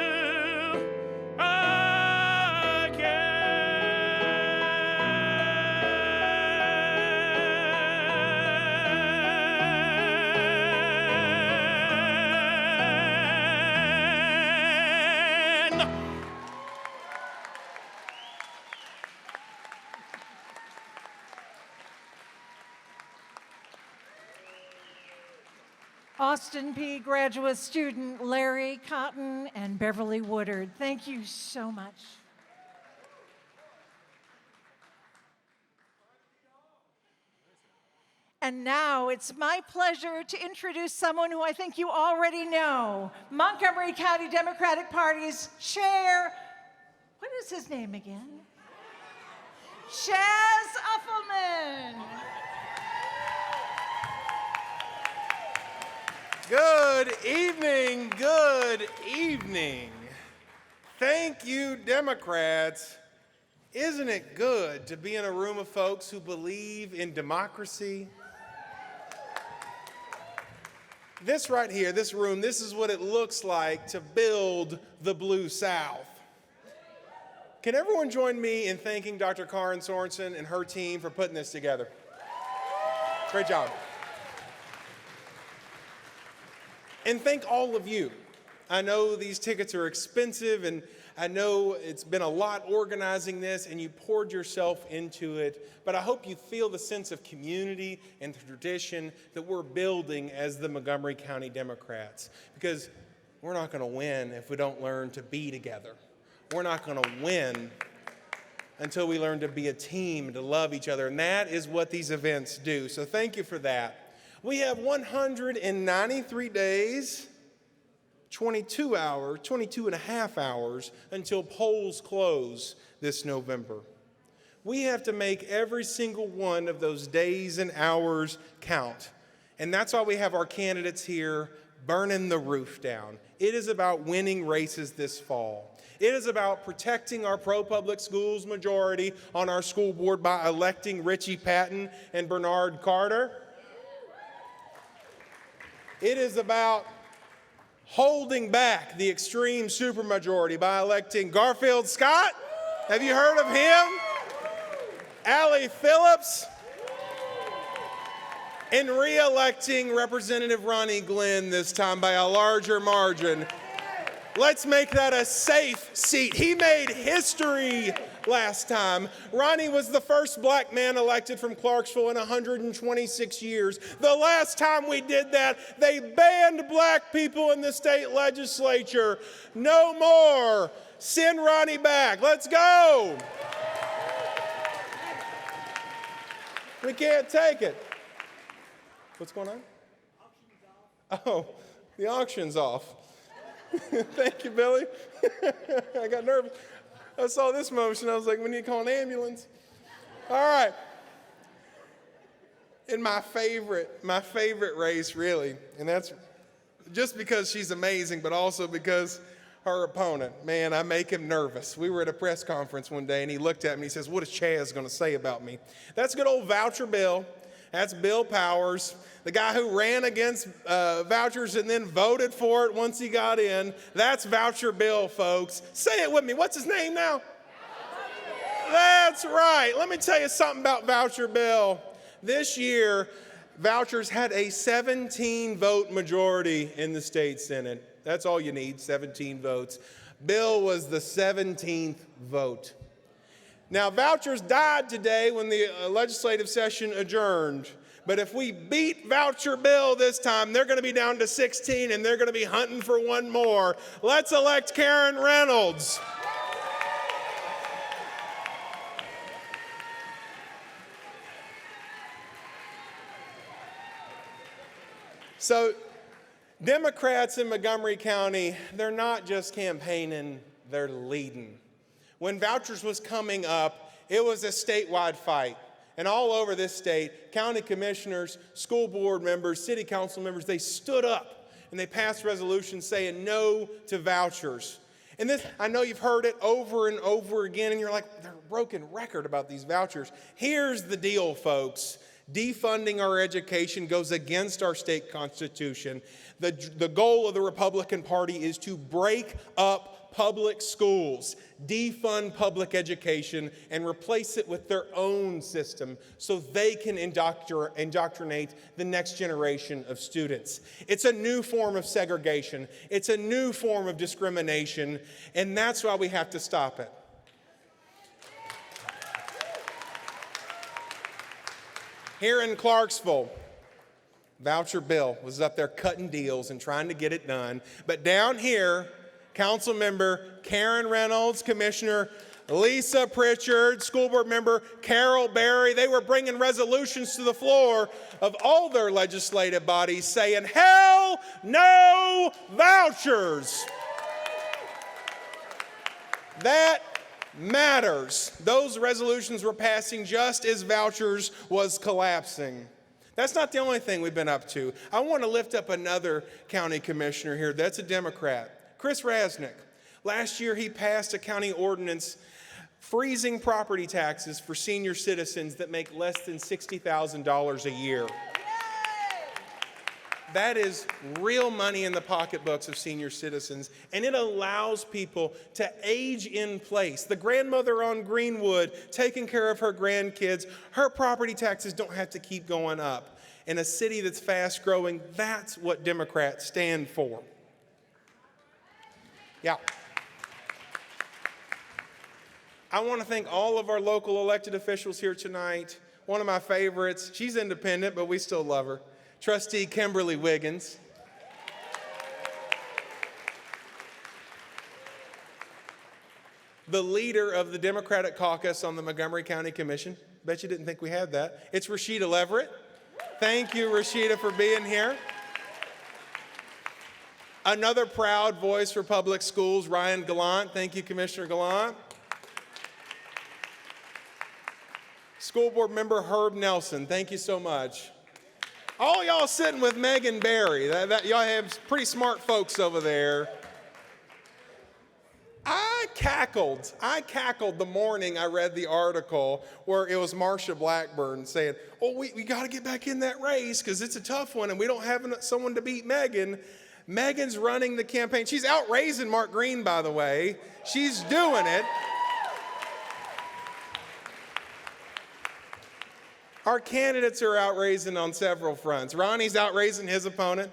Austin P graduate student Larry Cotton and Beverly Woodard. Thank you so much. And now it's my pleasure to introduce someone who I think you already know, Montgomery County Democratic Party's chair. What is his name again? Uffelmon. Good evening, good evening. Thank you, Democrats. Isn't it good to be in a room of folks who believe in democracy? This right here, this room, this is what it looks like to build the Blue South. Can everyone join me in thanking Dr. Karen Sorenson and her team for putting this together? Great job. And thank all of you. I know these tickets are expensive, and I know it's been a lot organizing this, and you poured yourself into it, but I hope you feel the sense of community and the tradition that we're building as the Montgomery County Democrats, because we're not going to win if we don't learn to be together. We're not going to win until we learn to be a team, to love each other, and that is what these events do. So thank you for that. We have 193 days, 22 and a half hours until polls close this November. We have to make every single one of those days and hours count. And that's why we have our candidates here burning the roof down. It is about winning races this fall. It is about protecting our pro-public schools majority on our school board by electing Ritchie, Patton, and Bernard Carter. It is about holding back the extreme supermajority by electing Garfield Scott. Have you heard of him? Allie Phillips. And re-electing Representative Ronnie Glynn this time by a larger margin. Let's make that a safe seat. He made history last time. Ronnie was the first black man elected from Clarksville in 126 years. The last time we did that, they banned black people in the state legislature. No more. Send Ronnie back. Let's go. We can't take it. What's going on? Oh, the auction's off. Thank you, Billy. I got nervous. I saw this motion. I was like, we need to call an ambulance. All right. And my favorite race, really, and that's just because she's amazing, but also because her opponent, man, I make him nervous. We were at a press conference one day, and he looked at me and he says, what is Chaz going to say about me? That's good old Voucher Bill. That's Bill Powers, the guy who ran against vouchers and then voted for it once he got in. That's Voucher Bill, folks. Say it with me. What's his name now? That's right. Let me tell you something about Voucher Bill. This year, vouchers had a 17-vote majority in the state Senate. That's all you need, 17 votes. Bill was the 17th vote. Now, vouchers died today when the legislative session adjourned. But if we beat Voucher Bill this time, they're going to be down to 16, and they're going to be hunting for one more. Let's elect Karen Reynolds. So, Democrats in Montgomery County, they're not just campaigning, they're leading. When vouchers was coming up, it was a statewide fight. And all over this state, county commissioners, school board members, city council members, they stood up and they passed resolutions saying no to vouchers. And this, I know you've heard it over and over again, and you're like, they're a broken record about these vouchers. Here's the deal, folks. Defunding our education goes against our state constitution. The goal of the Republican Party is to break up public schools, defund public education, and replace it with their own system so they can indoctrinate the next generation of students. It's a new form of segregation. It's a new form of discrimination, and that's why we have to stop it. Here in Clarksville, Voucher Bill was up there cutting deals and trying to get it done. But down here, Council Member Karen Reynolds, Commissioner Lisa Pritchard, School Board Member Carol Berry, they were bringing resolutions to the floor of all their legislative bodies saying, hell no vouchers. That matters. Those resolutions were passing just as vouchers was collapsing. That's not the only thing we've been up to. I want to lift up another county commissioner here. That's a Democrat, Chris Rasnick. Last year, he passed a county ordinance freezing property taxes for senior citizens that make less than $60,000 a year. That is real money in the pocketbooks of senior citizens, and it allows people to age in place. The grandmother on Greenwood taking care of her grandkids, her property taxes don't have to keep going up. In a city that's fast growing, that's what Democrats stand for. Yeah. I want to thank all of our local elected officials here tonight. One of my favorites, she's independent, but we still love her. Trustee Kimberly Wiggins. The leader of the Democratic caucus on the Montgomery County Commission. Bet you didn't think we had that. It's Rashida Leverett. Thank you, Rashida, for being here. Another proud voice for public schools, Ryan Gallant. Thank you, Commissioner Gallant. School Board Member Herb Nelson. Thank you so much. All y'all sitting with Megan Barry. Y'all have pretty smart folks over there. I cackled the morning I read the article where it was Marsha Blackburn saying, oh, we got to get back in that race because it's a tough one and we don't have someone to beat Megan. Megan's running the campaign. She's out raising Mark Green, by the way. She's doing it. Our candidates are outraising on several fronts. Ronnie's outraising his opponent.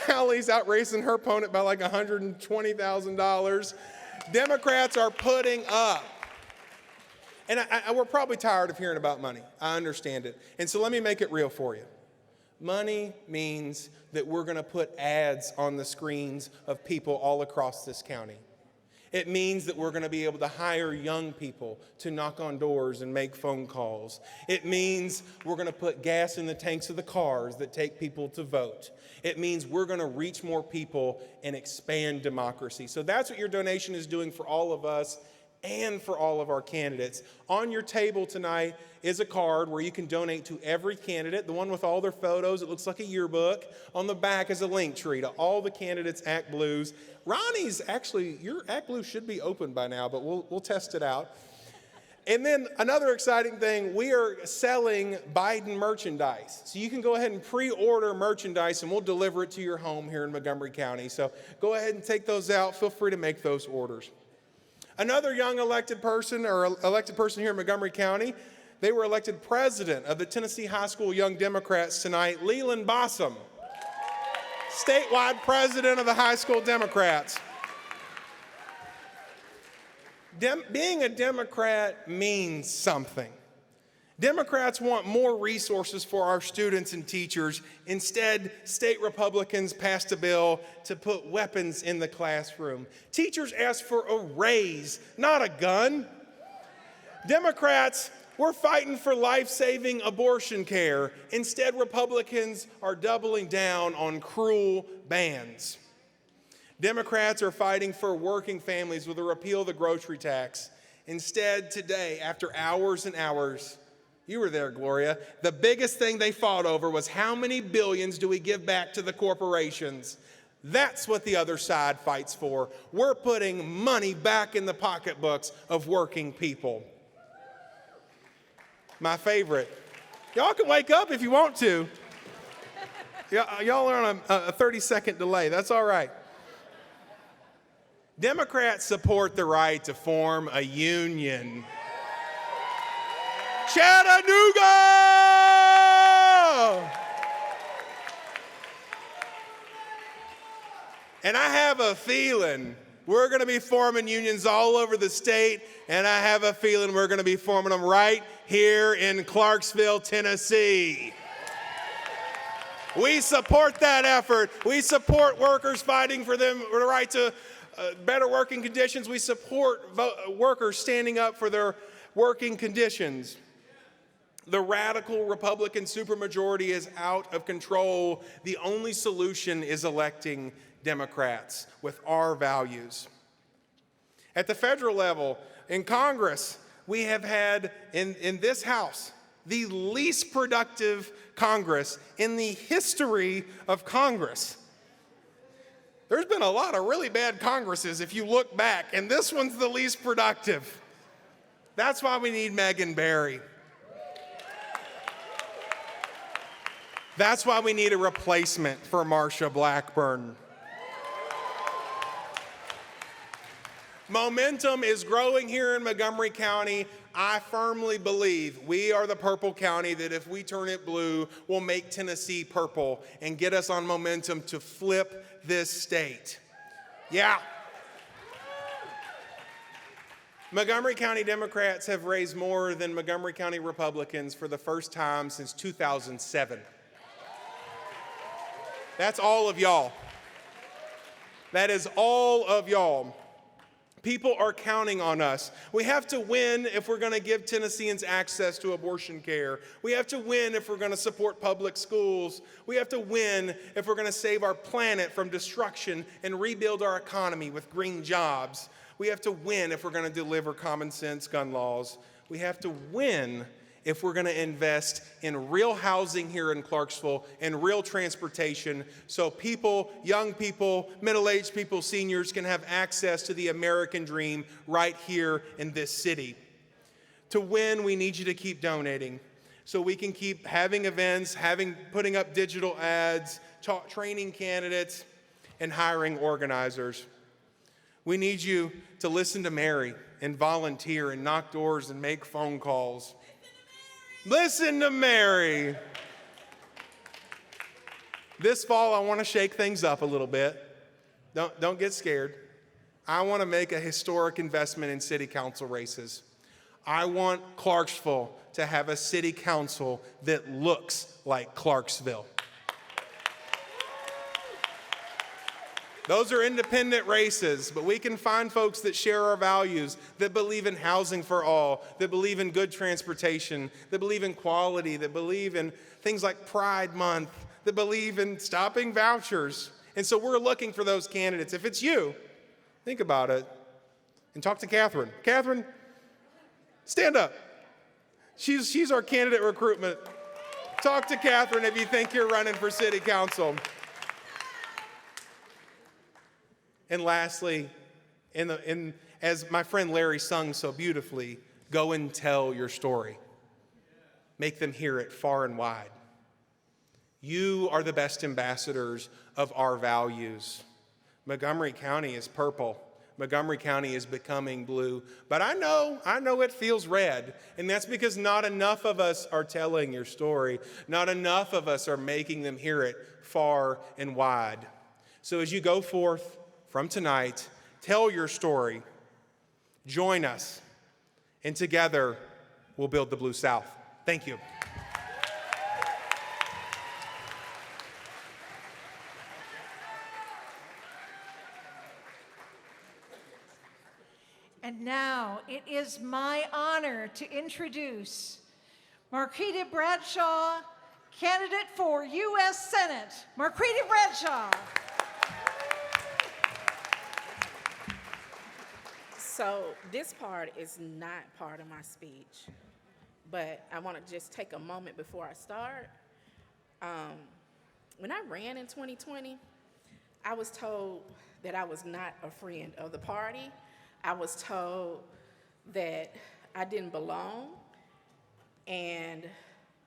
Allie's outraising her opponent by like $120,000. Democrats are putting up. And we're probably tired of hearing about money. I understand it. And so let me make it real for you. Money means that we're going to put ads on the screens of people all across this county. It means that we're going to be able to hire young people to knock on doors and make phone calls. It means we're going to put gas in the tanks of the cars that take people to vote. It means we're going to reach more people and expand democracy. So that's what your donation is doing for all of us and for all of our candidates. On your table tonight is a card where you can donate to every candidate, the one with all their photos. It looks like a yearbook. On the back is a link tree to all the candidates' Act Blues. Ronnie's, actually, your Act Blue should be open by now, but we'll test it out. And then another exciting thing, we are selling Biden merchandise. So you can go ahead and pre-order merchandise and we'll deliver it to your home here in Montgomery County. So go ahead and take those out. Feel free to make those orders. Another young elected person here in Montgomery County, they were elected president of the Tennessee High School Young Democrats tonight, Leland Bossum, statewide president of the High School Democrats. Being a Democrat means something. Democrats want more resources for our students and teachers. Instead, state Republicans passed a bill to put weapons in the classroom. Teachers asked for a raise, not a gun. Democrats, we're fighting for life-saving abortion care. Instead, Republicans are doubling down on cruel bans. Democrats are fighting for working families with a repeal of the grocery tax. Instead, today, after hours and hours, you were there, Gloria, the biggest thing they fought over was how many billions do we give back to the corporations? That's what the other side fights for. We're putting money back in the pocketbooks of working people. My favorite. Y'all can wake up if you want to. Y'all are on a 30-second delay. That's all right. Democrats support the right to form a union. Chattanooga! And I have a feeling we're going to be forming unions all over the state, and I have a feeling we're going to be forming them right here in Clarksville, Tennessee. We support that effort. We support workers fighting for the right to better working conditions. We support workers standing up for their working conditions. The radical Republican supermajority is out of control. The only solution is electing Democrats with our values. At the federal level, in Congress, we have had in this House the least productive Congress in the history of Congress. There's been a lot of really bad Congresses if you look back, and this one's the least productive. That's why we need Megan Barry. That's why we need a replacement for Marsha Blackburn. Momentum is growing here in Montgomery County. I firmly believe we are the purple county that if we turn it blue, will make Tennessee purple and get us on momentum to flip this state. Yeah. Montgomery County Democrats have raised more than Montgomery County Republicans for the first time since 2007. That's all of y'all. That is all of y'all. People are counting on us. We have to win if we're going to give Tennesseans access to abortion care. We have to win if we're going to support public schools. We have to win if we're going to save our planet from destruction and rebuild our economy with green jobs. We have to win if we're going to deliver common sense gun laws. We have to win if we're going to invest in real housing here in Clarksville and real transportation so people, young people, middle-aged people, seniors can have access to the American dream right here in this city. To win, we need you to keep donating so we can keep having events, putting up digital ads, training candidates, and hiring organizers. We need you to listen to Mary and volunteer and knock doors and make phone calls. Listen to Mary. This fall, I want to shake things up a little bit. Don't get scared. I want to make a historic investment in city council races. I want Clarksville to have a city council that looks like Clarksville. Those are independent races, but we can find folks that share our values, that believe in housing for all, that believe in good transportation, that believe in quality, that believe in things like Pride Month, that believe in stopping vouchers. And so we're looking for those candidates. If it's you, think about it and talk to Katherine. Katherine, stand up. She's our candidate recruitment. Talk to Katherine if you think you're running for city council. And lastly, as my friend Larry sung so beautifully, go and tell your story. Make them hear it far and wide. You are the best ambassadors of our values. Montgomery County is purple. Montgomery County is becoming blue. But I know it feels red. And that's because not enough of us are telling your story. Not enough of us are making them hear it far and wide. So as you go forth from tonight, tell your story. Join us. And together, we'll build the Blue South. Thank you. And now it is my honor to introduce Marquita Bradshaw, candidate for U.S. Senate. Marquita Bradshaw. So this part is not part of my speech, but I want to just take a moment before I start. When I ran in 2020, I was told that I was not a friend of the party. I was told that I didn't belong, and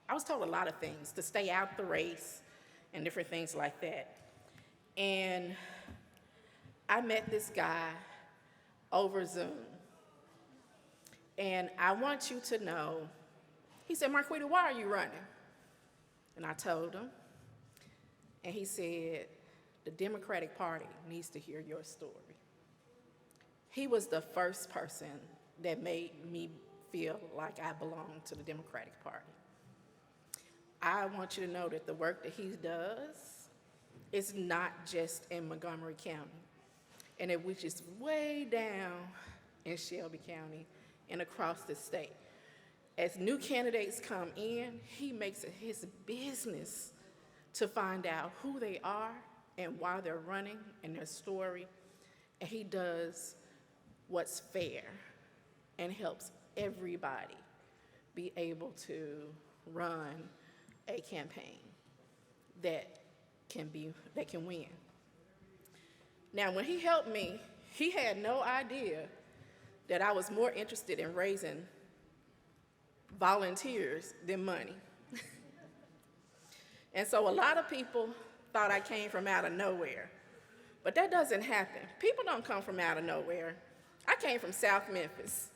I was told a lot of things, to stay out the race and different things like that. And I met this guy over Zoom, and I want you to know, he said, Marquita, why are you running? And I told him, and he said, the Democratic Party needs to hear your story. He was the first person that made me feel like I belonged to the Democratic Party. I want you to know that the work that he does is not just in Montgomery County, and it reaches way down in Shelby County and across the state. As new candidates come in, he makes it his business to find out who they are and why they're running and their story, and he does what's fair and helps everybody be able to run a campaign that can win. Now, when he helped me, he had no idea that I was more interested in raising volunteers than money. And so a lot of people thought I came from out of nowhere, but that doesn't happen. People don't come from out of nowhere. I came from South Memphis.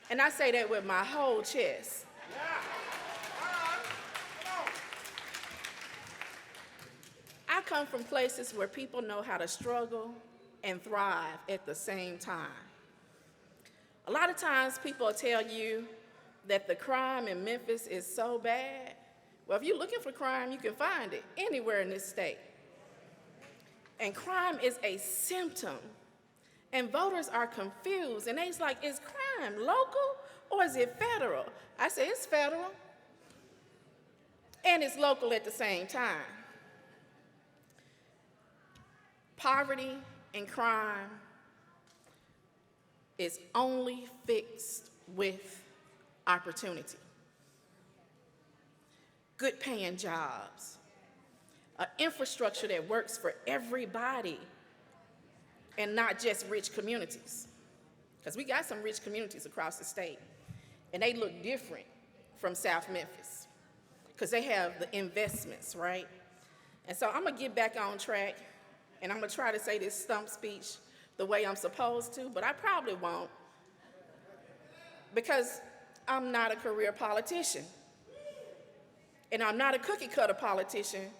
And I say that with my whole chest. I come from places where people know how to struggle and thrive at the same time. A lot of times people will tell you that the crime in Memphis is so bad. Well, if you're looking for crime, you can find it anywhere in this state. And crime is a symptom. And voters are confused. And they're like, is crime local or is it federal? I say it's federal. And it's local at the same time. Poverty and crime is only fixed with opportunity. Good paying jobs, an infrastructure that works for everybody and not just rich communities. Because we got some rich communities across the state, and they look different from South Memphis because they have the investments, right? And so I'm gonna get back on track, and I'm gonna try to say this stump speech the way I'm supposed to, but I probably won't, because I'm not a career politician. And I'm not a cookie cutter politician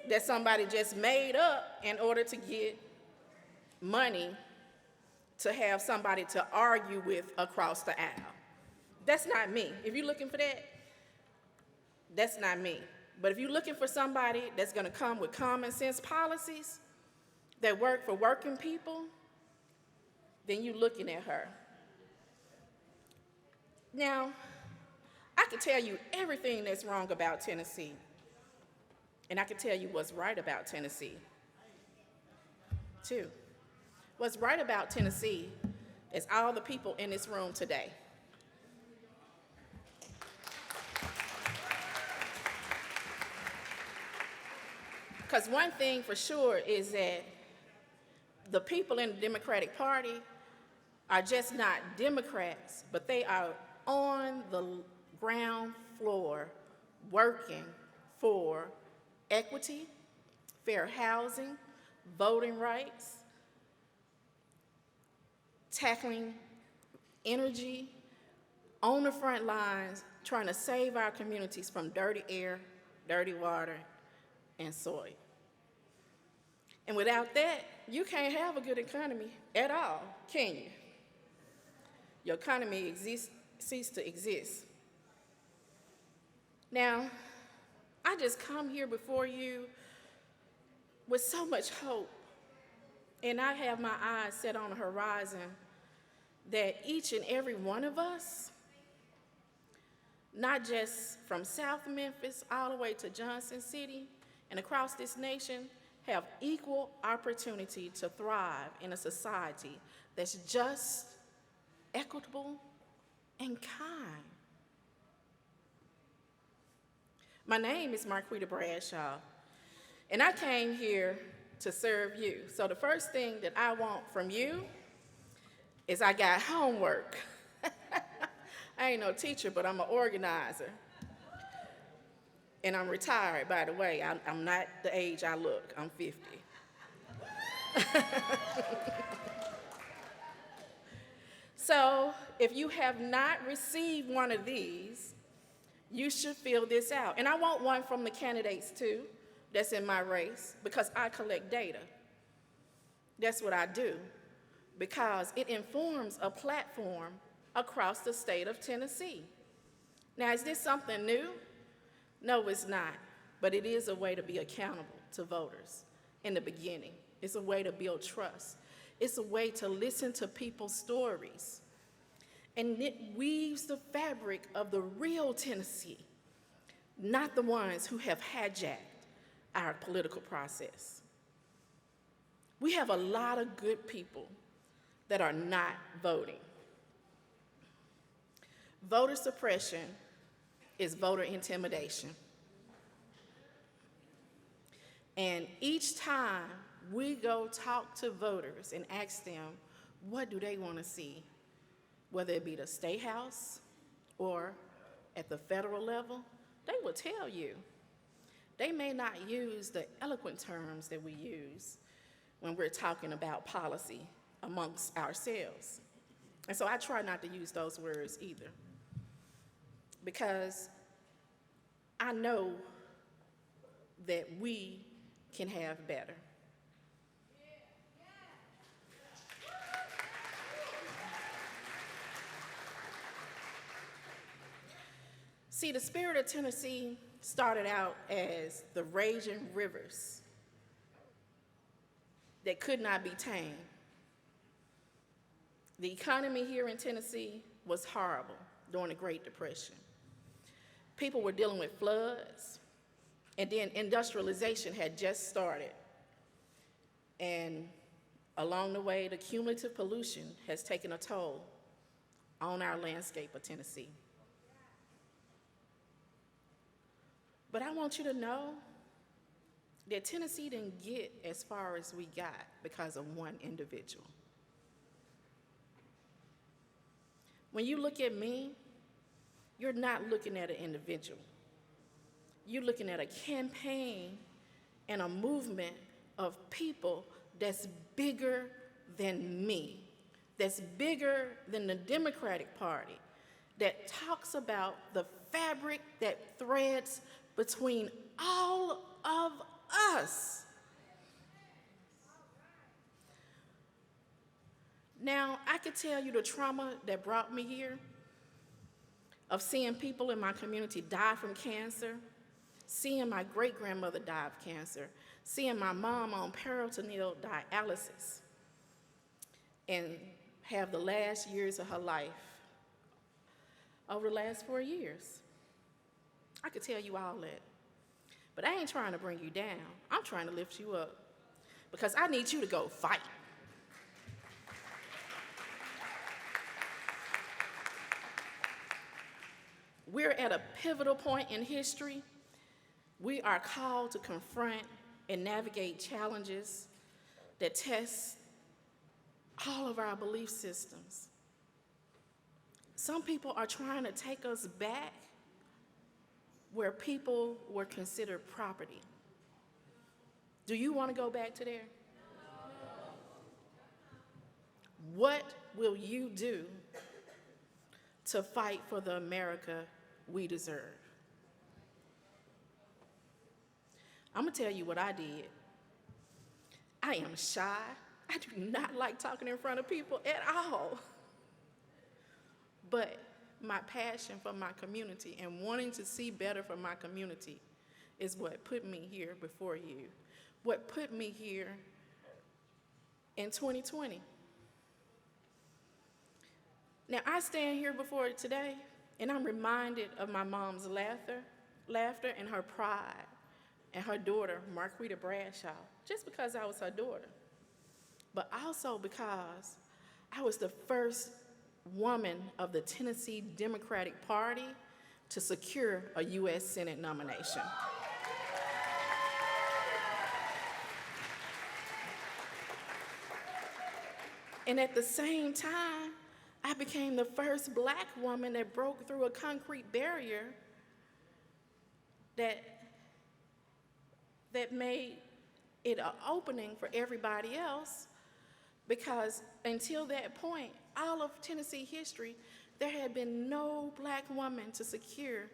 that somebody just made up in order to get money to have somebody to argue with across the aisle. That's not me. If you're looking for that, that's not me. But if you're looking for somebody that's gonna come with common sense policies that work for working people, then you're looking at her. Now, I can tell you everything that's wrong about Tennessee, and I can tell you what's right about Tennessee, too. What's right about Tennessee is all the people in this room today. Because one thing for sure is that the people in the Democratic Party are just not Democrats, but they are on the ground floor working for equity, fair housing, voting rights, tackling energy, on the front lines, trying to save our communities from dirty air, dirty water, and soil. And without that, you can't have a good economy at all, can you? Your economy cease to exist. Now, I just come here before you with so much hope, and I have my eyes set on the horizon that each and every one of us, not just from South Memphis all the way to Johnson City and across this nation, have equal opportunity to thrive in a society that's just, equitable, and kind. My name is Marquita Bradshaw, and I came here to serve you. So the first thing that I want from you is I got homework. I ain't no teacher, but I'm an organizer. And I'm retired, by the way. I'm not the age I look. I'm 50. So if you have not received one of these, you should fill this out. And I want one from the candidates too, that's in my race, because I collect data. That's what I do, because it informs a platform across the state of Tennessee. Now, is this something new? No, it's not, but it is a way to be accountable to voters in the beginning. It's a way to build trust. It's a way to listen to people's stories. And it weaves the fabric of the real Tennessee, not the ones who have hijacked our political process. We have a lot of good people that are not voting. Voter suppression is voter intimidation. And each time we go talk to voters and ask them, what do they want to see? Whether it be the State House or at the federal level, they will tell you. They may not use the eloquent terms that we use when we're talking about policy amongst ourselves. And so I try not to use those words either, because I know that we can have better. See, the spirit of Tennessee started out as the raging rivers that could not be tamed. The economy here in Tennessee was horrible during the Great Depression. People were dealing with floods, and then industrialization had just started. And along the way, the cumulative pollution has taken a toll on our landscape of Tennessee. But I want you to know that Tennessee didn't get as far as we got because of one individual. When you look at me, you're not looking at an individual. You're looking at a campaign and a movement of people that's bigger than me, that's bigger than the Democratic Party, that talks about the fabric that threads between all of us. Now, I could tell you the trauma that brought me here, of seeing people in my community die from cancer, seeing my great-grandmother die of cancer, seeing my mom on peritoneal dialysis, and have the last years of her life over the last 4 years. I could tell you all that. But I ain't trying to bring you down. I'm trying to lift you up, because I need you to go fight. We're at a pivotal point in history. We are called to confront and navigate challenges that test all of our belief systems. Some people are trying to take us back where people were considered property. Do you want to go back to there? What will you do to fight for the America we deserve? I'm gonna tell you what I did. I am shy. I do not like talking in front of people at all. But my passion for my community and wanting to see better for my community is what put me here before you, what put me here in 2020. Now, I stand here before you today, and I'm reminded of my mom's laughter and her pride, and her daughter, Marquita Bradshaw, just because I was her daughter, but also because I was the first woman of the Tennessee Democratic Party to secure a U.S. Senate nomination. And at the same time, I became the first Black woman that broke through a concrete barrier that made it an opening for everybody else, because until that point, all of Tennessee history, there had been no Black woman to secure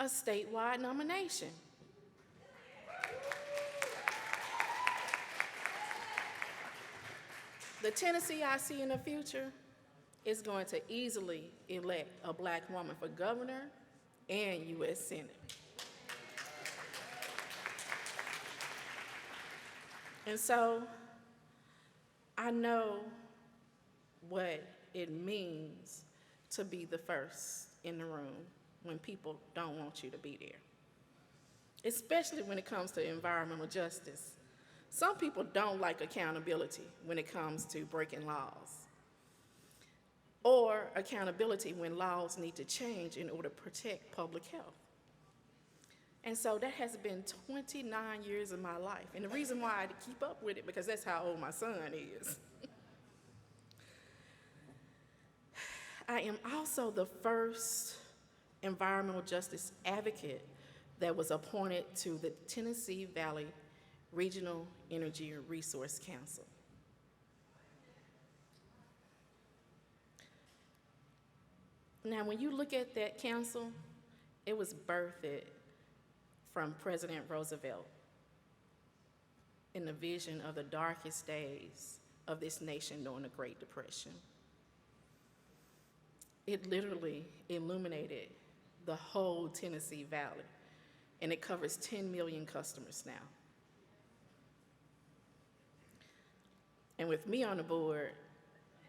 a statewide nomination. The Tennessee I see in the future is going to easily elect a Black woman for governor and U.S. Senate. And so I know what it means to be the first in the room when people don't want you to be there, especially when it comes to environmental justice. Some people don't like accountability when it comes to breaking laws, or accountability when laws need to change in order to protect public health. And so that has been 29 years of my life. And the reason why I keep up with it, because that's how old my son is. I am also the first environmental justice advocate that was appointed to the Tennessee Valley Regional Energy Resource Council. Now, when you look at that council, it was birthed from President Roosevelt in the vision of the darkest days of this nation during the Great Depression. It literally illuminated the whole Tennessee Valley, and it covers 10 million customers now. And with me on the board,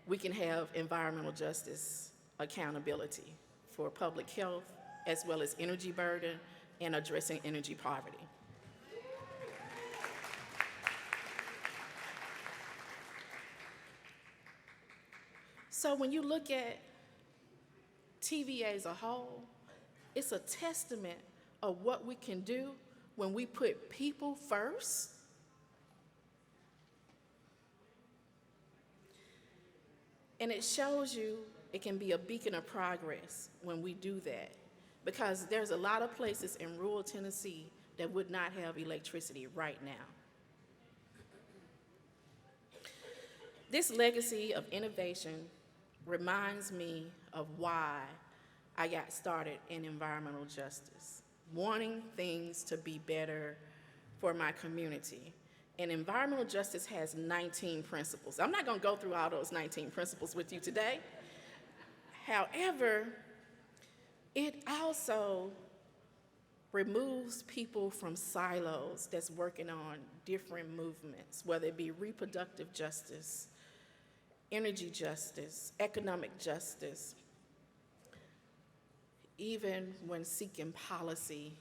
we can have environmental justice accountability for public health, as well as energy burden and addressing energy poverty. So when you look at TVA as a whole, it's a testament of what we can do when we put people first. And it shows you it can be a beacon of progress when we do that, because there's a lot of places in rural Tennessee that would not have electricity right now. This legacy of innovation reminds me of why I got started in environmental justice, wanting things to be better for my community. And environmental justice has 19 principles. I'm not going to go through all those 19 principles with you today. However, it also removes people from silos that's working on different movements, whether it be reproductive justice, energy justice, economic justice. Even when seeking policy,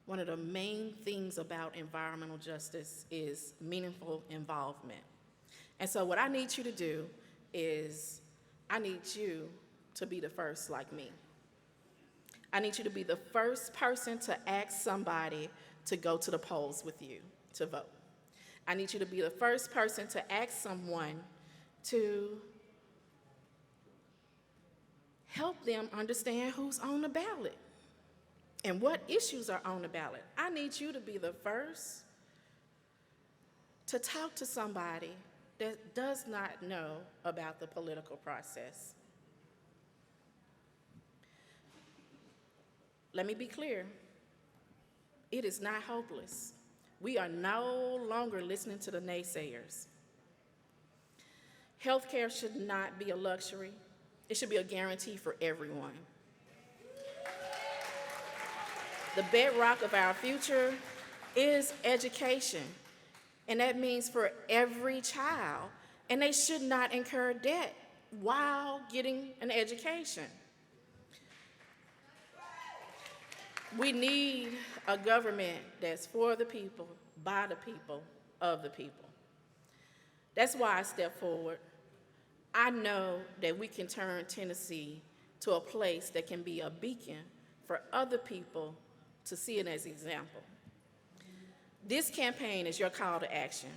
one of the main things about environmental justice is meaningful involvement. And so what I need you to do is, I need you to be the first like me. I need you to be the first person to ask somebody to go to the polls with you to vote. I need you to be the first person to ask someone to help them understand who's on the ballot and what issues are on the ballot. I need you to be the first to talk to somebody that does not know about the political process. Let me be clear. It is not hopeless. We are no longer listening to the naysayers. Healthcare should not be a luxury. It should be a guarantee for everyone. The bedrock of our future is education, and that means for every child, and they should not incur debt while getting an education. We need a government that's for the people, by the people, of the people. That's why I step forward. I know that we can turn Tennessee to a place that can be a beacon for other people to see it as an example. This campaign is your call to action,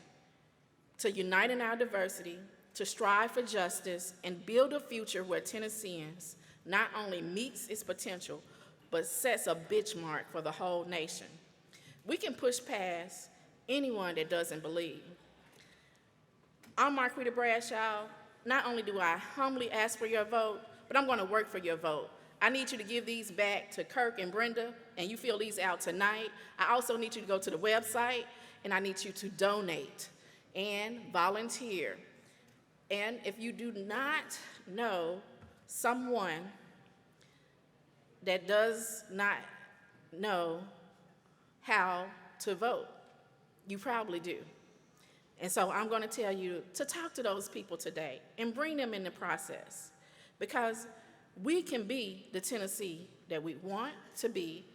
to unite in our diversity, to strive for justice, and build a future where Tennesseans not only meets its potential, but sets a benchmark for the whole nation. We can push past anyone that doesn't believe. I'm Marquita Bradshaw. Not only do I humbly ask for your vote, but I'm going to work for your vote. I need you to give these back to Kirk and Brenda, and you fill these out tonight. I also need you to go to the website, and I need you to donate and volunteer. And if you do not know someone that does not know how to vote, you probably do. And so I'm going to tell you to talk to those people today and bring them in the process, because we can be the Tennessee that we want to be,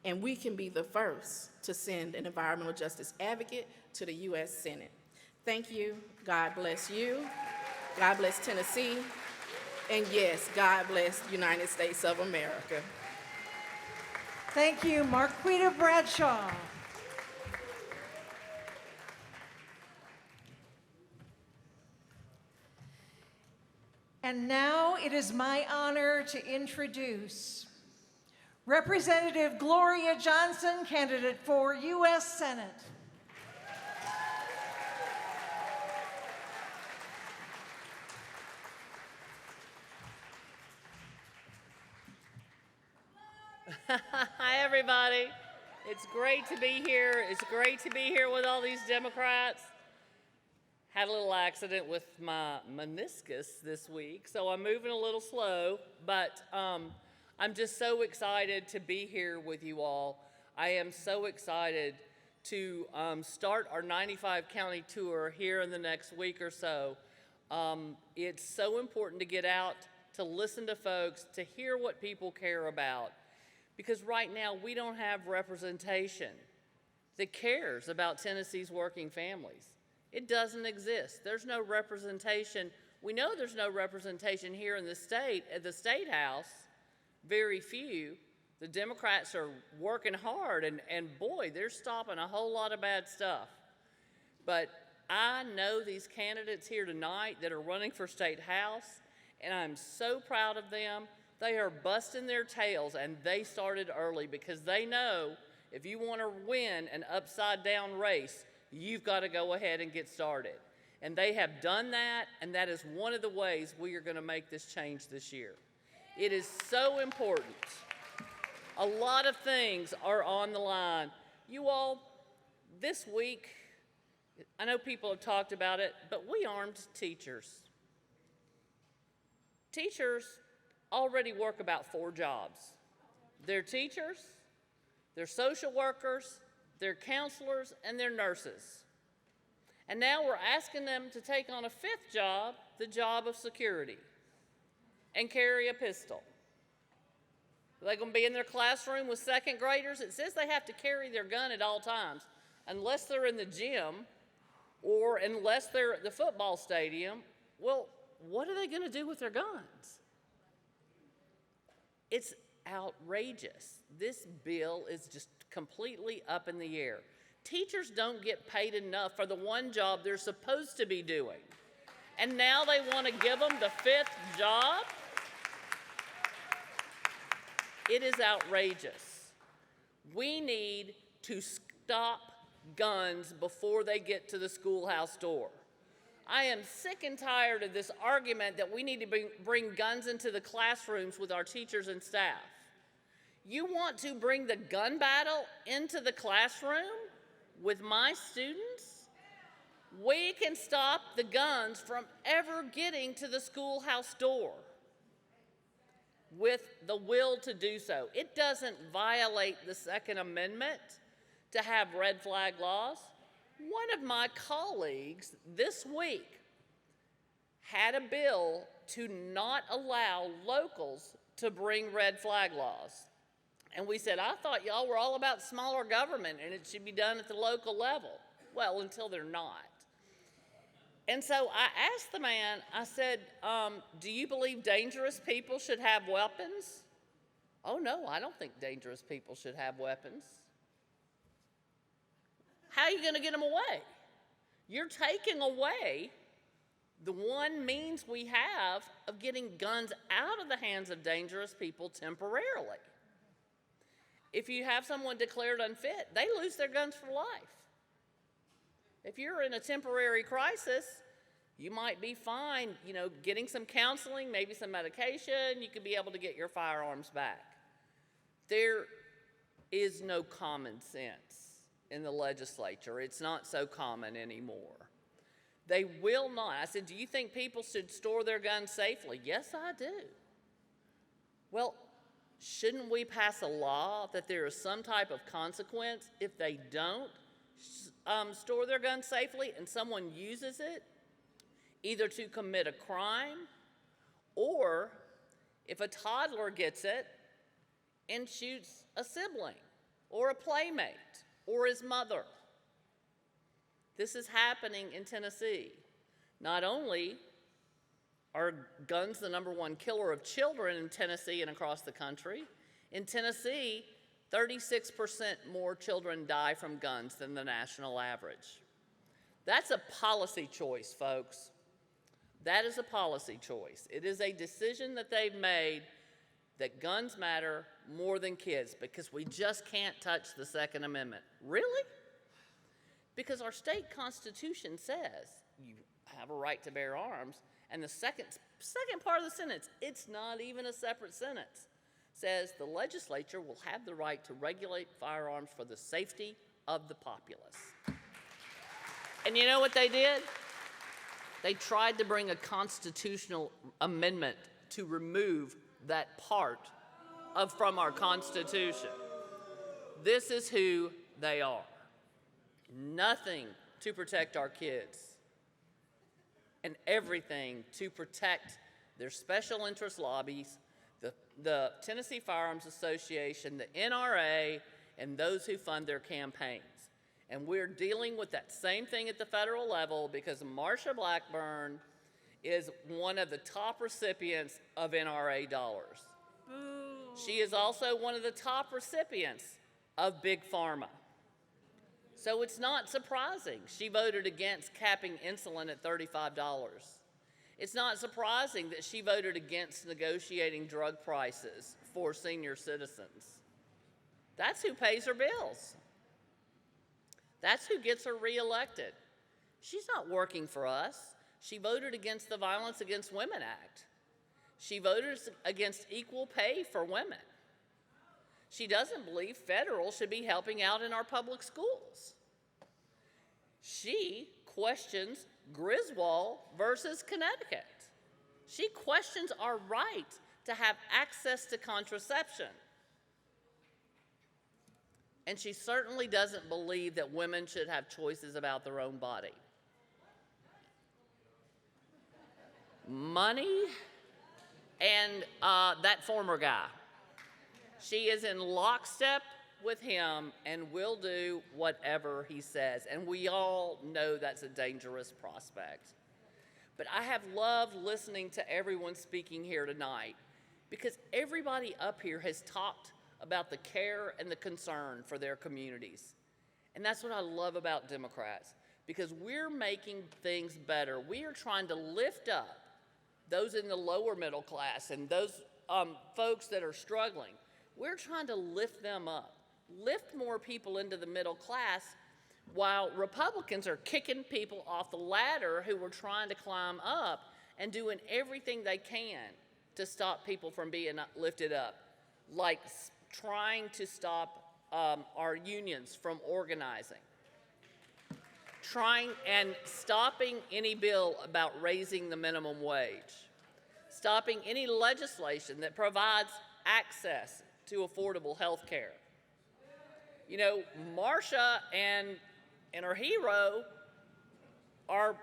and we can be the first to send an environmental justice advocate to the U.S. Senate. Thank you. God bless you. God bless Tennessee. And yes, God bless the United States of America. Thank you, Marquita Bradshaw. And now it is my honor to introduce Representative Gloria Johnson, candidate for U.S. Senate. Hi, everybody. It's great to be here. It's great to be here with all these Democrats. Had a little accident with my meniscus this week, so I'm moving a little slow, but I'm just so excited to be here with you all. I am so excited to start our 95 county tour here in the next week or so. It's so important to get out, to listen to folks, to hear what people care about, because right now we don't have representation that cares about Tennessee's working families. It doesn't exist. There's no representation. We know there's no representation here in the state, at the State House, very few. The Democrats are working hard, and boy, they're stopping a whole lot of bad stuff. But I know these candidates here tonight that are running for State House, and I'm so proud of them. They are busting their tails, and they started early because they know if you want to win an upside-down race, you've got to go ahead and get started. And they have done that, and that is one of the ways we are going to make this change this year. It is so important. A lot of things are on the line. You all, this week, I know people have talked about it, but we armed teachers. Teachers already work about 4 jobs. They're teachers, they're social workers, they're counselors, and they're nurses. And now we're asking them to take on a 5th job, the job of security, and carry a pistol. Are they going to be in their classroom with 2nd graders? It says they have to carry their gun at all times, unless they're in the gym or unless they're at the football stadium. Well, what are they going to do with their guns? It's outrageous. This bill is just completely up in the air. Teachers don't get paid enough for the one job they're supposed to be doing. And now they want to give them the 5th job? It is outrageous. We need to stop guns before they get to the schoolhouse door. I am sick and tired of this argument that we need to bring guns into the classrooms with our teachers and staff. You want to bring the gun battle into the classroom with my students? We can stop the guns from ever getting to the schoolhouse door with the will to do so. It doesn't violate the Second Amendment to have red flag laws. One of my colleagues this week had a bill to not allow locals to bring red flag laws. And we said, I thought y'all were all about smaller government and it should be done at the local level. Well, until they're not. And so I asked the man, I said, do you believe dangerous people should have weapons? Oh no, I don't think dangerous people should have weapons. How are you going to get them away? You're taking away the one means we have of getting guns out of the hands of dangerous people temporarily. If you have someone declared unfit, they lose their guns for life. If you're in a temporary crisis, you might be fine, getting some counseling, maybe some medication, you could be able to get your firearms back. There is no common sense in the legislature. It's not so common anymore. They will not. I said, do you think people should store their guns safely? Yes, I do. Well, shouldn't we pass a law that there is some type of consequence if they don't store their gun safely and someone uses it either to commit a crime or if a toddler gets it and shoots a sibling or a playmate or his mother? This is happening in Tennessee. Not only are guns the #1 killer of children in Tennessee and across the country, in Tennessee, 36% more children die from guns than the national average. That's a policy choice, folks. That is a policy choice. It is a decision that they've made that guns matter more than kids because we just can't touch the Second Amendment. Really? Because our state constitution says you have a right to bear arms, and the second part of the sentence, it's not even a separate sentence, says the legislature will have the right to regulate firearms for the safety of the populace. And you know what they did? They tried to bring a constitutional amendment to remove that part from our Constitution. This is who they are. Nothing to protect our kids, and everything to protect their special interest lobbies, the Tennessee Firearms Association, the NRA, and those who fund their campaigns. And we're dealing with that same thing at the federal level because Marsha Blackburn is one of the top recipients of NRA dollars. Boo. She is also one of the top recipients of Big Pharma. So it's not surprising she voted against capping insulin at $35. It's not surprising that she voted against negotiating drug prices for senior citizens. That's who pays her bills. That's who gets her reelected. She's not working for us. She voted against the Violence Against Women Act. She voted against equal pay for women. She doesn't believe federal should be helping out in our public schools. She questions Griswold versus Connecticut. She questions our right to have access to contraception. And she certainly doesn't believe that women should have choices about their own body. Money and that former guy. She is in lockstep with him and will do whatever he says. And we all know that's a dangerous prospect. But I have loved listening to everyone speaking here tonight because everybody up here has talked about the care and the concern for their communities. And that's what I love about Democrats, because we're making things better. We are trying to lift up those in the lower middle class and those folks that are struggling. We're trying to lift them up, lift more people into the middle class, while Republicans are kicking people off the ladder who are trying to climb up and doing everything they can to stop people from being lifted up, like trying to stop our unions from organizing, stopping any bill about raising the minimum wage, stopping any legislation that provides access to affordable health care. You know, Marcia and her hero are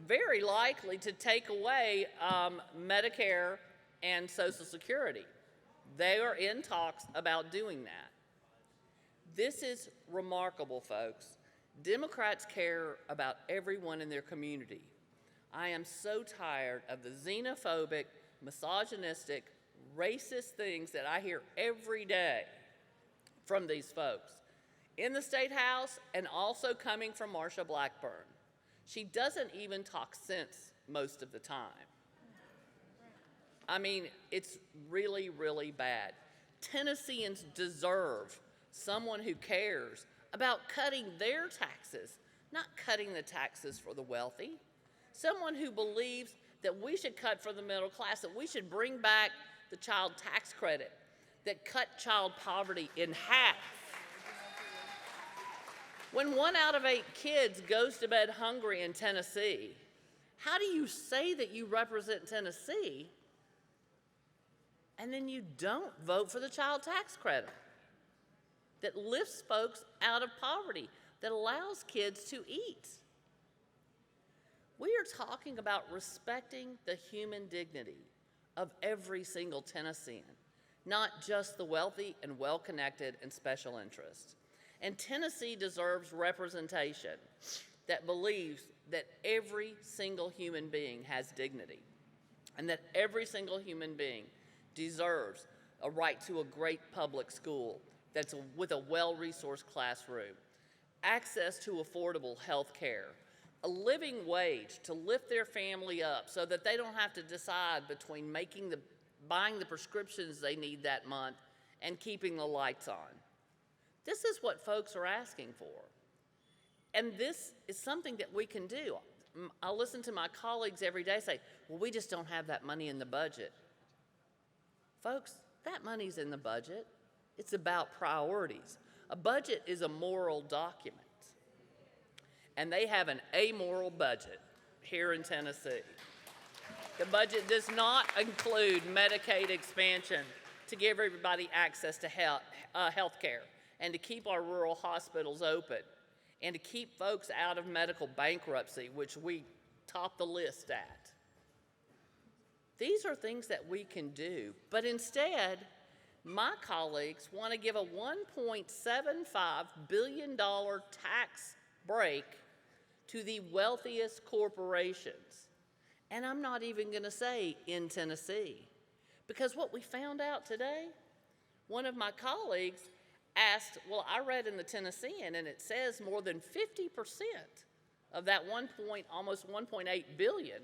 very likely to take away Medicare and Social Security. They are in talks about doing that. This is remarkable, folks. Democrats care about everyone in their community. I am so tired of the xenophobic, misogynistic, racist things that I hear every day from these folks in the State House and also coming from Marsha Blackburn. She doesn't even talk sense most of the time. I mean, it's really, really bad. Tennesseans deserve someone who cares about cutting their taxes, not cutting the taxes for the wealthy. Someone who believes that we should cut for the middle class, that we should bring back the child tax credit, that cut child poverty in half. When 1 out of 8 kids goes to bed hungry in Tennessee, how do you say that you represent Tennessee and then you don't vote for the child tax credit that lifts folks out of poverty, that allows kids to eat? We are talking about respecting the human dignity of every single Tennessean, not just the wealthy and well-connected and special interests. And Tennessee deserves representation that believes that every single human being has dignity and that every single human being deserves a right to a great public school that's with a well-resourced classroom, access to affordable health care, a living wage to lift their family up so that they don't have to decide between buying the prescriptions they need that month and keeping the lights on. This is what folks are asking for. And this is something that we can do. I listen to my colleagues every day say, well, we just don't have that money in the budget. Folks, that money's in the budget. It's about priorities. A budget is a moral document. And they have an amoral budget here in Tennessee. The budget does not include Medicaid expansion to give everybody access to health care and to keep our rural hospitals open and to keep folks out of medical bankruptcy, which we top the list at. These are things that we can do, but instead, my colleagues want to give a $1.75 billion tax break to the wealthiest corporations. And I'm not even going to say in Tennessee, because what we found out today, one of my colleagues asked, well, I read in the Tennessean, and it says more than 50% of that almost $1.8 billion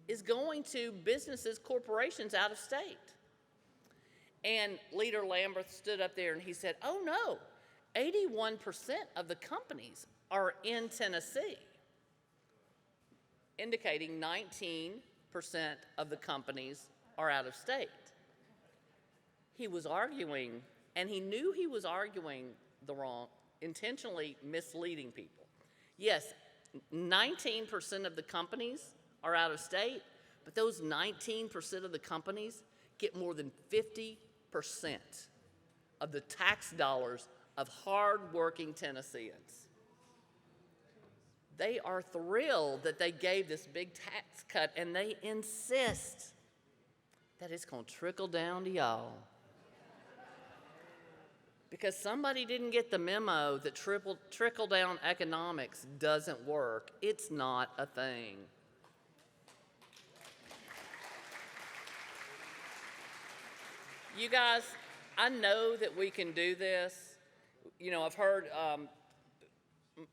is going to businesses, corporations out of state. And Leader Lambert stood up there and he said, oh no, 81% of the companies are in Tennessee, indicating 19% of the companies are out of state. He was arguing, and he knew he was arguing the wrong, intentionally misleading people. Yes, 19% of the companies are out of state, but those 19% of the companies get more than 50% of the tax dollars of hard-working Tennesseans. They are thrilled that they gave this big tax cut, and they insist that it's going to trickle down to y'all. Because somebody didn't get the memo that trickle-down economics doesn't work. It's not a thing. You guys, I know that we can do this. You know, I've heard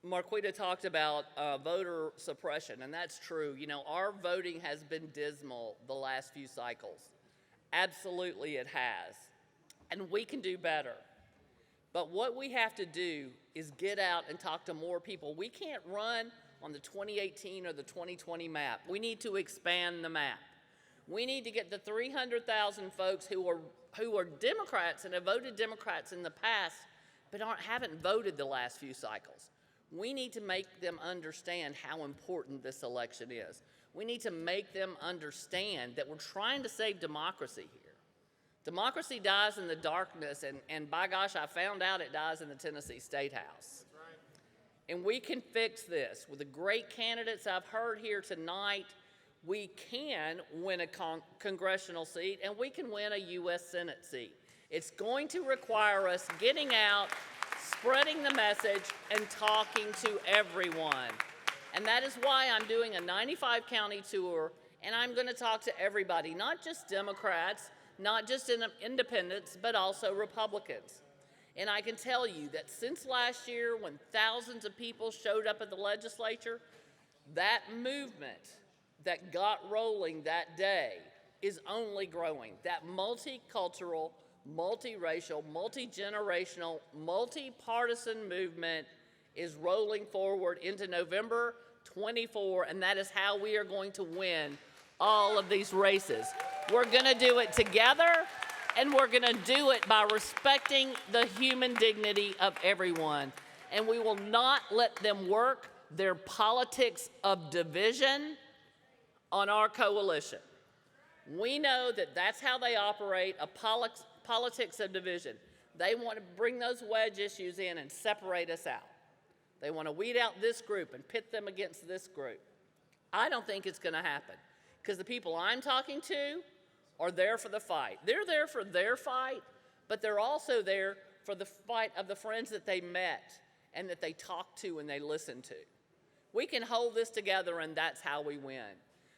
Marquita talked about voter suppression, and that's true. You know, our voting has been dismal the last few cycles. Absolutely it has. And we can do better. But what we have to do is get out and talk to more people. We can't run on the 2018 or the 2020 map. We need to expand the map. We need to get the 300,000 folks who are Democrats and have voted Democrats in the past, but haven't voted the last few cycles. We need to make them understand how important this election is. We need to make them understand that we're trying to save democracy here. Democracy dies in the darkness, and by gosh, I found out it dies in the Tennessee State House. That's right. And we can fix this. With the great candidates I've heard here tonight, we can win a congressional seat, and we can win a U.S. Senate seat. It's going to require us getting out, spreading the message, and talking to everyone. And that is why I'm doing a 95-county tour, and I'm going to talk to everybody, not just Democrats, not just independents, but also Republicans. And I can tell you that since last year, when thousands of people showed up at the legislature, that movement that got rolling that day is only growing. That multicultural, multiracial, multi-generational, multi-partisan movement is rolling forward into November 24, and that is how we are going to win all of these races. We're going to do it together, and we're going to do it by respecting the human dignity of everyone. And we will not let them work their politics of division on our coalition. We know that that's how they operate, a politics of division. They want to bring those wedge issues in and separate us out. They want to weed out this group and pit them against this group. I don't think it's going to happen, because the people I'm talking to are there for the fight. They're there for their fight, but they're also there for the fight of the friends that they met and that they talked to and they listened to. We can hold this together, and that's how we win.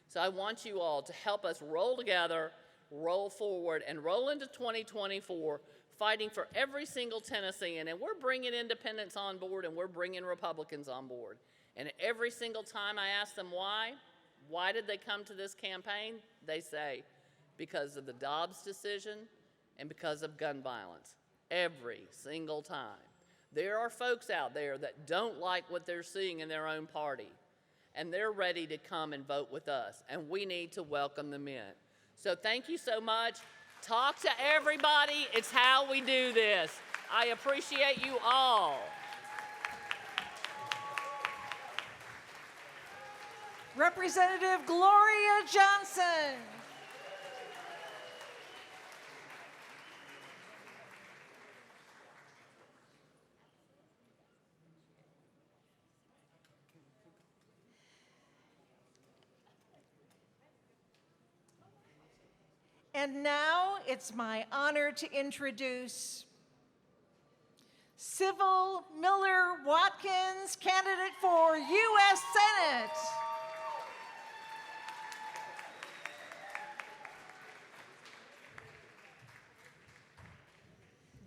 So I want you all to help us roll together, roll forward, and roll into 2024, fighting for every single Tennessean. And we're bringing independents on board, and we're bringing Republicans on board. And every single time I ask them why did they come to this campaign? They say, because of the Dobbs decision and because of gun violence. Every single time. There are folks out there that don't like what they're seeing in their own party, and they're ready to come and vote with us, and we need to welcome them in. So thank you so much. Talk to everybody. It's how we do this. I appreciate you all. Representative Gloria Johnson. And now it's my honor to introduce Civil Miller-Watkins, candidate for U.S. Senate.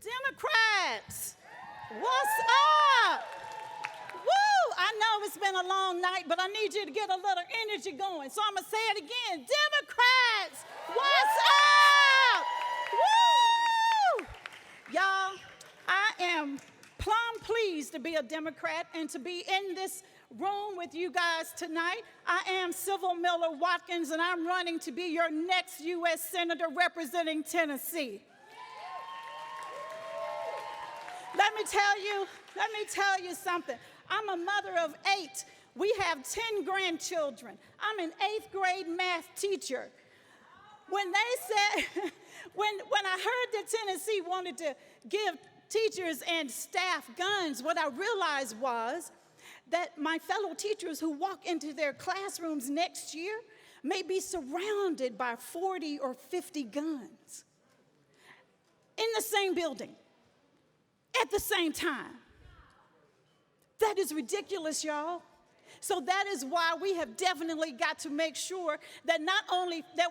Democrats, what's up? Woo! I know it's been a long night, but I need you to get a little energy going. So I'm going to say it again. Democrats, what's up? Woo! Y'all, I am plumb pleased to be a Democrat and to be in this room with you guys tonight. I am Civil Miller-Watkins, and I'm running to be your next U.S. Senator representing Tennessee. Let me tell you something. I'm a mother of 8. We have 10 grandchildren. I'm an 8th grade math teacher. When they said, when I heard that Tennessee wanted to give teachers and staff guns, what I realized was that my fellow teachers who walk into their classrooms next year may be surrounded by 40 or 50 guns in the same building at the same time. That is ridiculous, y'all. So that is why we have definitely got to make sure that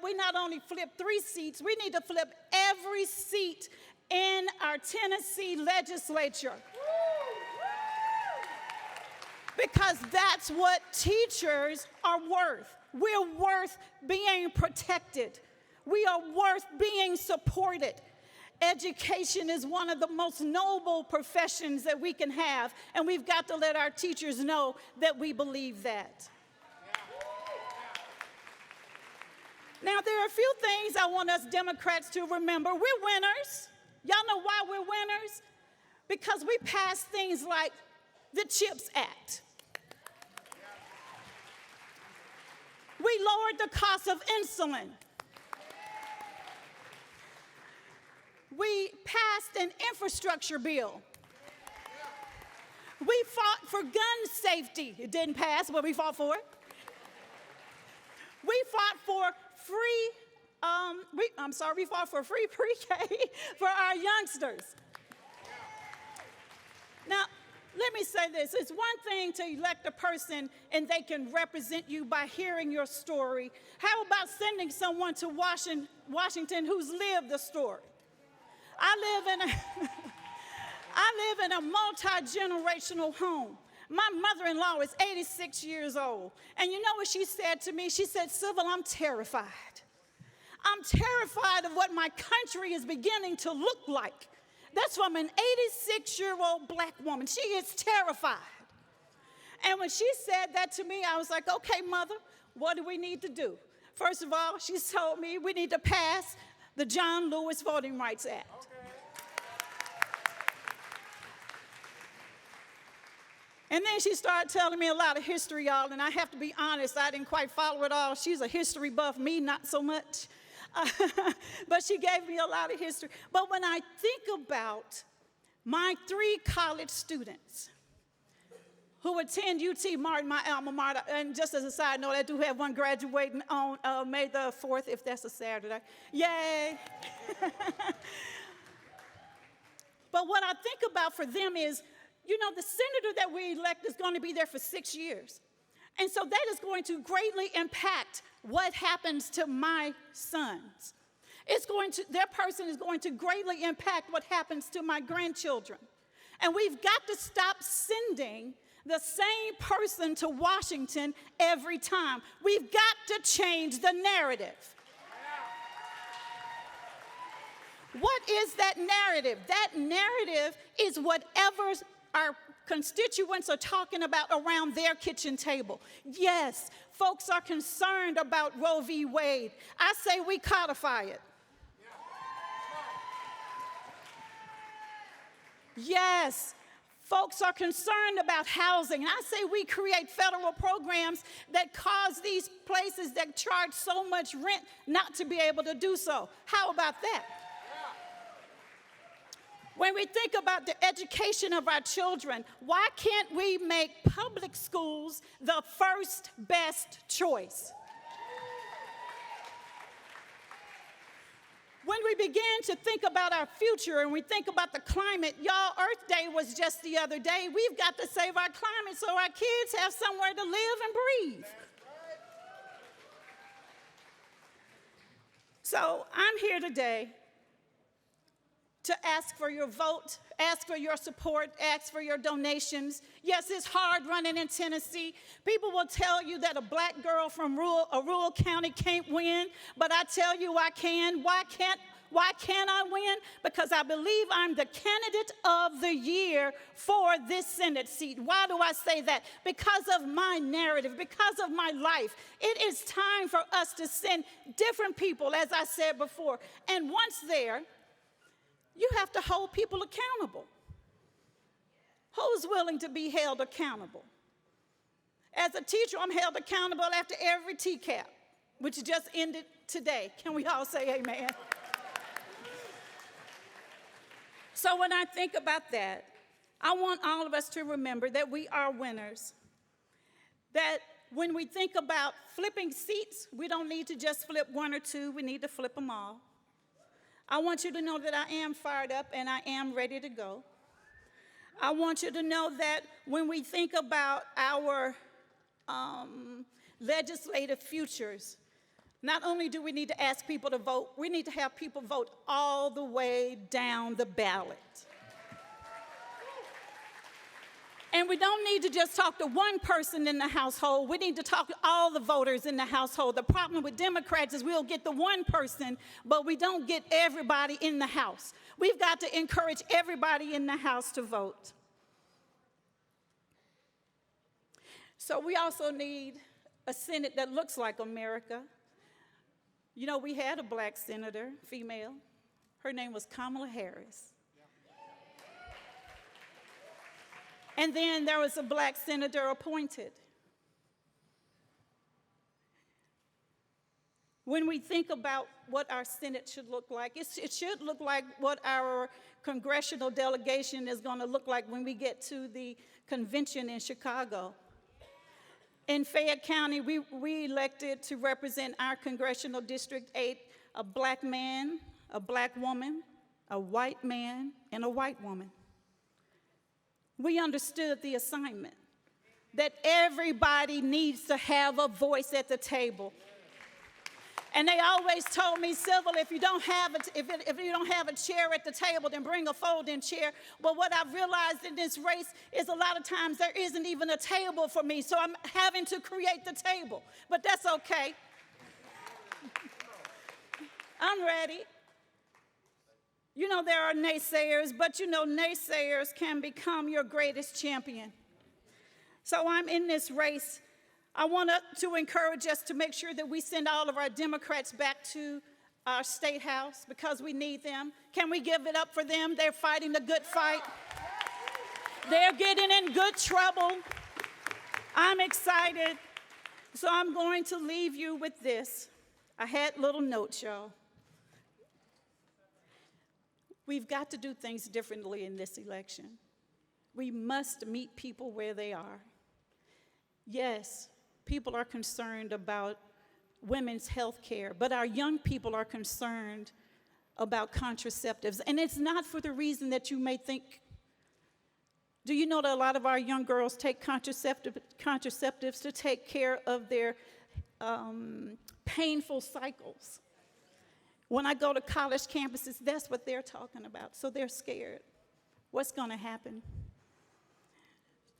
we not only flip 3 seats, we need to flip every seat in our Tennessee legislature. Because that's what teachers are worth. We're worth being protected. We are worth being supported. Education is one of the most noble professions that we can have, and we've got to let our teachers know that we believe that. Now, there are a few things I want us Democrats to remember. We're winners. Y'all know why we're winners? Because we passed things like the CHIPS Act. We lowered the cost of insulin. We passed an infrastructure bill. We fought for gun safety. It didn't pass, but we fought for it. We fought for we fought for free pre-K for our youngsters. Now, let me say this. It's one thing to elect a person and they can represent you by hearing your story. How about sending someone to Washington who's lived the story? I live in a multi-generational home. My mother-in-law is 86 years old. And you know what she said to me? She said, "Civil, I'm terrified. I'm terrified of what my country is beginning to look like." That's from an 86-year-old black woman. She is terrified. And when she said that to me, I was like, "Okay, Mother, what do we need to do?" First of all, she told me we need to pass the John Lewis Voting Rights Act. Okay. And then she started telling me a lot of history, y'all, and I have to be honest, I didn't quite follow it all. She's a history buff, me not so much. But she gave me a lot of history. But when I think about my 3 college students who attend UT Martin, my alma mater, and just as a side note, I do have one graduating on May the 4th, if that's a Saturday. Yay! But what I think about for them is, you know, the senator that we elect is going to be there for 6 years. And so that is going to greatly impact what happens to my sons. Their person is going to greatly impact what happens to my grandchildren. And we've got to stop sending the same person to Washington every time. We've got to change the narrative. What is that narrative? That narrative is whatever our constituents are talking about around their kitchen table. Yes, folks are concerned about Roe v. Wade. I say we codify it. Yes, folks are concerned about housing. And I say we create federal programs that cause these places that charge so much rent not to be able to do so. How about that? When we think about the education of our children, why can't we make public schools the first best choice? When we begin to think about our future and we think about the climate, y'all, Earth Day was just the other day. We've got to save our climate so our kids have somewhere to live and breathe. So I'm here today to ask for your vote, ask for your support, ask for your donations. Yes, it's hard running in Tennessee. People will tell you that a black girl from a rural county can't win, but I tell you I can. Why Why can I win? Because I believe I'm the candidate of the year for this Senate seat. Why do I say that? Because of my narrative, because of my life. It is time for us to send different people, as I said before. And once there, you have to hold people accountable. Who's willing to be held accountable? As a teacher, I'm held accountable after every TCAP, which just ended today. Can we all say amen? So when I think about that, I want all of us to remember that we are winners. That when we think about flipping seats, we don't need to just flip one or two, we need to flip them all. I want you to know that I am fired up and I am ready to go. I want you to know that when we think about our legislative futures, not only do we need to ask people to vote, we need to have people vote all the way down the ballot. And we don't need to just talk to one person in the household. We need to talk to all the voters in the household. The problem with Democrats is we'll get the one person, but we don't get everybody in the house. We've got to encourage everybody in the house to vote. So we also need a Senate that looks like America. You know, we had a black senator, female. Her name was Kamala Harris. And then there was a black senator appointed. When we think about what our Senate should look like, it should look like what our congressional delegation is going to look like when we get to the convention in Chicago. In Fayette County, we elected to represent our congressional District 8 a black man, a black woman, a white man, and a white woman. We understood the assignment, that everybody needs to have a voice at the table. And they always told me, Civil, if you don't have a chair at the table, then bring a folding chair. But what I've realized in this race is a lot of times there isn't even a table for me, so I'm having to create the table. But that's okay. I'm ready. You know, there are naysayers, but you know, naysayers can become your greatest champion. So I'm in this race. I want to encourage us to make sure that we send all of our Democrats back to our state house because we need them. Can we give it up for them? They're fighting a good fight. They're getting in good trouble. I'm excited. So I'm going to leave you with this. I had little notes, y'all. We've got to do things differently in this election. We must meet people where they are. Yes, people are concerned about women's health care, but our young people are concerned about contraceptives. And it's not for the reason that you may think. Do you know that a lot of our young girls take contraceptives to take care of their painful cycles? When I go to college campuses, that's what they're talking about. So they're scared. What's going to happen?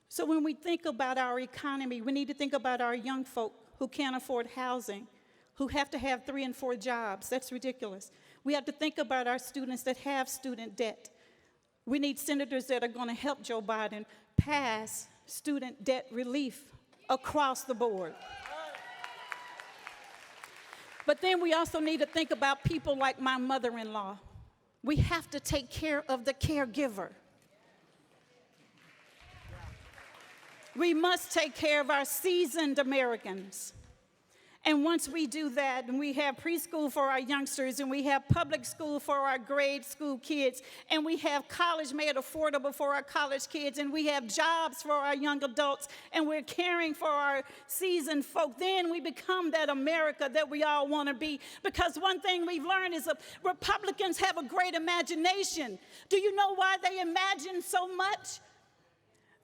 So when we think about our economy, we need to think about our young folk who can't afford housing, who have to have 3 and 4 jobs. That's ridiculous. We have to think about our students that have student debt. We need senators that are going to help Joe Biden pass student debt relief across the board. But then we also need to think about people like my mother-in-law. We have to take care of the caregiver. We must take care of our seasoned Americans. And once we do that, and we have preschool for our youngsters, and we have public school for our grade school kids, and we have college made affordable for our college kids, and we have jobs for our young adults, and we're caring for our seasoned folk, then we become that America that we all want to be. Because one thing we've learned is that Republicans have a great imagination. Do you know why they imagine so much?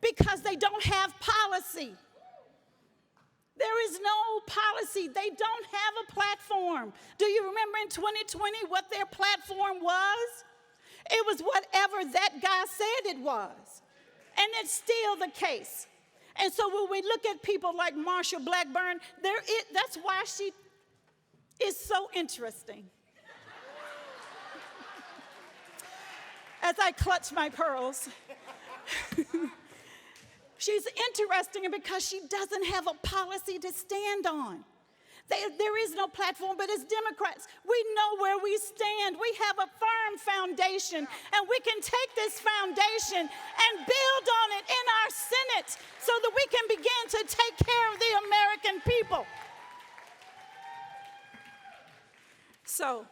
Because they don't have policy. There is no policy. They don't have a platform. Do you remember in 2020 what their platform was? It was whatever that guy said it was. And it's still the case. And so when we look at people like Marsha Blackburn, that's why she is so interesting. as I clutch my pearls. She's interesting because she doesn't have a policy to stand on. There is no platform, but as Democrats, we know where we stand. We have a firm foundation, and we can take this foundation and build on it in our Senate so that we can begin to take care of the American people. So,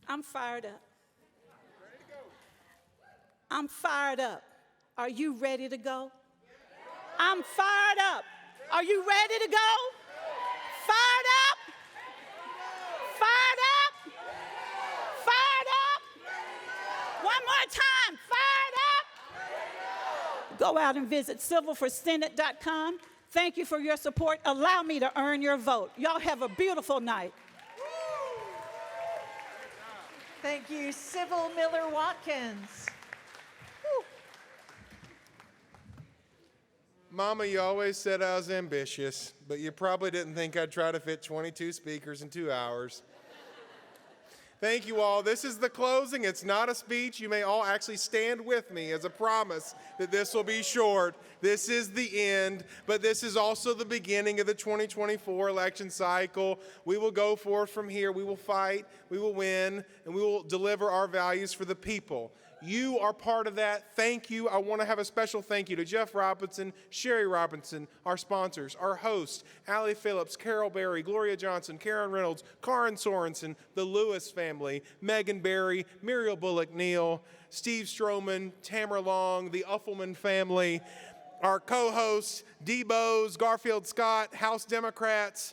I'm fired up. I'm fired up. Are you ready to go? I'm fired up. Are you ready to go? Fired up? Fired up? Fired up? One more time. Fired up? Go out and visit civilforsenate.com. Thank you for your support. Allow me to earn your vote. Y'all have a beautiful night. Thank you, Civil Miller-Watkins. Mama, you always said I was ambitious, but you probably didn't think I'd try to fit 22 speakers in 2 hours. Thank you all. This is the closing. It's not a speech. You may all actually stand with me as a promise that this will be short. This is the end, but this is also the beginning of the 2024 election cycle. We will go forward from here. We will fight, we will win, and we will deliver our values for the people. You are part of that. Thank you. I want to have a special thank you to Jeff Robinson, Sherry Robinson, our sponsors, our hosts, Allie Phillips, Carol Berry, Gloria Johnson, Karen Reynolds, Karen Sorenson, the Lewis family, Megan Berry, Muriel Bullock-Neal, Steve Stroman, Tamara Long, the Uffelmon family, our co-hosts, Debo's, Garfield Scott, House Democrats,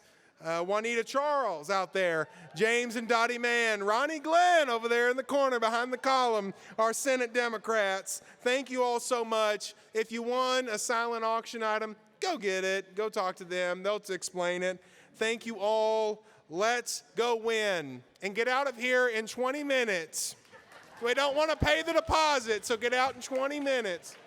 Juanita Charles out there, James and Dottie Mann, Ronnie Glynn over there in the corner behind the column, our Senate Democrats. Thank you all so much. If you won a silent auction item, go get it. Go talk to them. They'll explain it. Thank you all. Let's go win and get out of here in 20 minutes. We don't want to pay the deposit, so get out in 20 minutes.